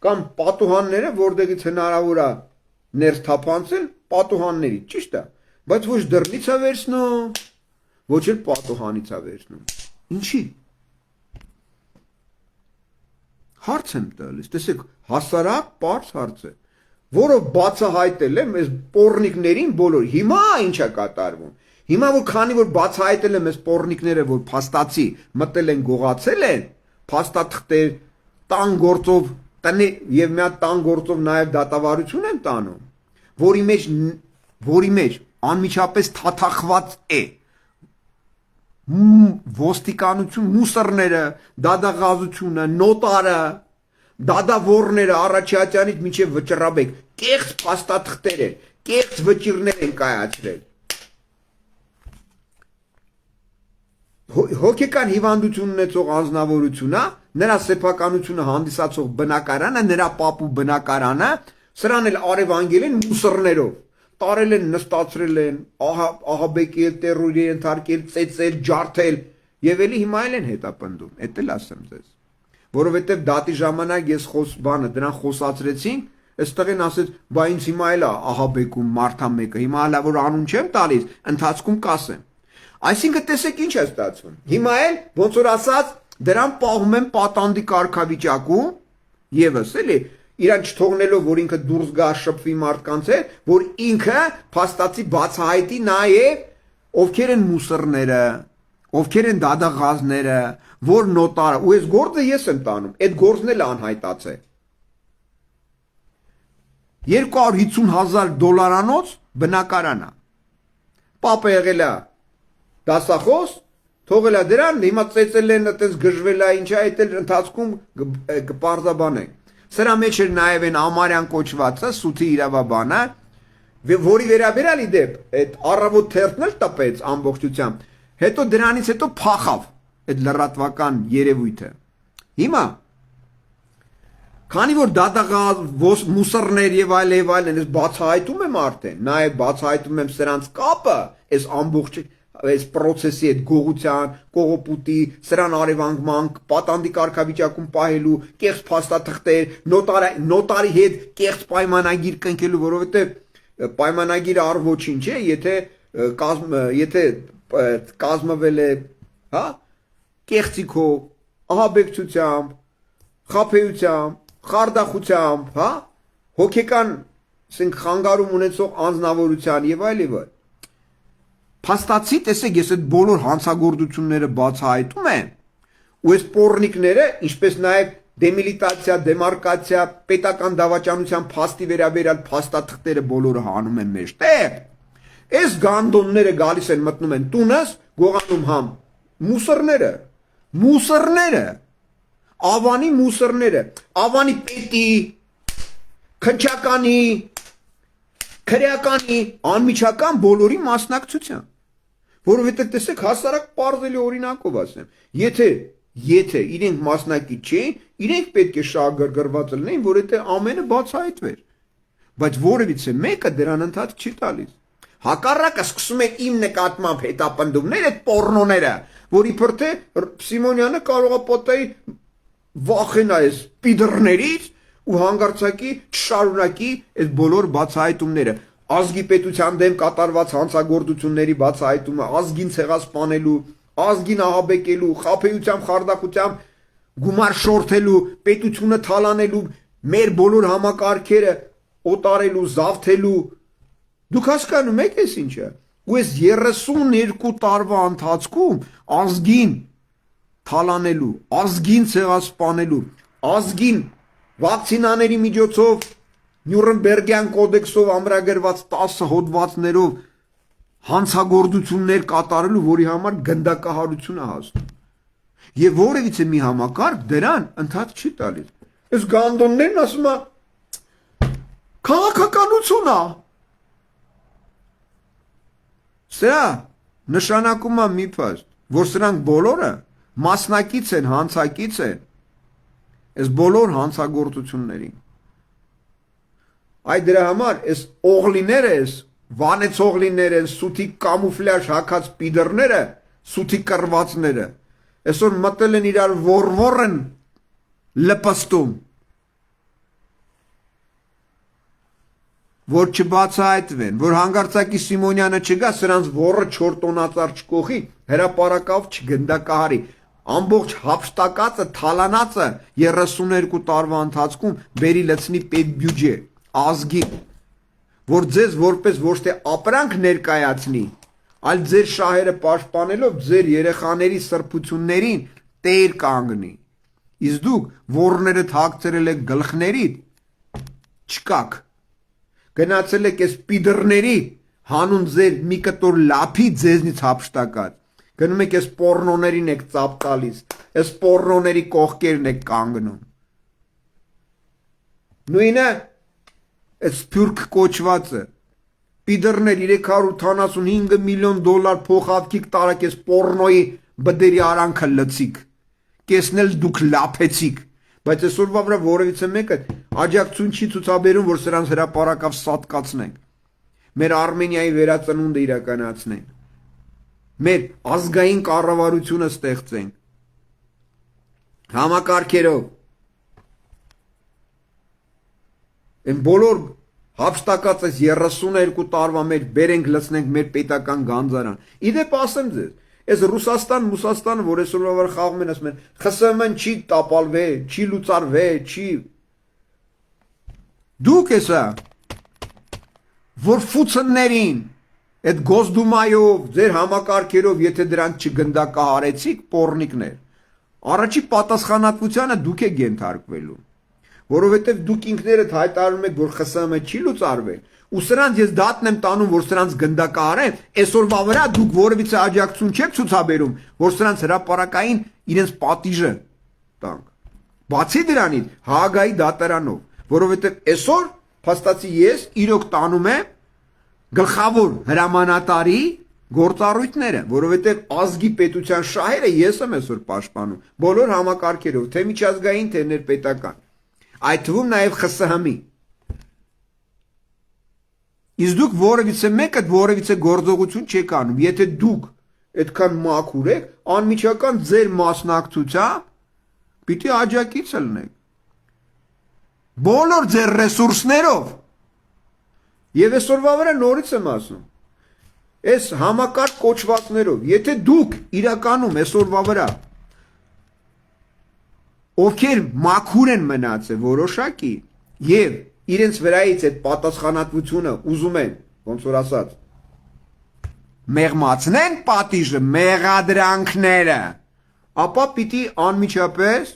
Կամ պատուհանները, որտեղից հնարավոր է ներս թափանցել, պատուհանների, ճիշտ է, բայց ոչ դռնից է վերցնում, ոչ էլ պատուհանից է վերցնում։ Ինչի։ Հարց եմ տալիս, տեսեք, հասարակ պարզ հարց է։ որով բացահայտել եմ այս պոռնիկներին բոլոր։ Հիմա ինչ է կատարվում։ Հիմա որ քանի որ բացահայտել եմ այս պոռնիկները, որ փաստացի մտել են գողացել են, փաստաթղթեր տան գործով տնի եւ մի հատ տան գործով նաեւ դատավարություն են տանում, որի մեջ անմիջապես թաթախված է ոստիկանություն, մուսորները, դադաղազությունը, նոտարը, դադավորները առաջացյանից մինչև վճռաբեկ, կեղծ փաստաթղթեր են, կեղծ վճիրներ են կայացրել։ Հոգեկան հիվանդություն ունեցող անձնավորությունը, նրա սեփականությունը հանդիսացող բնակարանը, նրա պապու բնակարանը, սրան էլ արևանգել են մուսորներով, տարել են, նստացրել են, ահաբեկել, տերորի ենթարկել, ծեծել, ջարդել եւ էլի հիմա են հետապնդում։ Էդ էլ ասեմ ձեզ։ Որովհետեւ դատի ժամանակ ես դրան խոսացրեցին, այստեղ են ասեց, բա ինձ հիմա էլ ահաբեկում մարդա մեկը, հիմա հələ որ անուն չեմ տալիս, ընթացքում կասեմ։ Այսինքն տեսեք ինչ է ստացվում։ Հիմա էլ ոնց որ ասած դրան պահում են պատանդի կարգավիճակում եւս էլի իրան չթողնելով որ ինքը դուրս գա շփվի մարդկանց հետ, որ ինքը փաստացի բացահայտի նաեւ ովքեր են մուսորները, ովքեր են դադաղազները, որ նոտարը, ու այս գործը ես եմ տանում, այդ գործն էլ անհայտացե։ $250,000 բնակարանա։ Պապը եղել է դասախոս, թողել է դրան, հիմա ծեծել են, այդպես գժվել է, ինչա, այդ էլ ընթացքում կպարզաբանենք։ Սրա մեջ էր նաև են ամարյան կոչվածը, սութի իրավաբանը, որի վերաբերյալ իդեպ այդ առավոտ թերթն էլ տպեց ամբողջությամբ, հետո դրանից հետո փախավ այդ լրատվական երևույթը։ Հիմա քանի որ դադաղազ մուսորներ եւ այլն, ես բացահայտում եմ արդեն, նաև բացահայտում եմ սրանց կապը, այս ամբողջ այս process-ի հետ գողության, կողոպուտի, սրան արևանգման, պատանդի կարգավիճակում պահելու, կեղծ փաստաթղթեր, նոտարի հետ կեղծ պայմանագիր կնքելու, որովհետև պայմանագիրը առ ոչինչ է, եթե կազմվել է, հա, կեղծիքով, ահաբեկչությամբ, խաբեությամբ, խարդախությամբ, հա, հոգեկան, ասենք խանգարում ունեցող անձնավորության եւ այլ։ Փաստացի տեսեք, ես այդ բոլոր հանցագործությունները բացահայտում եմ, ու այս պոռնիկները, ինչպես նաև դեմիլիտացիա, դեմարկացիա, պետական դավաճանության փաստի վերաբերյալ փաստաթղթերը բոլորը հանում են մեջտեղ։ Այս գանդոնները գալիս են մտնում են տունս, գողանում համ մուսորները, ավանի մուսորները, ավանի պետի, քնչականի, քրեականի, անմիջական բոլորի մասնակցության։ Որովհետև տեսեք հասարակ պարզելի օրինակով ասեմ, եթե իրենք մասնակից չէին, իրենք պետք է շահագրգռված լինեին, որ այդ ամենը բացահայտվեր, բայց որևիցե մեկը դրան ընդհանուր չի տալիս։ Հակառակը սկսում են իմ նկատմամբ հետապնդումներ այդ պոռնոները, որ իբր թե Սիմոնյանը կարող է պատահի վախենա այս պիդռներից ու հանգարցակի չշարունակի այդ բոլոր բացահայտումները։ Ազգի պետության դեմ կատարված հանցագործությունների բացահայտումը, ազգին ցեղասպանելու, ազգին ահաբեկելու, խաբեությամբ, խարդախությամբ գումար շորթելու, պետությունը թալանելու, մեր բոլոր համակարգերը օտարելու, զավթելու։ Դուք հասկանում եք այս ինչը։ Ու այս 32 տարվա ընթացքում ազգին թալանելու, ազգին ցեղասպանելու, ազգին վակցինաների միջոցով Նյուրնբերգյան կոդեքսով ամրագրված 10 հոդվածներով հանցագործություններ կատարելու, որի համար գնդակահարություն է հասնում։ Եվ որևիցե մի համակարգ դրան ընդհանուր չի տալիս։ Այս գանդոններն ասում է քաղաքականություն է։ Սա նշանակում է մի փաստ, որ սրանք բոլորը մասնակից են, հանցակից են այս բոլոր հանցագործություններին։ Այդ դրա համար այս օղլիները, այս վանեց օղլիները, սութի կամուֆլյաժ հագած պիդռները, սութի կռվածները, այսօր մտել են իրար ոռ են լպստում, որ չբացահայտվեն, որ հանգարցակի Սիմոնյանը չգա, սրանց ոռը 4 տոնածառ չկողի, հրապարակավ չգնդակահարի, ամբողջ հափշտակածը, թալանածը 32 տարվա ընթացքում բերի լցնի պետբյուջե, ազգի, որ ձեզ որպես ոչ թե ապրանք ներկայացնի, այլ ձեր շահերը պաշտպանելով ձեր երեխաների սրբություններին տեր կանգնի։ Իսկ դուք ոռները թաքցրել եք գլխներիդ, չկաք։ Գնացել եք այս պիդրների հանուն ձեր մի կտոր լափի ձեզնից հափշտակած։ Գնում եք այս պորնոներին եք ծապ տալիս, այս պորնոների կողքերն եք կանգնում։ Նույնը այս սփյուռք կոչվածը պիդրներ 385 միլիոն դոլար փոխհատկիկ տարակ այս պորնոյի բդերի արանքը լցիկ, կեսնել դուք լափեցիք, բայց այսօրվա վրա որևիցե մեկը աջակցություն չի ցուցաբերում, որ սրանց հրապարակավ սատկացնենք, մեր Արմենիայի վերածնունդը իրականացնենք, մեր ազգային կառավարությունը ստեղծենք, համակարգերով, այն բոլոր հափշտակած այս 32 տարվա մեջ բերենք լցնենք մեր պետական գանձարան։ Իդեպ ասեմ ձեզ, այս Ռուսաստանը, որ այսօրվա վրա խաղում են, ասում են, ԽՍՀՄ-ն չի տապալվել, չի լուծարվել, չի։ Դուք էսա, որ ֆուցններին, այդ Գոսդումայով, ձեր համակարգերով, եթե դրանք չգնդակահարեցիք, պոռնիկներ, առաջի պատասխանատվությանը դուք եք ենթարկվելու, որովհետև դուք ինքներդ հայտարարում եք, որ ԽՍՀՄ չի լուծարվել, ու սրանց ես դատն եմ տանում, որ սրանց գնդակահարեն, այսօրվա վրա դուք որևիցե աջակցություն չեք ցուցաբերում, որ սրանց հրապարակային իրենց պատիժը տանք։ Բացի դրանից, Հաագայի դատարանով, որովհետև այսօր փաստացի ես իրոք տանում եմ գլխավոր հրամանատարի գործառույթները, որովհետև ազգի պետության շահերը ես եմ այսօր պաշտպանում, բոլոր համակարգերով, թե միջազգային, թե ներպետական, այդ թվում նաև ԽՍՀՄ-ի։ Իսկ դուք որևիցե մեկը որևիցե գործողություն չեք անում, եթե դուք այդքան մաքուր եք, անմիջական ձեր մասնակցությամբ պիտի աջակից լնեք։ Բոլոր ձեր ռեսուրսներով։ Եվ այսօրվա վրա նորից եմ ասում, այս համակարգ կոչվածներով, եթե դուք իրականում այսօրվա վրա ովքեր մաքուր են մնացել որոշակի եւ իրենց վրայից այդ պատասխանատվությունը ուզում են, ոնց որ ասած, մեղմացնեն պատիժը, մեղադրանքները, ապա պիտի անմիջապես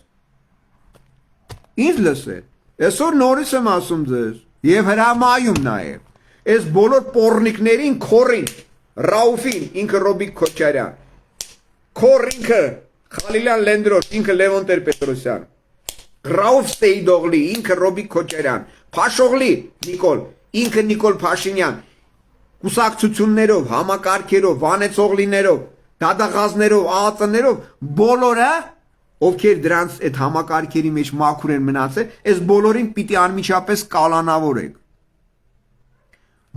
ինձ լսել։ Այսօր նորից եմ ասում ձեզ եւ հրամայում նաեւ այս բոլոր պոռնիկներին քորին, Ռաուֆին, ինքը Ռոբիկ Քոչարյան, քորինքը Խալիլյան Լենդրոս, ինքը Լևոն Տեր-Պետրոսյան, Ռաուֆ Ստեյդօղլի, ինքը Ռոբիկ Քոչարյան, Փաշօղլի Նիկոլ, ինքը Նիկոլ Փաշինյան, կուսակցություններով, համակարգերով, Վանեցօղլիներով, դադաղազներով, ԱԱԾ-ներով, բոլորը, ովքեր դրանց այդ համակարգերի մեջ մաքուր են մնացել, այս բոլորին պիտի անմիջապես կալանավորեք։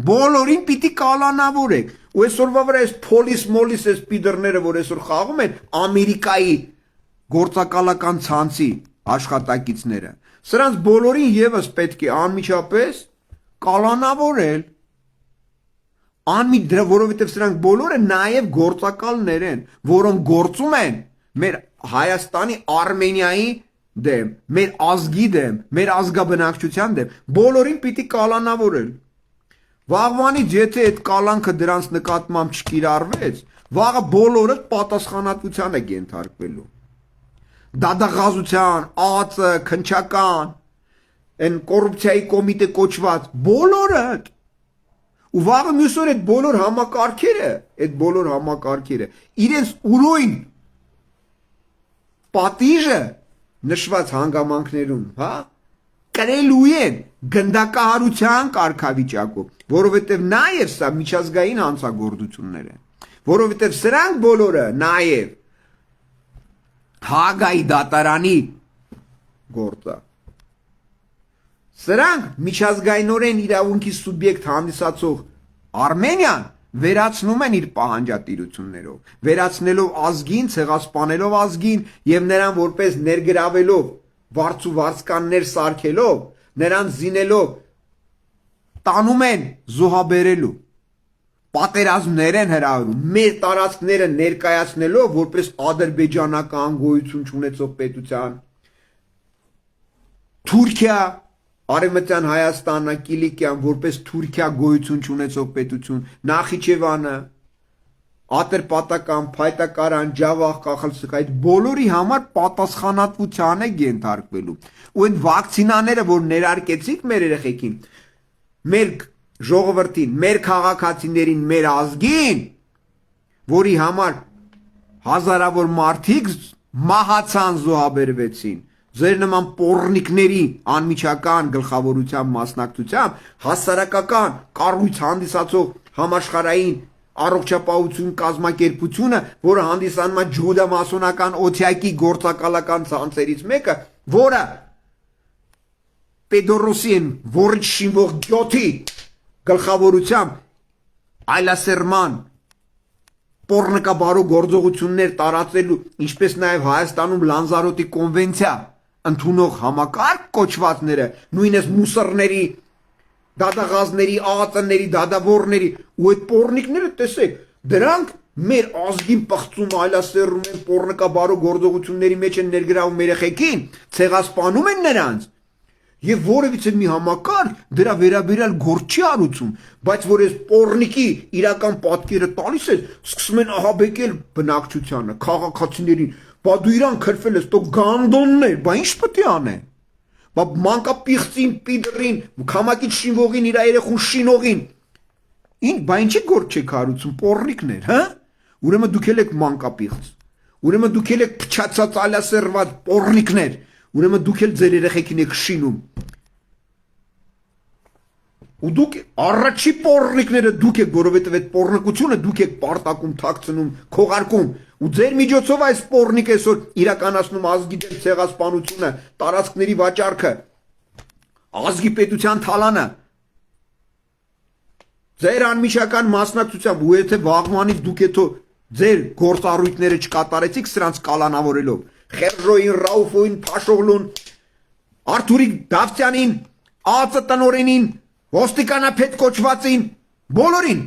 Բոլորին պիտի կալանավորեք։ Ու այսօրվա վրա այս փոլիս-մոլիս այս պիդրները, որ այսօր խաղում են Ամերիկայի գործակալական ցանցի աշխատակիցները, սրանց բոլորին եւս պետք է անմիջապես կալանավորել։ Որովհետև սրանք բոլորը նաեւ գործակալներ են, որոնք գործում են մեր Հայաստանի, Արմենիայի դեմ, մեր ազգի դեմ, մեր ազգաբնակչության դեմ, բոլորին պիտի կալանավորել։ Վաղվանից եթե այդ կալանքը դրանց նկատմամբ չկիրառվեց, վաղը բոլորը պատասխանատվության է ենթարկվելու։ Դադաղազության, ԱԱԾ, քննչական, այն կոռուպցիայի կոմիտե կոչված, բոլորը։ Ու վաղը մյուս օր այդ բոլոր համակարգերը, իրենց ուրույն պատիժը նշված հանգամանքներում, հա, կրելու են գնդակահարության կարգավիճակով, որովհետև նաև սա միջազգային հանցագործություններ են, որովհետև սրանք բոլորը նաև Հաագայի դատարանի գործը։ Սրանք միջազգայինորեն իրավունքի սուբյեկտ հանդիսացող Արմենիան վերացնում են իր պահանջատիրություններով, վերացնելով ազգին, ցեղասպանելով ազգին եւ նրան որպես ներգրավելով վարձու վարձկաններ սարքելով, նրան զինելով տանում են զոհաբերելու, պատերազմներ են հրահրում, մեր տարածքները ներկայացնելով որպես ադրբեջանական գոյություն չունեցող պետության, Թուրքիա, Արևմտյան Հայաստանը, Կիլիկիան որպես Թուրքիա գոյություն ունեցող պետություն, Նախիջևանը, Ատրպատական, Փայտակարան, Ջավախ, Կախալցուկ այդ բոլորի համար պատասխանատվության է ենթարկվելու։ Ու այն վակցինաները, որ ներարկեցիք մեր երեխեքին, մեր ժողովրդին, մեր քաղաքացիներին, մեր ազգին, որի համար հազարավոր մարդիկ մահացան, զոհաբերվեցին, ձեր նման պոռնիկների անմիջական գլխավորության մասնակցությամբ հասարակական կառույց հանդիսացող համաշխարհային առողջապահություն կազմակերպությունը, որը հանդիսանում է ջուդամասոնական օթյակի գործակալական ցանցերից մեկը, որը Պետորոսին որը շինվող գյոթի գլխավորությամբ այլասերման պոռնկաբարու գործողություններ տարածելու, ինչպես նաև Հայաստանում Լանզարոտի կոնվենցիա ընդունող համակարգ կոչվածները, նույնիսկ մուսորների, դադաղազների, ԱԱԾ-ների, դադավորների ու այդ պոռնիկները տեսեք, դրանք մեր ազգին պղծում այլասերում են, պոռնկաբարու գործողությունների մեջ են ներգրավում երեխեքին, ցեղասպանում են նրանց։ Եվ որևիցե մի համակարգ դրա վերաբերյալ գործ չի արուցում, բայց որ այս պոռնիկի իրական պատկերը տալիս է, սկսում են ահաբեկել բնակչությանը, քաղաքացիներին, բա դու իրան քրֆել ես, տո գանդոններ, բա ինչ պետք է անեն։ Բա մանկապիղծին, պիդրին, քամակից շինվողին, իր երեխուն շինողին։ Բա ինչի գործ չեք արուցում, պոռնիկներ, հա։ Ուրեմն դուք եք մանկապիղծ։ Ուրեմն դուք եք փչացած ալասերված պոռնիկներ։ Ուրեմն դուք էլ ձեր երեխեքին եք շինում։ Ու դուք առաջի պոռնիկները դուք եք, որովհետև այդ պոռնկությունը դուք եք պարտակում, թաքցնում, քողարկում։ Ու ձեր միջոցով այս պոռնիկը այսօր իրականացնում ազգի դեմ ցեղասպանությունը, տարածքների վաճառքը, ազգի պետության թալանը։ Ձեր անմիջական մասնակցությամբ, ու եթե վաղվանից դուք հետո ձեր գործառույթները չկատարեցիք սրանց կալանավորելով, Խերժոյին, Ռաուֆոյին, Փաշօղլուն, Արթուրիկ Դավթյանին, ԱԱԾ տնօրենին, ոստիկանապետ կոչվածին, բոլորին,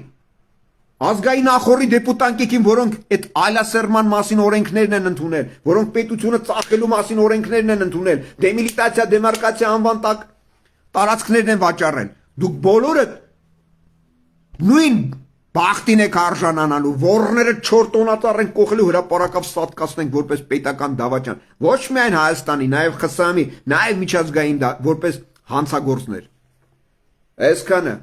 ազգային ախորի դեպուտանկիկին, որոնք այդ այլասերման մասին օրենքներն են ընդունել, որոնք պետությունը ծախելու մասին օրենքներն են ընդունել, դեմիլիտացիա, դեմարկացիա անվան տակ տարածքներն են վաճառել։ Դուք բոլորը նույն բախտին եք արժանանալու, որները 4 տոնածառ են կողելու հրապարակավ սատկացնենք որպես պետական դավաճան, ոչ միայն Հայաստանի, նաև ԽՍՀՄ-ի, նաև միջազգային որպես հանցագործներ։ Այսքանը